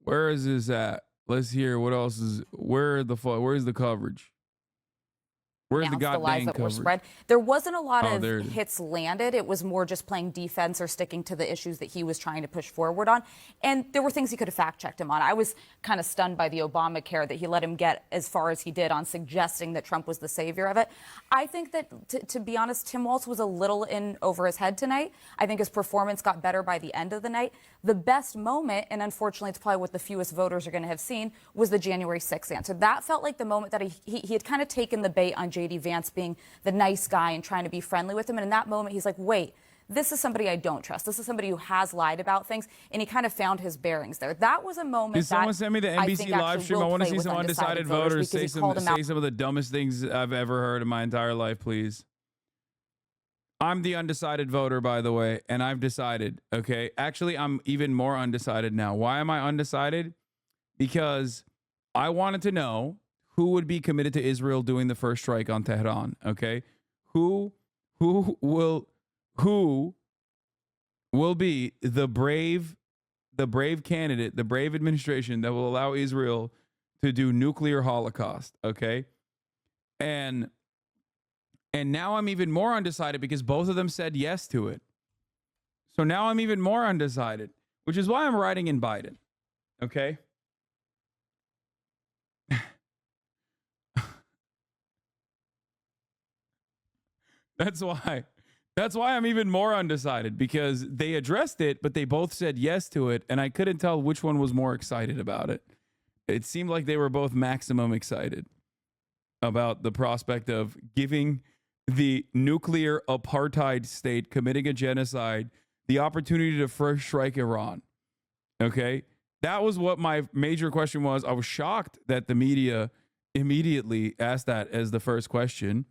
Where is this at? Let's hear what else is, where's the coverage? Where's the goddamn coverage? There wasn't a lot of hits landed. It was more just playing defense or sticking to the issues that he was trying to push forward on. And there were things he could have fact-checked him on. I was kind of stunned by the Obamacare that he let him get as far as he did on suggesting that Trump was the savior of it. I think that, to be honest, Tim Walz was a little in over his head tonight. I think his performance got better by the end of the night. The best moment, and unfortunately it's probably what the fewest voters are going to have seen, was the January 6th answer. That felt like the moment that he had kind of taken the bait on J.D. Vance being the nice guy and trying to be friendly with him. And in that moment, he's like, wait, this is somebody I don't trust. This is somebody who has lied about things. And he kind of found his bearings there. That was a moment Did someone send me the NBC live stream? I want to see some undecided voters say some of the dumbest things I've ever heard in my entire life, please. I'm the undecided voter, by the way, and I've decided, okay? Actually, I'm even more undecided now. Why am I undecided? Because I wanted to know who would be committed to Israel doing the first strike on Tehran, okay? Who will be the brave candidate, the brave administration that will allow Israel to do nuclear holocaust, okay? And now I'm even more undecided because both of them said yes to it. So now I'm even more undecided, which is why I'm writing in Biden, okay? That's why I'm even more undecided, because they addressed it, but they both said yes to it, and I couldn't tell which one was more excited about it. It seemed like they were both maximum excited about the prospect of giving the nuclear apartheid state committing a genocide the opportunity to first strike Iran. Okay? That was what my major question was. I was shocked that the media immediately asked that as the first question.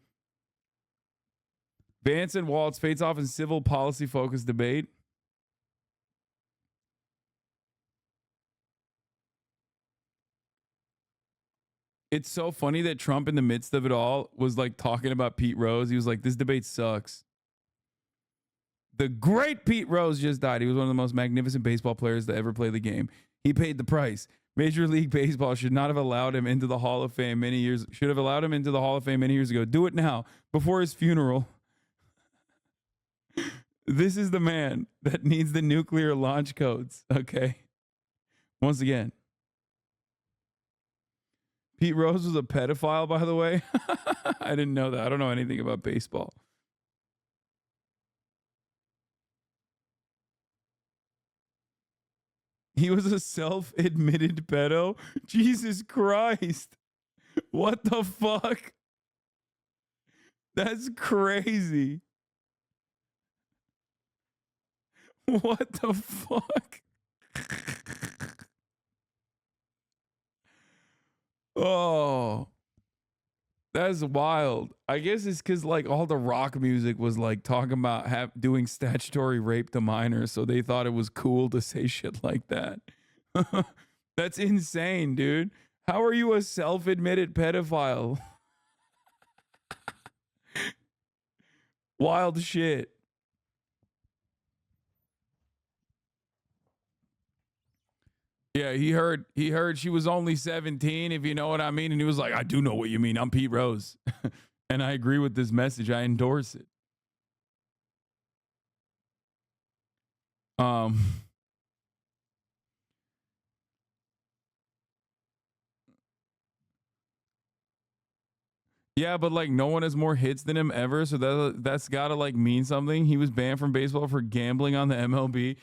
Vance and Walz face off in civil policy focused debate. It's so funny that Trump, in the midst of it all, was like talking about Pete Rose. He was like, this debate sucks. The great Pete Rose just died. He was one of the most magnificent baseball players to ever play the game. He paid the price. Major League Baseball should not have allowed him into the Hall of Fame many years. Should have allowed him into the Hall of Fame many years ago. Do it now, before his funeral. This is the man that needs the nuclear launch codes, okay? Once again. Pete Rose was a pedophile, by the way. I didn't know that. I don't know anything about baseball. He was a self-admitted pedo? Jesus Christ. What the fuck? That's crazy. What the fuck? Oh, that's wild. I guess it's because like all the rock music was like talking about doing statutory rape to minors, so they thought it was cool to say shit like that. That's insane, dude. How are you a self-admitted pedophile? Wild shit. Yeah, he heard she was only 17, if you know what I mean. And he was like, I do know what you mean. I'm Pete Rose. And I agree with this message. I endorse it. Yeah, but like no one has more hits than him ever, so that's gotta like mean something. He was banned from baseball for gambling on the MLB.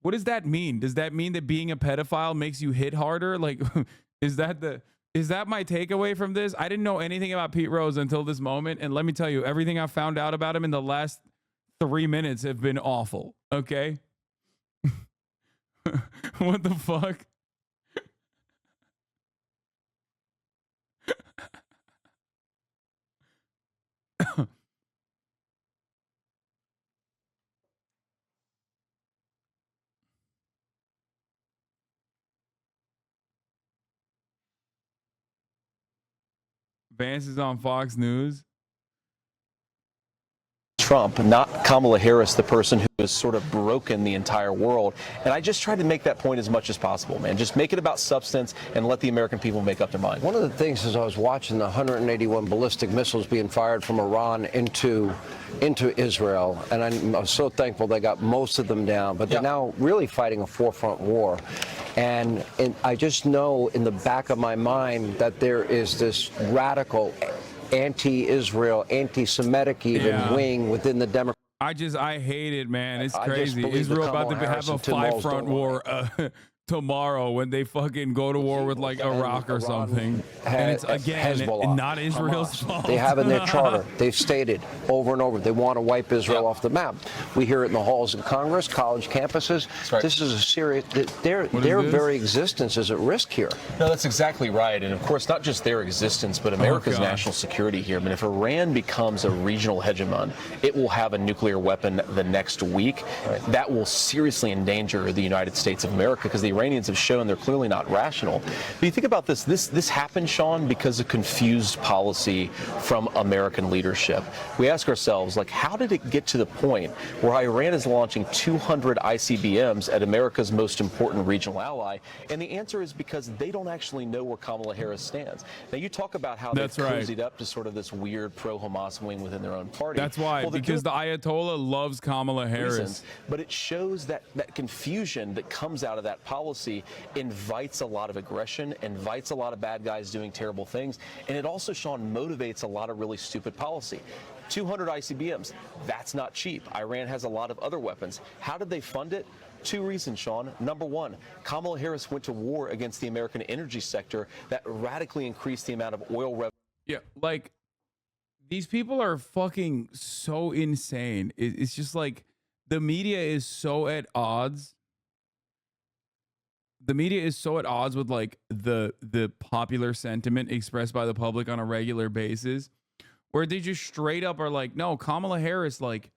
What does that mean? Does that mean that being a pedophile makes you hit harder? Like, is that my takeaway from this? I didn't know anything about Pete Rose until this moment, and let me tell you, everything I found out about him in the last 3 minutes have been awful. Okay, what the fuck? Vance is on Fox News. Trump, not Kamala Harris, the person who has sort of broken the entire world. And I just tried to make that point as much as possible, man. Just make it about substance and let the American people make up their mind. One of the things is I was watching the 181 ballistic missiles being fired from Iran into Israel, and I'm so thankful they got most of them down, but they're now really fighting a forefront war. And I just know in the back of my mind that there is this radical anti-Israel, anti-Semitic even wing within the Democrat. I hate it, man. It's crazy. Israel about to have a 5-front war tomorrow when they fucking go to war with like Iraq or something. And it's again not Israel's fault. They have in their charter, they've stated over and over, they want to wipe Israel off the map. We hear it in the halls of Congress, college campuses. Right. This is a serious, their very existence is at risk here. No, that's exactly right. And of course, not just their existence, but America's national security here. I mean, if Iran becomes a regional hegemon, it will have a nuclear weapon the next week. Right. That will seriously endanger the United States of America because the Iranians have shown they're clearly not rational. But you think about this happened, Sean, because of confused policy from American leadership. We ask ourselves, like, how did it get to the point where Iran is launching 200 ICBMs at America's most important regional ally? And the answer is because they don't actually know where Kamala Harris stands. Now, you talk about how they've cozied up to sort of this weird pro-Hamas wing within their own party. That's why, because the Ayatollah loves Kamala Harris. But it shows that confusion that comes out of that policy invites a lot of aggression, invites a lot of bad guys doing terrible things, and it also, Sean, motivates a lot of really stupid policy. 200 ICBMs, that's not cheap. Iran has a lot of other weapons. How did they fund it? 2 reasons, Sean. Number one, Kamala Harris went to war against the American energy sector that radically increased the amount of oil revenue. Yeah, like, these people are fucking so insane. It's just like the media is so at odds. The media is so at odds with like the popular sentiment expressed by the public on a regular basis, where they just straight up are like, no, Kamala Harris, like,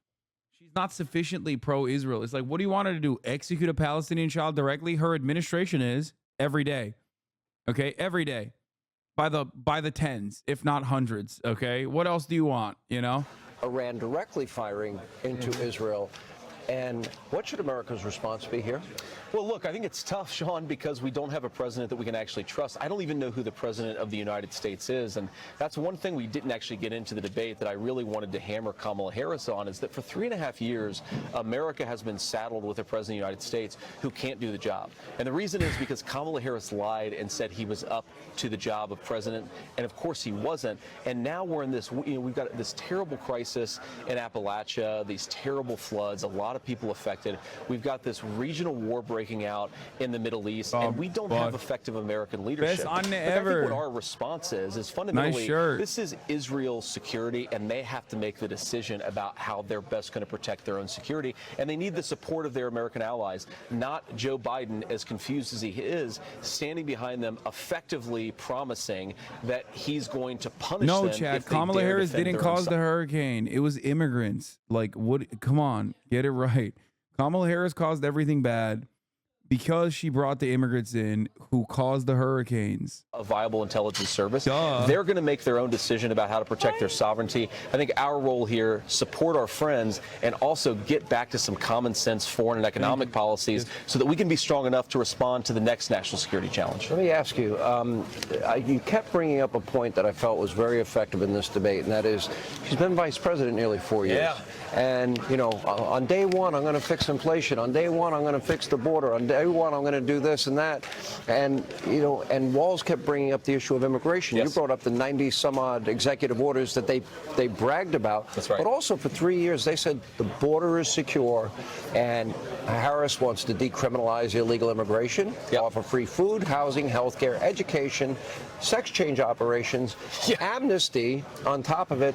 she's not sufficiently pro-Israel. It's like, what do you want her to do? Execute a Palestinian child directly? Her administration is every day. Okay, every day. By the tens, if not hundreds. Okay, what else do you want? You know, Iran directly firing into Israel. And what should America's response be here? Well, look, I think it's tough, Sean, because we don't have a president that we can actually trust. I don't even know who the president of the United States is. And that's one thing we didn't actually get into the debate that I really wanted to hammer Kamala Harris on, is that for 3.5 years, America has been saddled with a president of the United States who can't do the job. And the reason is because Kamala Harris lied and said he was up to the job of president. And of course he wasn't. And now we're in this, we've got this terrible crisis in Appalachia, these terrible floods, a lot of of people affected. We've got this regional war breaking out in the Middle East, and we don't have effective American leadership. Best on I ever. think what our response is fundamentally, nice shirt. This is Israel's security, and they have to make the decision about how they're best going to protect their own security, and they need the support of their American allies, not Joe Biden, as confused as he is, standing behind them, effectively promising that he's going to punish them. No, Chad, Kamala Harris didn't cause the hurricane. It was immigrants. Like, what? Come on, get it right. Kamala Harris caused everything bad because she brought the immigrants in who caused the hurricanes. A viable intelligence service. Duh. They're going to make their own decision about how to protect their sovereignty. I think our role here, support our friends, and also get back to some common sense foreign and economic policies so that we can be strong enough to respond to the next national security challenge. Let me ask you, you kept bringing up a point that I felt was very effective in this debate, and that is she's been vice president nearly 4 years. Yeah. And, you know, on day one, I'm going to fix inflation. On day one, I'm going to fix the border. On day one, I'm going to do this and that. And, you know, and Walz kept bringing up the issue of immigration. Yes. You brought up the 90-some-odd executive orders that they bragged about. That's right. But also for 3 years, they said the border is secure, and Harris wants to decriminalize illegal immigration, offer free food, housing, health care, education, sex change operations, amnesty on top of it.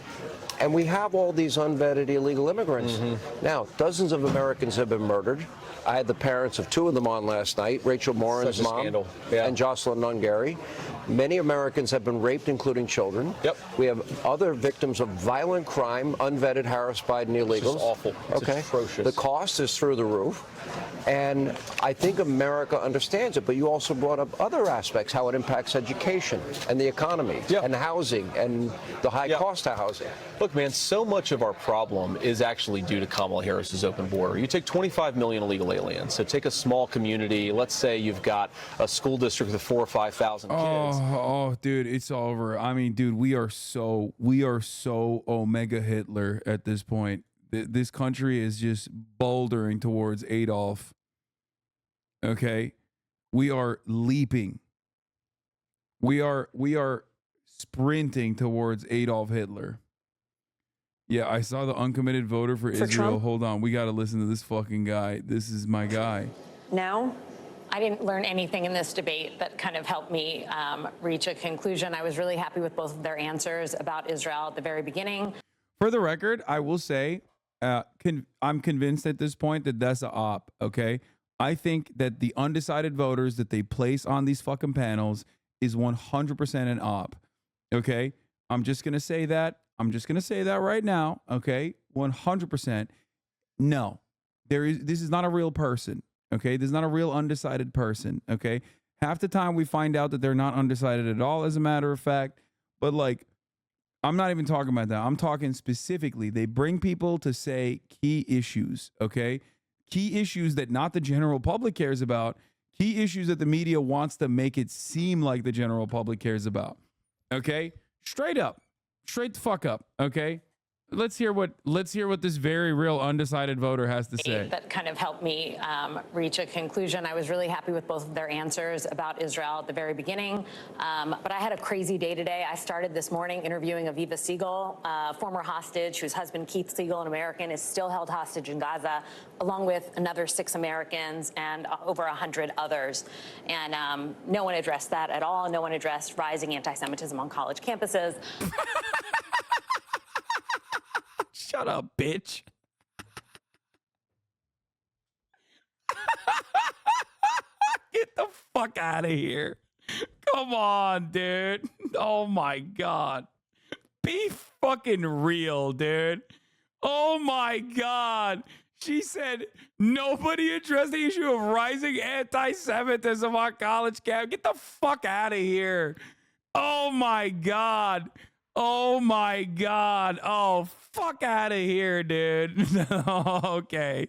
And we have all these unvetted illegal immigrants. Now, dozens of Americans have been murdered. I had the parents of two of them on last night, Rachel Morin's mom and Jocelyn Nungary. Many Americans have been raped, including children. We have other victims of violent crime, unvetted Harris Biden illegals. It's awful. It's atrocious. The cost is through the roof. And I think America understands it, but you also brought up other aspects, how it impacts education and the economy and housing and the high cost of housing. Look, man, so much of our problem is actually due to Kamala Harris's open border. You take 25 million illegal aliens. So take a small community. Let's say you've got a school district with 4,000 or 5,000 kids. Oh, dude, it's over. I mean, dude, we are so Omega Hitler at this point. This country is just bouldering towards Adolf. Okay, we are leaping. We are sprinting towards Adolf Hitler. Yeah, I saw the uncommitted voter for Israel. Trump? Hold on, we got to listen to this fucking guy. This is my guy. No, I didn't learn anything in this debate that kind of helped me reach a conclusion. I was really happy with both of their answers about Israel at the very beginning. For the record, I will say I'm convinced at this point that that's a op, okay? I think that the undecided voters that they place on these fucking panels is 100% an op, okay? I'm just going to say that. I'm just going to say that right now, okay? 100%. No, this is not a real person, okay? This is not a real undecided person, okay? Half the time we find out that they're not undecided at all, as a matter of fact, but like, I'm not even talking about that. I'm talking specifically. They bring people to say key issues, okay? Key issues that not the general public cares about. Key issues that the media wants to make it seem like the general public cares about, okay? Straight up. Straight the fuck up, okay? Let's hear what this very real undecided voter has to say. That kind of helped me reach a conclusion. I was really happy with both of their answers about Israel at the very beginning. But I had a crazy day today. I started this morning interviewing Aviva Siegel, former hostage whose husband, Keith Siegel, an American, is still held hostage in Gaza, along with another 6 Americans and over 100 others. And no one addressed that at all. No one addressed rising anti-Semitism on college campuses. Shut up, bitch. Get the fuck out of here. Come on, dude. Oh my God. Be fucking real, dude. Oh my God. She said nobody addressed the issue of rising anti-Semitism on college camp. Get the fuck out of here. Oh my God. Oh my God. Oh, fuck out of here, dude. Okay.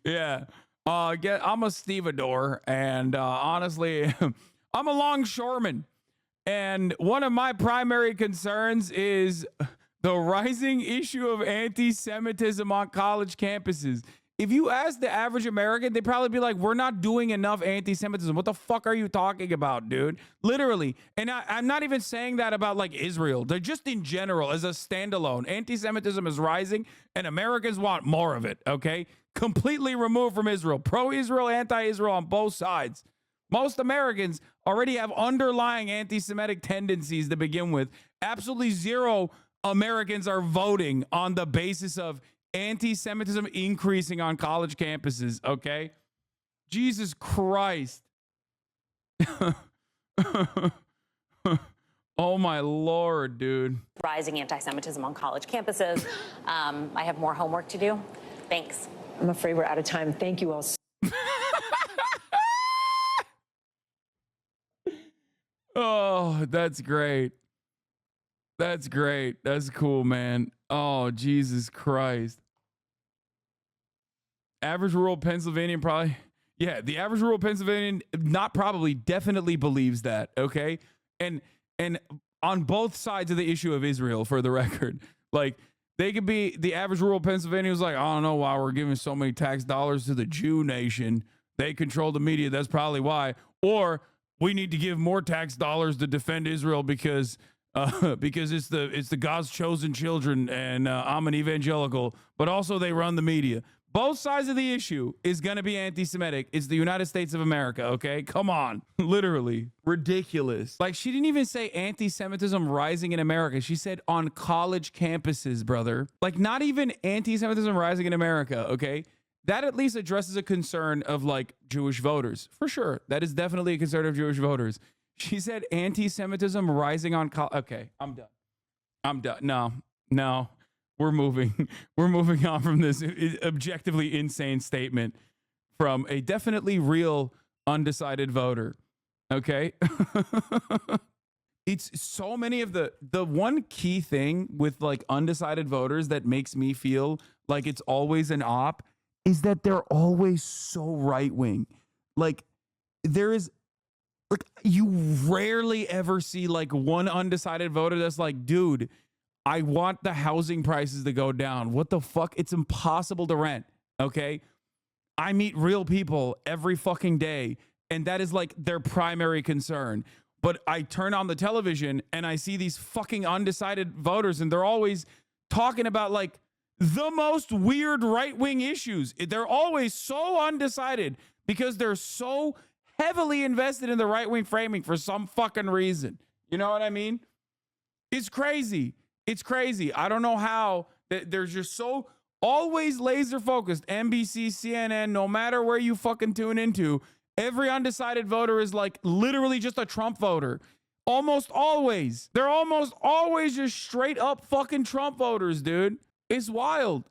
Yeah. I'm a stevedore, and honestly, I'm a longshoreman. And one of my primary concerns is the rising issue of anti-Semitism on college campuses. if you ask the average American, they'd probably be like, we're not doing enough anti-Semitism. What the fuck are you talking about, dude? Literally. And I'm not even saying that about like Israel. They're just in general, as a standalone. Anti-Semitism is rising and Americans want more of it, okay? Completely removed from Israel. Pro-Israel, anti-Israel on both sides. Most Americans already have underlying anti-Semitic tendencies to begin with. Absolutely zero Americans are voting on the basis of anti-Semitism increasing on college campuses, okay? Jesus Christ. Oh my Lord, dude. Rising anti-Semitism on college campuses. I have more homework to do. Thanks. I'm afraid we're out of time. Thank you all. Oh, that's great. That's great. That's cool, man. Oh, Jesus Christ. Average rural Pennsylvanian probably, yeah, the average rural Pennsylvanian not probably, definitely believes that, okay? And on both sides of the issue of Israel, for the record, like, they could be, the average rural Pennsylvanian was like, I don't know why we're giving so many tax dollars to the Jew nation. They control the media. That's probably why. Or we need to give more tax dollars to defend Israel because it's the God's chosen children, and I'm an evangelical, but also they run the media. Both sides of the issue is going to be anti-Semitic. It's the United States of America, okay? Come on. Literally. Ridiculous. Like, she didn't even say anti-Semitism rising in America. She said on college campuses, brother. Like, not even anti-Semitism rising in America, okay? That at least addresses a concern of, like, Jewish voters. For sure. That is definitely a concern of Jewish voters. She said anti-Semitism rising on college. Okay, I'm done. No. We're moving on from this objectively insane statement from a definitely real undecided voter. Okay. It's so many of the one key thing with like undecided voters that makes me feel like it's always an op is that they're always so right wing. Like, there is, like, you rarely ever see like one undecided voter that's like, dude, I want the housing prices to go down. What the fuck? It's impossible to rent, okay? I meet real people every fucking day, and that is like their primary concern. But I turn on the television and I see these fucking undecided voters, and they're always talking about like the most weird right-wing issues. They're always so undecided because they're so heavily invested in the right-wing framing for some fucking reason. You know what I mean? It's crazy. It's crazy. I don't know how they're just so always laser focused. NBC, CNN, no matter where you fucking tune into, every undecided voter is like literally just a Trump voter. Almost always. They're almost always just straight up fucking Trump voters, dude. It's wild.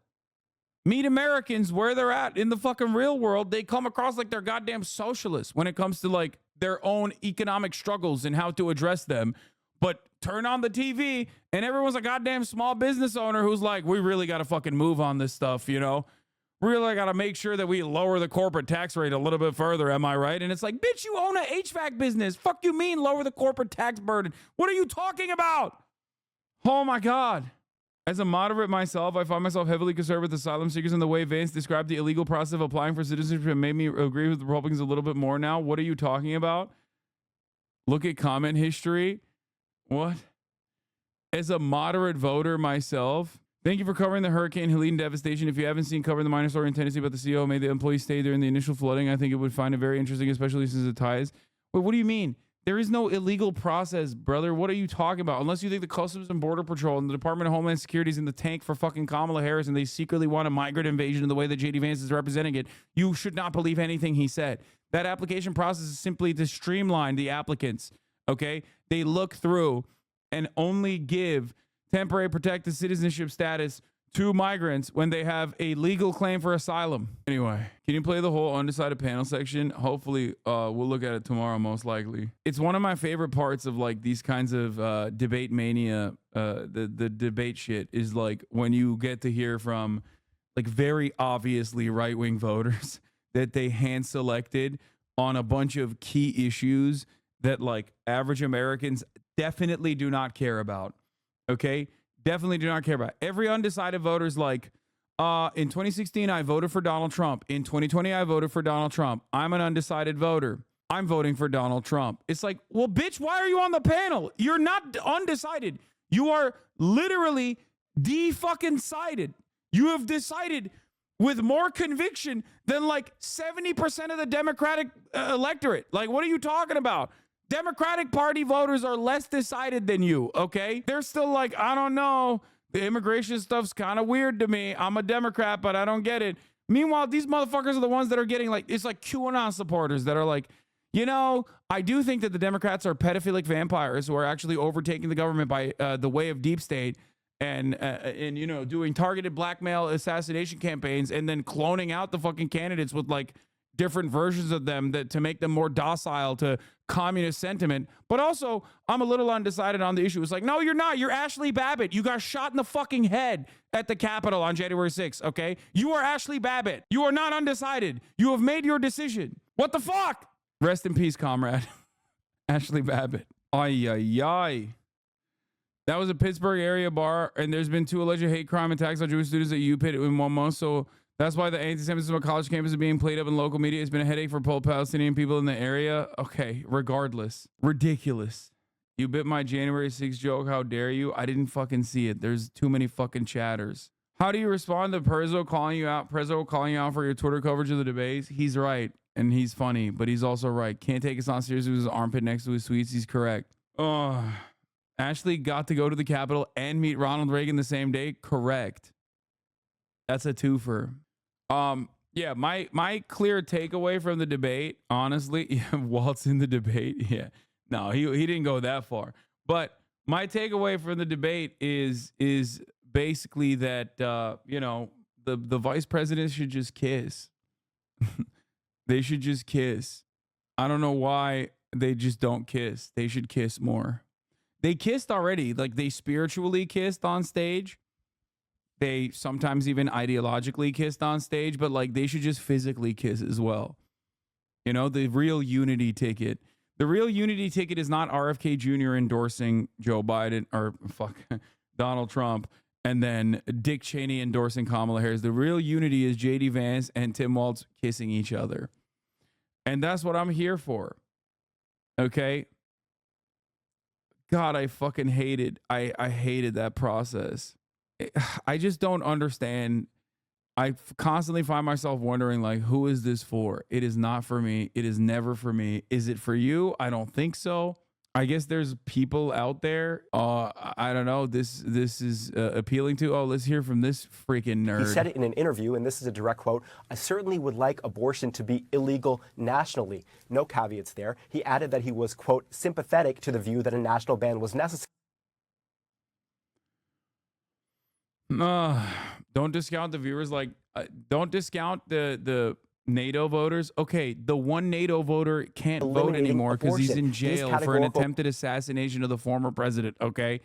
Meet Americans where they're at in the fucking real world. They come across like they're goddamn socialists when it comes to like their own economic struggles and how to address them. But turn on the TV and everyone's a goddamn small business owner who's like, we really got to fucking move on this stuff, you know? Really got to make sure that we lower the corporate tax rate a little bit further, am I right? And it's like, bitch, you own an HVAC business. Fuck you mean lower the corporate tax burden? What are you talking about? Oh my God. As a moderate myself, I find myself heavily concerned with asylum seekers and the way Vance described the illegal process of applying for citizenship and made me agree with the Republicans a little bit more now. What are you talking about? Look at comment history. What? As a moderate voter myself, thank you for covering the Hurricane Helene devastation. If you haven't seen covering the minor story in Tennessee about the CEO made the employees stay during the initial flooding, I think it would find it very interesting, especially since it ties. Wait, what do you mean? There is no illegal process, brother. What are you talking about? Unless you think the Customs and Border Patrol and the Department of Homeland Security is in the tank for fucking Kamala Harris and they secretly want a migrant invasion in the way that J.D. Vance is representing it, you should not believe anything he said. That application process is simply to streamline the applicants, okay? They look through and only give temporary protected citizenship status to migrants when they have a legal claim for asylum. Anyway, can you play the whole undecided panel section? Hopefully, we'll look at it tomorrow, most likely. It's one of my favorite parts of like these kinds of debate mania, the debate shit is like when you get to hear from like very obviously right-wing voters that they hand selected on a bunch of key issues that like average Americans definitely do not care about. Okay? Definitely do not care about. Every undecided voter is like, In 2016, I voted for Donald Trump. In 2020, I voted for Donald Trump. I'm an undecided voter. I'm voting for Donald Trump. It's like, well, bitch, why are you on the panel? You're not undecided. You are literally de-fucking-sided. You have decided with more conviction than like 70% of the Democratic electorate. Like, what are you talking about? Democratic Party voters are less decided than you, okay? They're still like, I don't know. The immigration stuff's kind of weird to me. I'm a Democrat, but I don't get it. Meanwhile, these motherfuckers are the ones that are getting like, it's like QAnon supporters that are like, you know, I do think that the Democrats are pedophilic vampires who are actually overtaking the government by the way of deep state and you know, doing targeted blackmail assassination campaigns and then cloning out the fucking candidates with like different versions of them that to make them more docile to communist sentiment. But also, I'm a little undecided on the issue. It's like, no, you're not. You're Ashley Babbitt. You got shot in the fucking head at the Capitol on January 6th, okay? You are Ashley Babbitt. You are not undecided. You have made your decision. What the fuck? Rest in peace, comrade. Ashley Babbitt. Ay, ay, ay. That was a Pittsburgh area bar, and there's been 2 alleged hate crime attacks on Jewish students at UPitt in 1 month, so that's why the anti-Semitism on college campus is being played up in local media. It's been a headache for Palestinian people in the area. Okay, regardless. Ridiculous. You bit my January 6th joke. How dare you? I didn't fucking see it. There's too many fucking chatters. How do you respond to Prezzo calling you out for your Twitter coverage of the debates? He's right, and he's funny, but he's also right. Can't take us on seriously with his armpit next to his tweets. He's correct. Ashley got to go to the Capitol and meet Ronald Reagan the same day. Correct. That's a twofer. Yeah, my clear takeaway from the debate, honestly, Walz in the debate. Yeah, no, he didn't go that far. But my takeaway from the debate is basically that you know, the vice president should just kiss. They should just kiss. I don't know why they just don't kiss. They should kiss more. They kissed already. Like, they spiritually kissed on stage. They sometimes even ideologically kissed on stage, but like, they should just physically kiss as well. You know, the real unity ticket. The real unity ticket is not RFK Jr. endorsing Joe Biden or Donald Trump and then Dick Cheney endorsing Kamala Harris. The real unity is JD Vance and Tim Walz kissing each other. And that's what I'm here for. Okay? God, I fucking hated. I hated that process. I just don't understand. I constantly find myself wondering, like, who is this for? It is not for me. It is never for me. Is it for you? I don't think so. I guess there's people out there. I don't know. This is appealing to. Oh, let's hear from this freaking nerd. He said it in an interview, and this is a direct quote. I certainly would like abortion to be illegal nationally. No caveats there. He added that he was, quote, sympathetic to the view that a national ban was necessary. Don't discount the viewers. Like, don't discount the NATO voters. Okay, the one NATO voter can't vote anymore because he's in jail for an attempted assassination of the former president. Okay,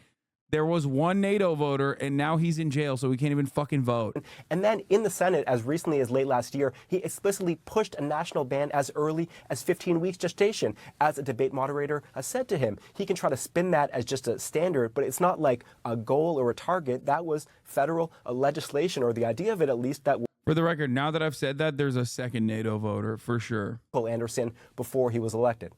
there was one NATO voter and now he's in jail, so he can't even fucking vote. And then in the Senate, as recently as late last year, he explicitly pushed a national ban as early as 15 weeks gestation. As a debate moderator said to him, he can try to spin that as just a standard, but it's not like a goal or a target. That was federal legislation, or the idea of it at least. That for the record, now that I've said that, there's a second NATO voter for sure. Anderson before he was elected.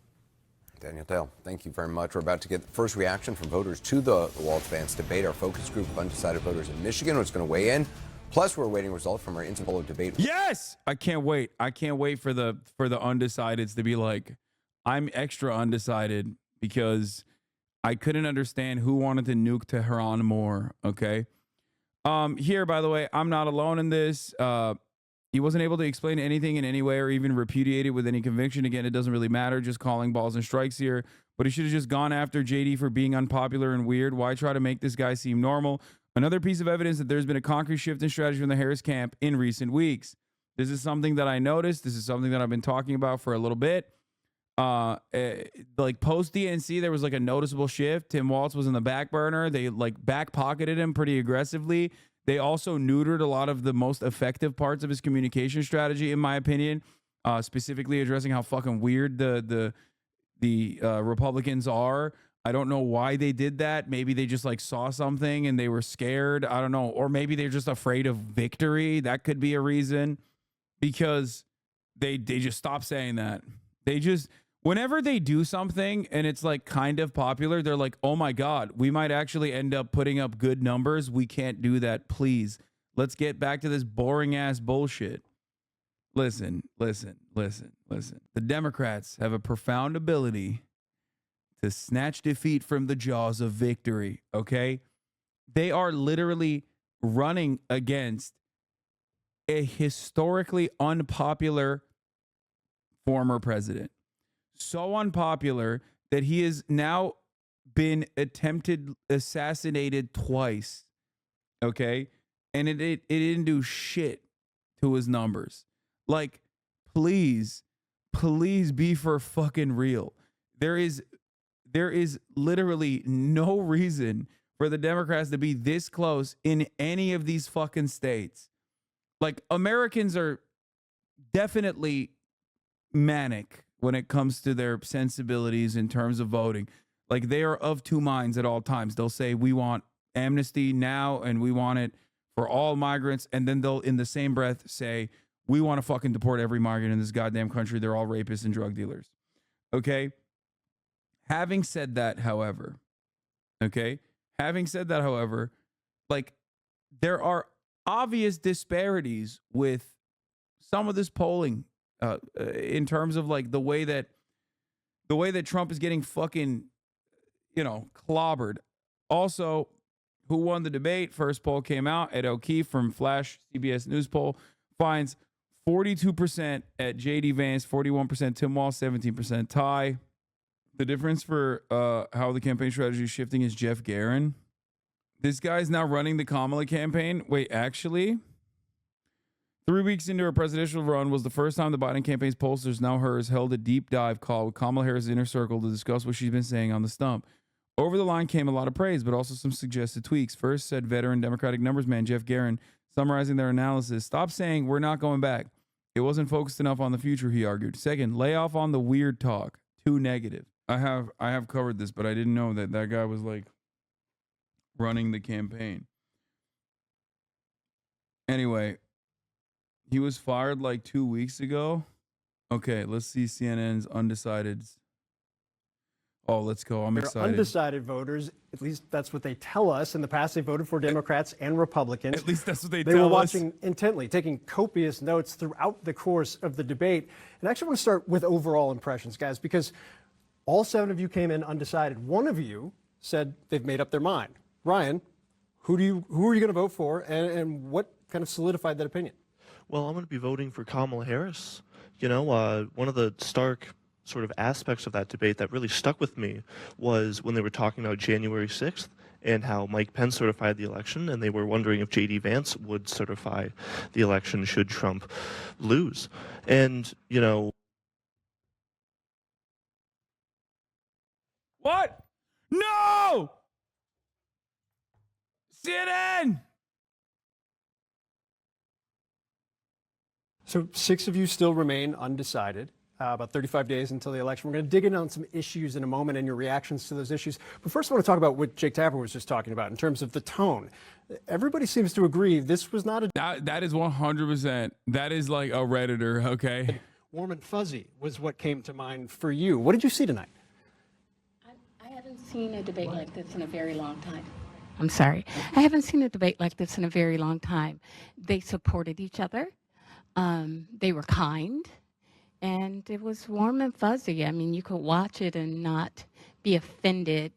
Daniel Dale, thank you very much. We're about to get the first reaction from voters to the Walz-Vance debate. Our focus group of undecided voters in Michigan is going to weigh in. Plus, we're awaiting results from our Interpol debate. Yes, I can't wait. I can't wait for the undecideds to be like, I'm extra undecided because I couldn't understand who wanted to nuke Tehran more. Okay. Here, by the way, I'm not alone in this. He wasn't able to explain anything in any way or even repudiate it with any conviction. Again, it doesn't really matter, just calling balls and strikes here. But he should have just gone after JD for being unpopular and weird. Why try to make this guy seem normal? Another piece of evidence that there's been a concrete shift in strategy from the Harris camp in recent weeks. This is something that I noticed. This is something that I've been talking about for a little bit. Like post DNC, there was like a noticeable shift. Tim Walz was in the back burner. They like back pocketed him pretty aggressively. They also neutered a lot of the most effective parts of his communication strategy, in my opinion, specifically addressing how fucking weird the Republicans are. I don't know why they did that. Maybe they just like saw something and they were scared. I don't know. Or maybe they're just afraid of victory. That could be a reason, because they just stop saying that. They just, whenever they do something and it's like kind of popular, they're like, oh my God, we might actually end up putting up good numbers. We can't do that. Please, let's get back to this boring ass bullshit. Listen. The Democrats have a profound ability to snatch defeat from the jaws of victory, okay? They are literally running against a historically unpopular former president. So unpopular that he has now been assassinated twice, okay? And it didn't do shit to his numbers. Like, please be for fucking real. There is literally no reason for the Democrats to be this close in any of these fucking states. Like, Americans are definitely manic when it comes to their sensibilities in terms of voting. Like, they are of two minds at all times. They'll say, we want amnesty now and we want it for all migrants. And then they'll, in the same breath, say, we want to fucking deport every migrant in this goddamn country. They're all rapists and drug dealers. Okay? Having said that, however, like, there are obvious disparities with some of this polling in terms of like the way that Trump is getting fucking, clobbered. Also, who won the debate? First poll came out. Ed O'Keefe from Flash CBS News poll finds 42% at JD Vance, 41% Tim Walz, 17% Ty. The difference for how the campaign strategy is shifting is Jeff Guerin. This guy's now running the Kamala campaign. Wait, actually, 3 weeks into her presidential run was the first time the Biden campaign's pollsters, now hers, held a deep dive call with Kamala Harris' inner circle to discuss what she's been saying on the stump. Over the line came a lot of praise, but also some suggested tweaks. First, said veteran Democratic numbers man Jeff Guerin, summarizing their analysis, "Stop saying we're not going back. It wasn't focused enough on the future," he argued. Second, lay off on the weird talk. Too negative. I have covered this, but I didn't know that guy was like running the campaign. Anyway, he was fired like 2 weeks ago. Okay, let's see CNN's undecided. Oh, let's go. I'm excited. Undecided voters, at least that's what they tell us. In the past, they voted for Democrats and Republicans. At least that's what they tell us. They were watching intently, taking copious notes throughout the course of the debate. And I actually want to start with overall impressions, guys, because all 7 of you came in undecided. One of you said they've made up their mind. Ryan, who are you going to vote for, and what kind of solidified that opinion? Well, I'm going to be voting for Kamala Harris. One of the stark sort of aspects of that debate that really stuck with me was when they were talking about January 6th and how Mike Pence certified the election, and they were wondering if J.D. Vance would certify the election should Trump lose. And, What? No! CNN! So 6 of you still remain undecided. About 35 days until the election. We're going to dig in on some issues in a moment and your reactions to those issues. But first, I want to talk about what Jake Tapper was just talking about in terms of the tone. Everybody seems to agree this was not a... That is 100%. That is like a Redditor, okay? Warm and fuzzy was what came to mind for you. What did you see tonight? I haven't seen a debate like this in a very long time. I'm sorry. I haven't seen a debate like this in a very long time. They supported each other. They were kind. And it was warm and fuzzy. I mean, you could watch it and not be offended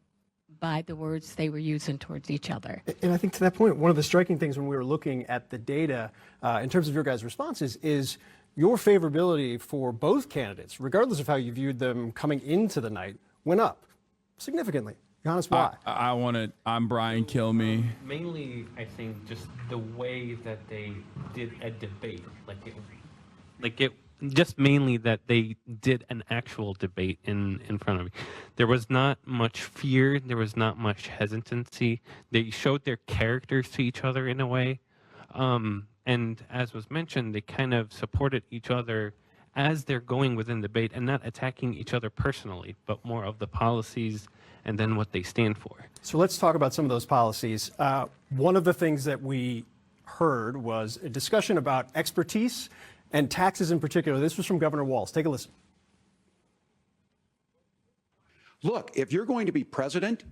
by the words they were using towards each other. And I think to that point, one of the striking things when we were looking at the data in terms of your guys' responses is your favorability for both candidates, regardless of how you viewed them coming into the night, went up significantly. Johannes, why? I'm Brian Kilme. Mainly, I think, just the way that they did a debate. Just mainly that they did an actual debate in front of me. There was not much fear. There was not much hesitancy. They showed their characters to each other in a way. And as was mentioned, they kind of supported each other as they're going within debate and not attacking each other personally, but more of the policies and then what they stand for. So let's talk about some of those policies. One of the things that we heard was a discussion about expertise and taxes in particular. This was from Governor Walz. Take a listen. Look, if you're going to be president,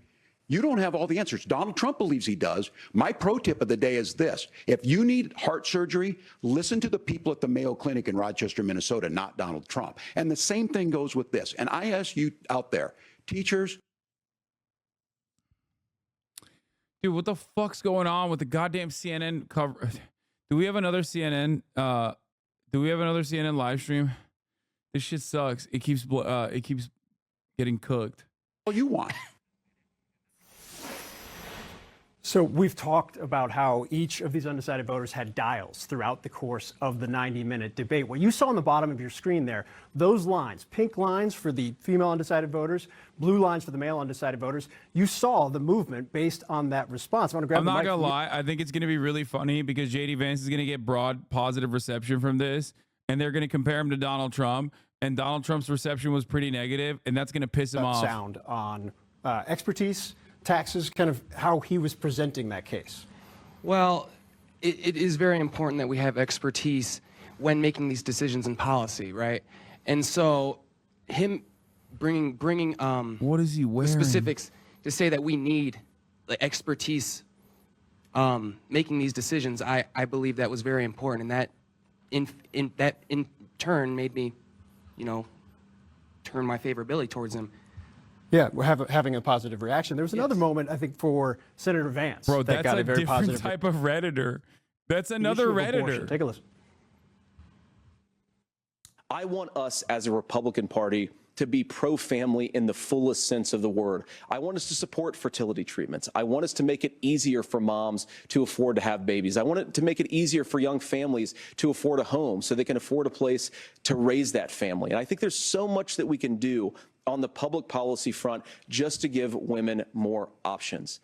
you don't have all the answers. Donald Trump believes he does. My pro tip of the day is this. If you need heart surgery, listen to the people at the Mayo Clinic in Rochester, Minnesota, not Donald Trump. And the same thing goes with this. And I ask you out there, teachers. Dude, what the fuck's going on with the goddamn CNN cover? Do we have another CNN? Do we have another CNN live stream? This shit sucks. It keeps getting cooked. All you want. So we've talked about how each of these undecided voters had dials throughout the course of the 90-minute debate. What you saw on the bottom of your screen there, those lines, pink lines for the female undecided voters, blue lines for the male undecided voters, you saw the movement based on that response. I'm not gonna lie, I think it's gonna be really funny because JD Vance is gonna get broad positive reception from this, and they're gonna compare him to Donald Trump, and Donald Trump's reception was pretty negative, and that's gonna piss him off. Sound on expertise, taxes, kind of how he was presenting that case. Well, it is very important that we have expertise when making these decisions in policy, right? And so him bringing what is he wearing? Specifics to say that we need like expertise making these decisions, I believe that was very important, and that in turn made me, turn my favorability towards him. Yeah, we're having a positive reaction. There was another moment, I think, for Senator Vance. Bro, that that's got a very different positive type of Redditor. That's another Redditor. Take a listen. I want us as a Republican Party to be pro-family in the fullest sense of the word. I want us to support fertility treatments. I want us to make it easier for moms to afford to have babies. I want it to make it easier for young families to afford a home so they can afford a place to raise that family. And I think there's so much that we can do on the public policy front just to give women more options.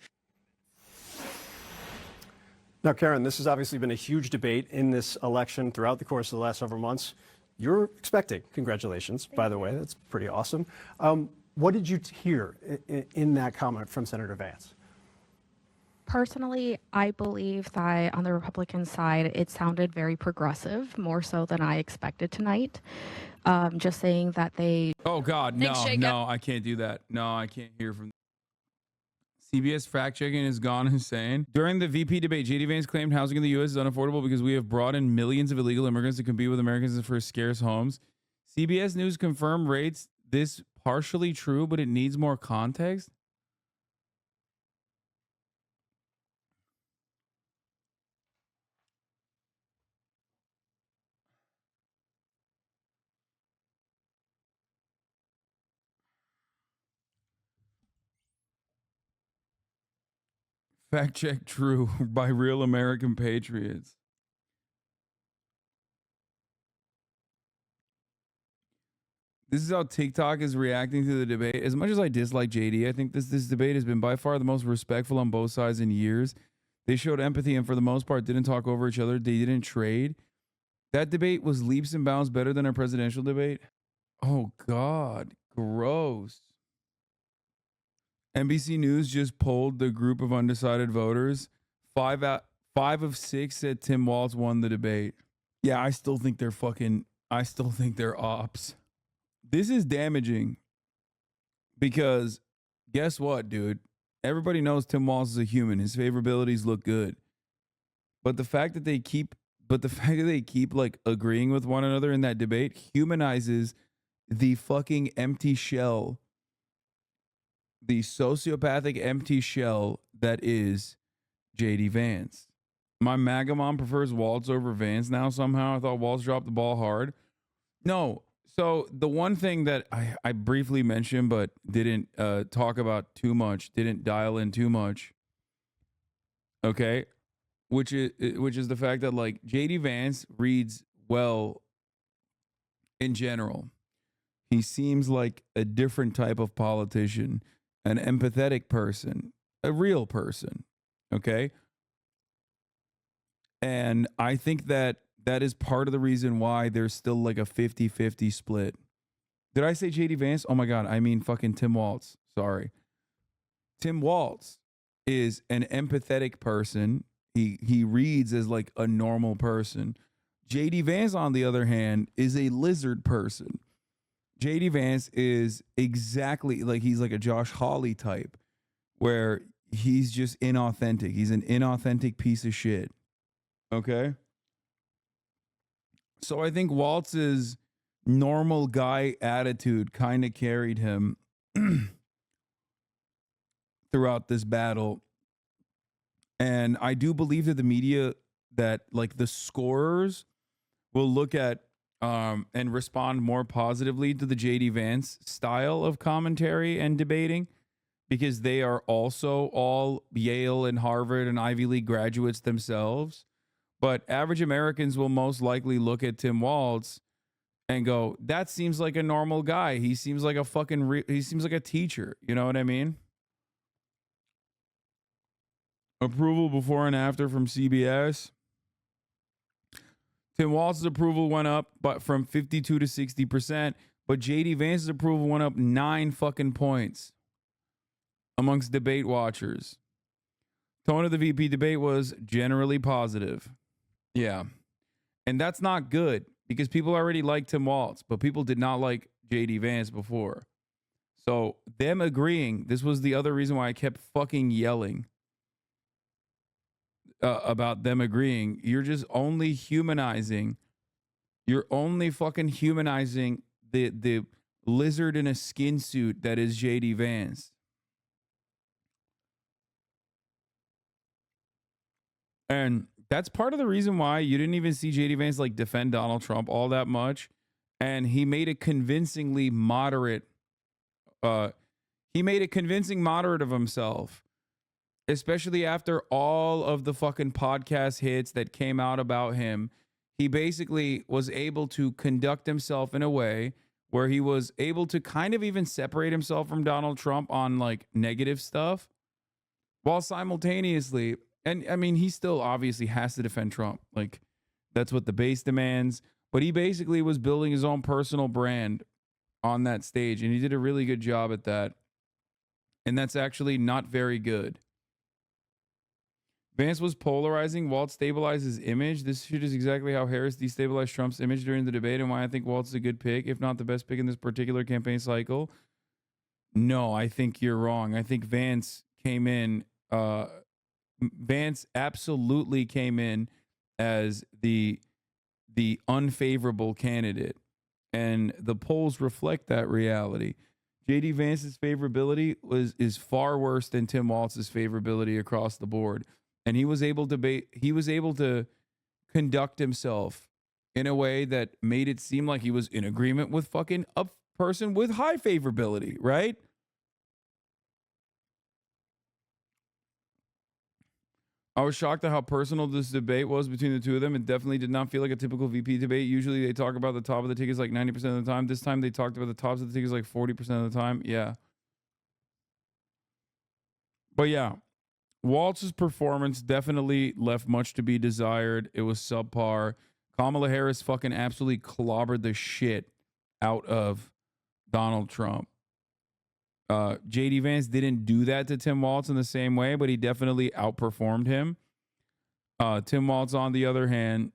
Now, Karen, this has obviously been a huge debate in this election throughout the course of the last several months. You're expecting. Congratulations, by the way. That's pretty awesome. What did you hear in that comment from Senator Vance? Personally, I believe that on the Republican side, it sounded very progressive, more so than I expected tonight. Just saying that they... Oh, God, no, I can't do that. No, I can't hear from... CBS fact-checking has gone insane. During the VP debate, JD Vance claimed housing in the U.S. is unaffordable because we have brought in millions of illegal immigrants to compete with Americans for scarce homes. CBS News confirmed rates this partially true, but it needs more context. Fact check true by real American patriots. This is how TikTok is reacting to the debate. As much as I dislike JD, I think this debate has been by far the most respectful on both sides in years. They showed empathy and for the most part didn't talk over each other. They didn't trade. That debate was leaps and bounds better than our presidential debate. Oh, God. Gross. NBC News just polled the group of undecided voters. 5 of 6 said Tim Walz won the debate. Yeah, I still think they're ops. This is damaging because guess what, dude? Everybody knows Tim Walz is a human. His favorabilities look good. But the fact that they keep like agreeing with one another in that debate humanizes the fucking empty shell, the sociopathic empty shell that is JD Vance. My MAGA mom prefers Walz over Vance now somehow. I thought Walz dropped the ball hard. No. So the one thing that I briefly mentioned but didn't talk about too much, didn't dial in too much, okay, which is the fact that like JD Vance reads well in general. He seems like a different type of politician, an empathetic person, a real person, okay? And I think that that is part of the reason why there's still like a 50-50 split. Did I say JD Vance? Oh my God, I mean fucking Tim Walz. Sorry. Tim Walz is an empathetic person. He reads as like a normal person. JD Vance, on the other hand, is a lizard person. JD Vance is exactly like, he's like a Josh Hawley type, where he's just inauthentic. He's an inauthentic piece of shit. Okay? So I think Walz's normal guy attitude kind of carried him throughout this battle. And I do believe that the media, that like the scorers will look at and respond more positively to the JD Vance style of commentary and debating, because they are also all Yale and Harvard and Ivy League graduates themselves. But average Americans will most likely look at Tim Walz and go, that seems like a normal guy. He seems like a fucking, he seems like a teacher. You know what I mean? Approval before and after from CBS. Tim Walz's approval went up but from 52 to 60%, but JD Vance's approval went up 9 fucking points amongst debate watchers. Tone of the VP debate was generally positive. Yeah. And that's not good, because people already liked Tim Walz, but people did not like JD Vance before. So them agreeing, this was the other reason why I kept fucking yelling about them agreeing. You're just only humanizing. You're only fucking humanizing the lizard in a skin suit that is JD Vance. And that's part of the reason why you didn't even see JD Vance like defend Donald Trump all that much. And he made a convincingly moderate, of himself, especially after all of the fucking podcast hits that came out about him. He basically was able to conduct himself in a way where he was able to kind of even separate himself from Donald Trump on like negative stuff, while simultaneously, and I mean, he still obviously has to defend Trump. Like, that's what the base demands. But he basically was building his own personal brand on that stage, and he did a really good job at that. And that's actually not very good. Vance was polarizing. Walz stabilized his image. This shit is exactly how Harris destabilized Trump's image during the debate, and why I think Walz is a good pick, if not the best pick in this particular campaign cycle. No, I think you're wrong. I think Vance came in... Vance absolutely came in as the unfavorable candidate, and the polls reflect that reality. JD Vance's favorability is far worse than Tim Walz's favorability across the board, and he was able to conduct himself in a way that made it seem like he was in agreement with fucking a person with high favorability, right? I was shocked at how personal this debate was between the two of them. It definitely did not feel like a typical VP debate. Usually they talk about the top of the tickets like 90% of the time. This time they talked about the tops of the tickets like 40% of the time. Yeah. But yeah, Walz's performance definitely left much to be desired. It was subpar. Kamala Harris fucking absolutely clobbered the shit out of Donald Trump. JD Vance didn't do that to Tim Walz in the same way, but he definitely outperformed him. Tim Walz, on the other hand,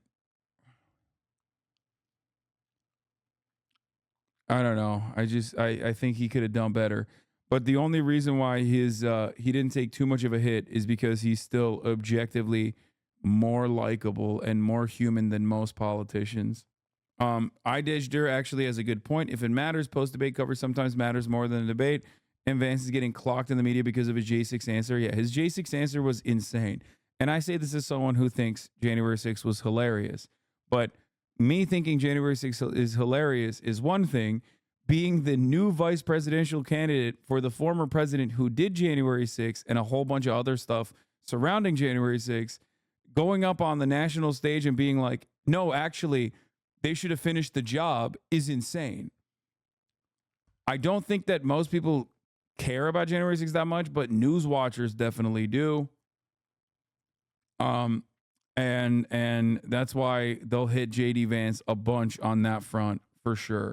I don't know. I think he could have done better. But the only reason why he didn't take too much of a hit is because he's still objectively more likable and more human than most politicians. Idejder actually has a good point. If it matters, post-debate coverage sometimes matters more than a debate. And Vance is getting clocked in the media because of his J6 answer. Yeah, his J6 answer was insane. And I say this as someone who thinks January 6th was hilarious. But me thinking January 6th is hilarious is one thing. Being the new vice presidential candidate for the former president who did January 6th and a whole bunch of other stuff surrounding January 6th, going up on the national stage and being like, no, actually, they should have finished the job is insane. I don't think that most people care about January 6th that much, but news watchers definitely do. And that's why they'll hit JD Vance a bunch on that front for sure.